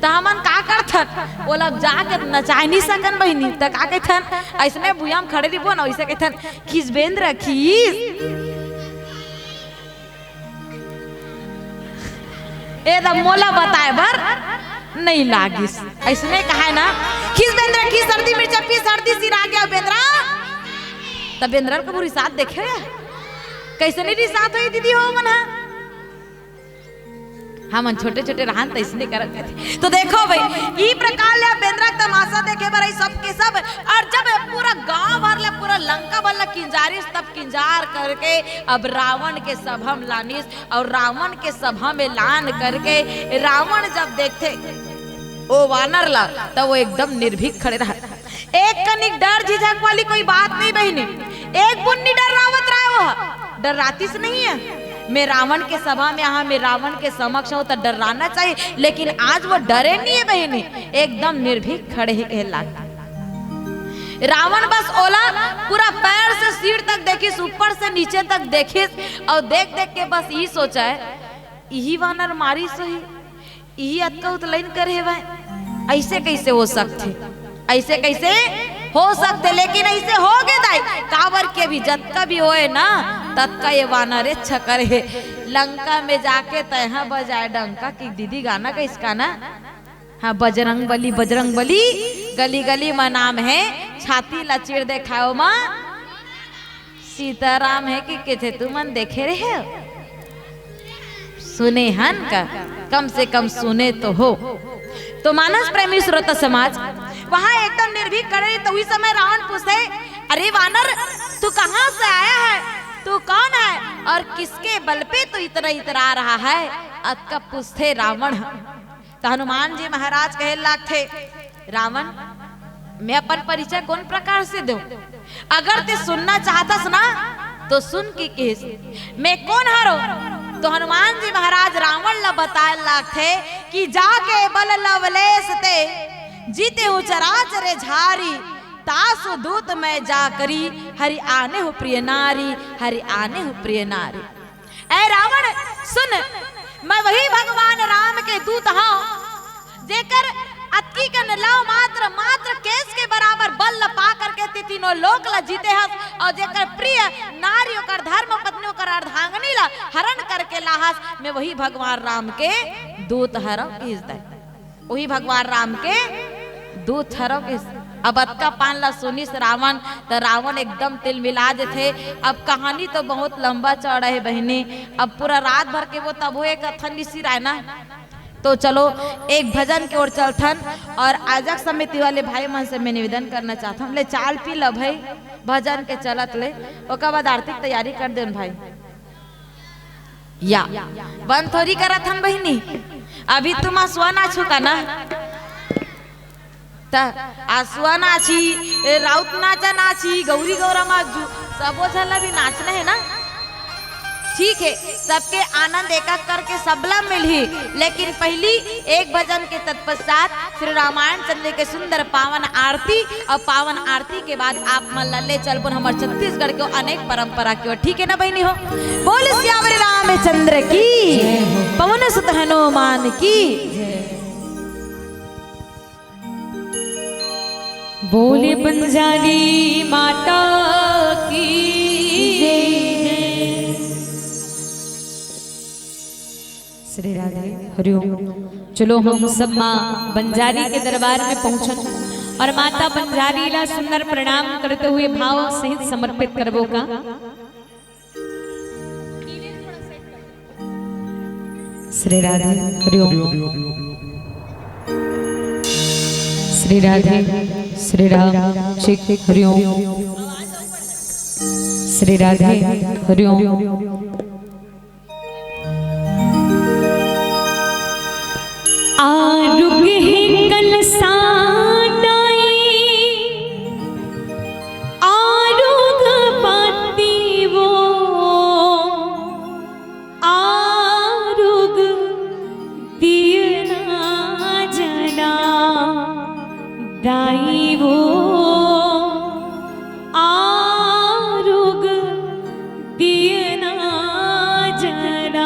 तो हमन का करथन ओला जाके नचाई नहीं सकन बहिनी तो का कहथन ऐसने बुयाम खड़े रिबो ना वैसे कहथन खीस बेंद्रा खीस ए द मोला बताए बर नहीं लागिस ऐसने कहा ना खीस बेंद्रा खीस सर्दी मिर्चा पी सर्दी सिरा गया बेंद्रा तब बेंद्रा का पूरी साथ देखे कैसे नहीं साथ हुई दीदी हो मना हम छोटे रहन तो इसने करत थे। तो देखो भाई ई प्रकार ले बेंद्रा तमाशा देखे बर सबके सब और जब पूरा गांव भर ले पूरा लंका वाला किंजारिस तब किंजार करके अब रावण के सभा में लानिस और रावण के सभा में लान करके रावण जब देखते ओ वानर ला तो वो एकदम निर्भीक खड़े रहा एक कनिक डर झिझक वाली कोई बात नहीं बहनी एक बुन्नी डर रावत रहा वो डर रातीस नहीं है मैं रावण के सभा में यहाँ मैं रावण के समक्ष हूँ तो डराना चाहिए लेकिन आज वो डरे नहीं है बहनी एकदम निर्भीक खड़े ही कहला। रावण बस ओला पूरा पैर से सिर तक देखिस ऊपर से नीचे तक देखिस और देख के बस यही सोचा है यही वानर मारी सही यही अतका उतलाइन करे भाई ऐसे कैसे हो सकते लेकिन ऐसे हो गए दाई कावर के भी जत्का भी होए ना तत्का ये वानरे छकर है लंका में जाके तहा बजाए डंका की दीदी गाना का इसका ना हाँ बजरंग बली गली में नाम है छाती ला चिड़ देखाओ माँ सीताराम है कि थे तू मन देखे रहे हो? सुने हन का, कम से कम सुने तो हो। तो मानस प्रेमी श्रोता समाज वहां एकदम निर्भीक खड़े, तो उस समय रावण पूछे, अरे वानर तू कहाँ से आया है, तू कौन है और किसके बल पे तू इतना इतरा रहा है? अतका पूछते रावण। तो हनुमान जी महाराज कहे लागथे, रावण मैं अपन परिचय कौन प्रकार से दूं? अगर ते सुनना चाहतस ना तो सुन की केस मैं कौन हारो। तो हनुमान जी महाराज रावण ला बताए लागथे कि जाके बल लवलेस ते जीते हो चराचरे झारी, तासु दूत मैं जा करी हरि आने हो प्रिय नारी, हरि आने हो प्रिय नारी। ऐ रावण सुन, मैं वही भगवान राम के दूत हूं जेकर अतकी का नलाव मात्र मात्र केस के बराबर बल पा करके तीनों लोक ला जीते हस, और जेकर प्रिय नारी ओकर धर्म पत्नी ओकर अर्धांगिनी ला हरण करके लाहस, मैं वही भगवान राम के दूत हरव किस दे, वही भगवान राम के दूत हरव किस। अब अतका पान ला सुनिस रावण, तो रावण एकदम तिल मिला थे। अब कहानी तो बहुत लंबा चौड़ा है बहनी, अब पूरा रात भर के वो तब वो एक अथन सिराय ना। तो चलो एक भजन की ओर चलथन, और आजक समिति वाले भाई मन से मैं निवेदन करना चाहता हूँ, ले चाल पी ल भाई भजन के चलत ले, ओकर बाद आर्थिक तैयारी कर देन भाई। या बंद थोड़ी करत हन बहिनी, अभी तुम आसुआ ना छुका ना, आसुआ नाची, राउत नाचा नाची, गौरी गौरा माजू सबो झला भी नाचना है ना। ठीक है, सबके आनंद एक एक करके सबला मिली, लेकिन पहली एक भजन के तत्पश्चात श्री रामायण चंद्र के सुंदर पावन आरती, और पावन आरती के बाद आप मन लल्ले चलपुन हमारे छत्तीसगढ़ के अनेक परंपरा की ओर। ठीक है ना बहनी हो? बोल श्यावर रामचंद्र की, पवन सुत हनुमान की। बोले बंजारी माता की श्री राधे हरिओम। चलो हम सब माँ बंजारी के दरबार में पहुंचन, और माता बंजारी ला सुंदर प्रणाम करते हुए भाव सहित समर्पित करबो का। श्री राधे हरिओम। श्री राधे श्री राम शिव हरिओम। श्री राधे हरिओम। आरुग है कलसा आरुग पाती वो, आरुग दियना जना दाई वो, आरुग दियना जना।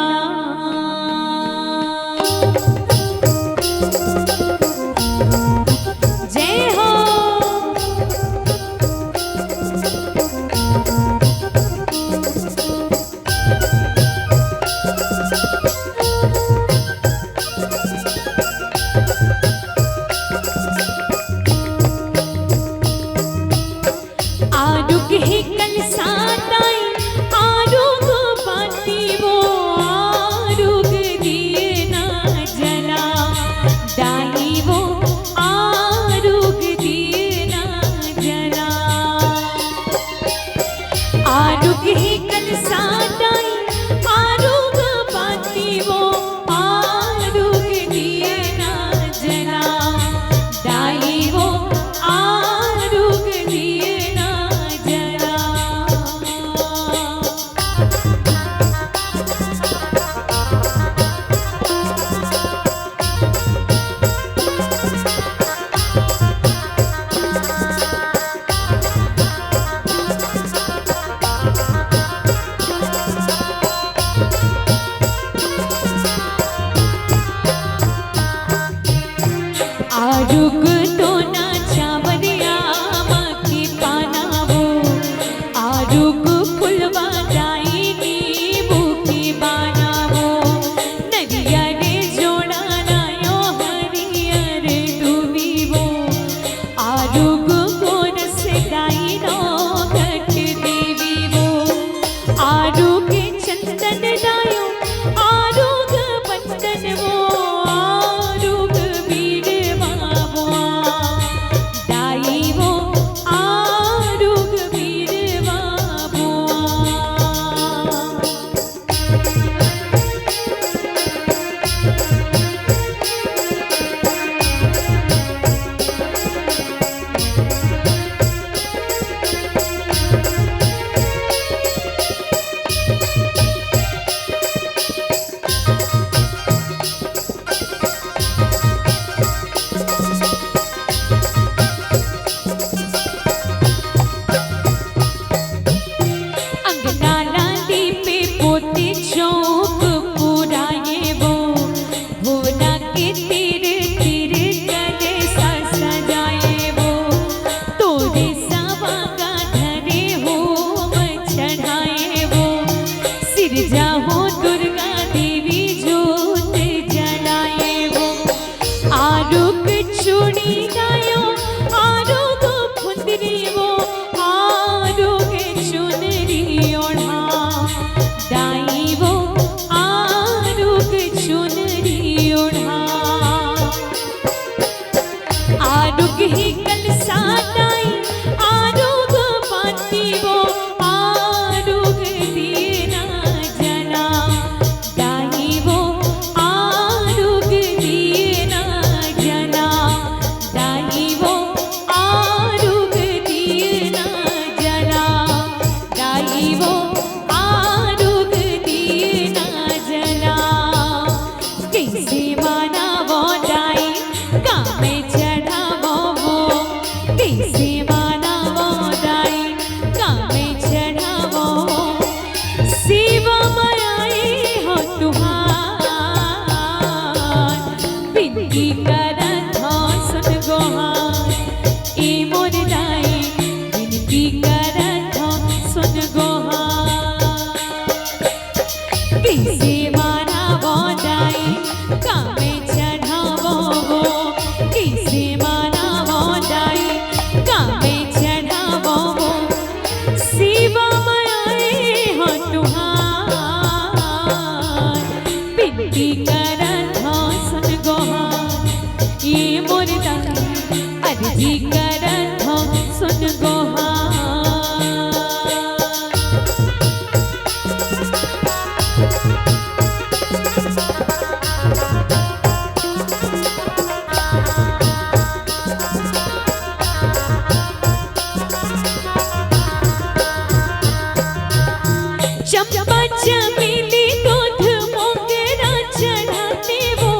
चंपा चमेली दूध मोगरा चढ़ाते वो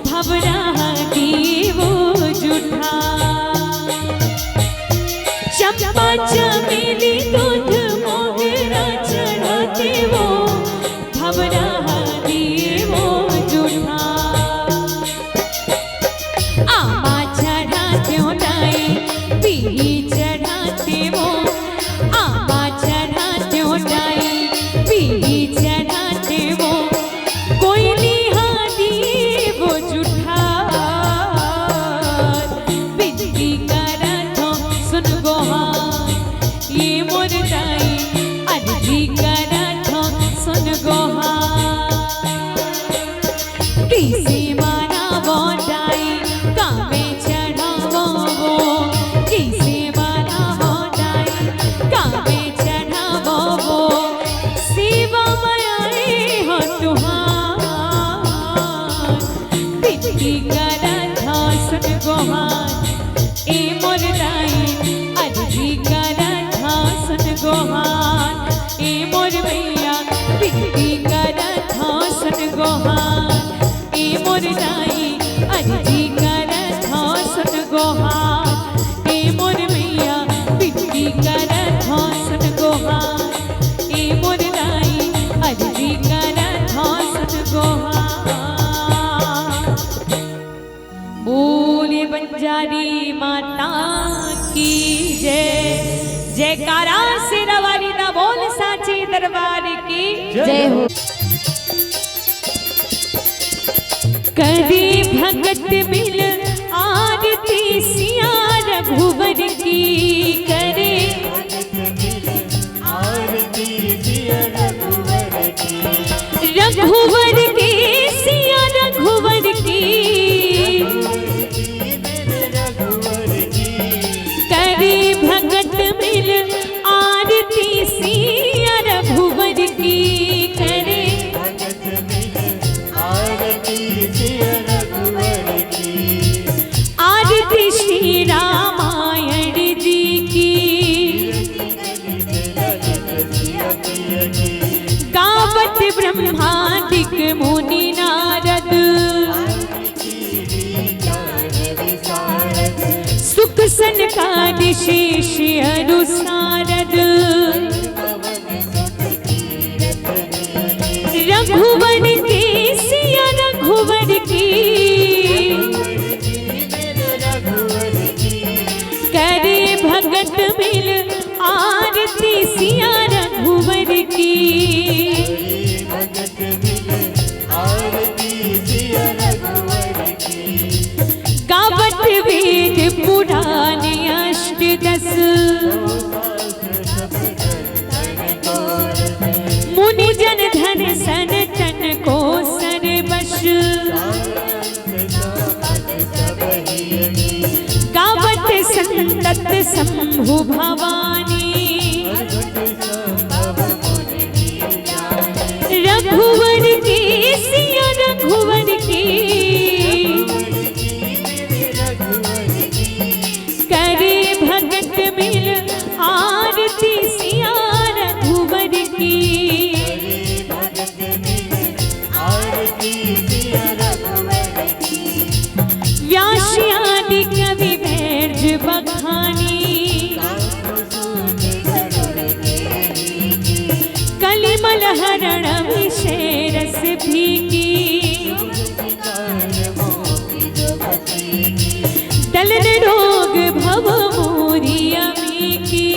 भवरा वो जूठा। चंपा चमेली दूध मोगरा चढ़ाते वो भवरा वो जूठा। आमा चढ़ाते हो डाई पीली चढ़ाते वो आमा चढ़ाते हो डाई पीली चढ़ाते वो कोई निहारी वो जूठा। बिजली करा तो सुन गोहार ये मोर दाई अर्जी करा तो सुन गोहार। किसी मारा वो डाई कामे चढ़ावो वो किसी मारा वो डाई कामे चढ़ावो वो शिवा मायाए हो तुहार। बिजली करा था सुन गोहार ए मोर दाई अर्जी करा था सुन गोहार ए मोर मैया बिजली करा था सुन गोहार ए मोर दाई अर्जी करा था सुन गोहार ए मोर मैया बिजली करा था सुन गोहार ए मोर दाई अर्जी करा था सुन गोहार। बोले बंजारी माता की जय। जयकारा शेरा वाली दा बोल साचे दरबार की जय हो। करी भगत मिल आरती सिया रघुवर की करे रघुवर के सिया रघुवर की करे भगत मिल आरती सिया रघुवर की करे आरती श्री रामायण जी की गावत ब्रह्मादिक मुनि नारद सुख सनकादि शेष अरु सारद रघुवर के सिया रघुवर की करे भगत मिल आरती सिया रघुवर की गावत वेद पुराण अष्टदश मुनि जन धन सन तन को सरबश गावत संतत शंभु भवानी रघुवर की सिया रघुवर की करे भगत मिल आरती सिया रघुवर की व्यास आदि कवि वैर्ज बखानी कलिमल हरण विषय रस भीगी दलन रोग भव मोरी अमी की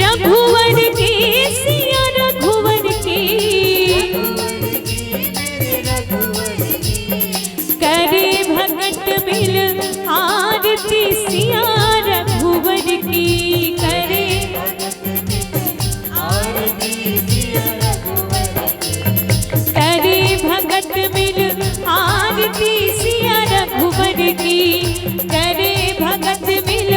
रघुवर की सिया रघुवर की करे भगत मिल आरती सिया रघुवर की करे करे भगत मिल आरती सिया रघुवर की करे भगत मिल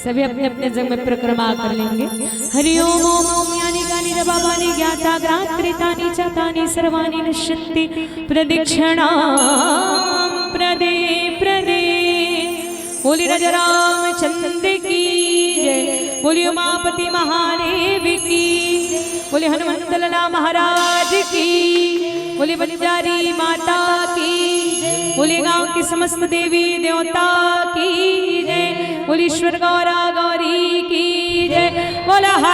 सभी अपने अपने जग में परिक्रमा कर लेंगे। हरि ओम ओम ओम यानी गानी रबाबानी ज्ञाता ग्रांत्रितानि चतानि सर्वाणि नश्यन्ति प्रदक्षिणां प्रदे प्रदे। बोली राजा रामचंद्र की जय, बोली उमापति महादेव की, बोली हनुमंत लाला महाराज की, बोली बंजारी माता की, बोली गांव की समस्त देवी देवता की जय, बोली ईश्वर गौरा गौरी की जय, बोला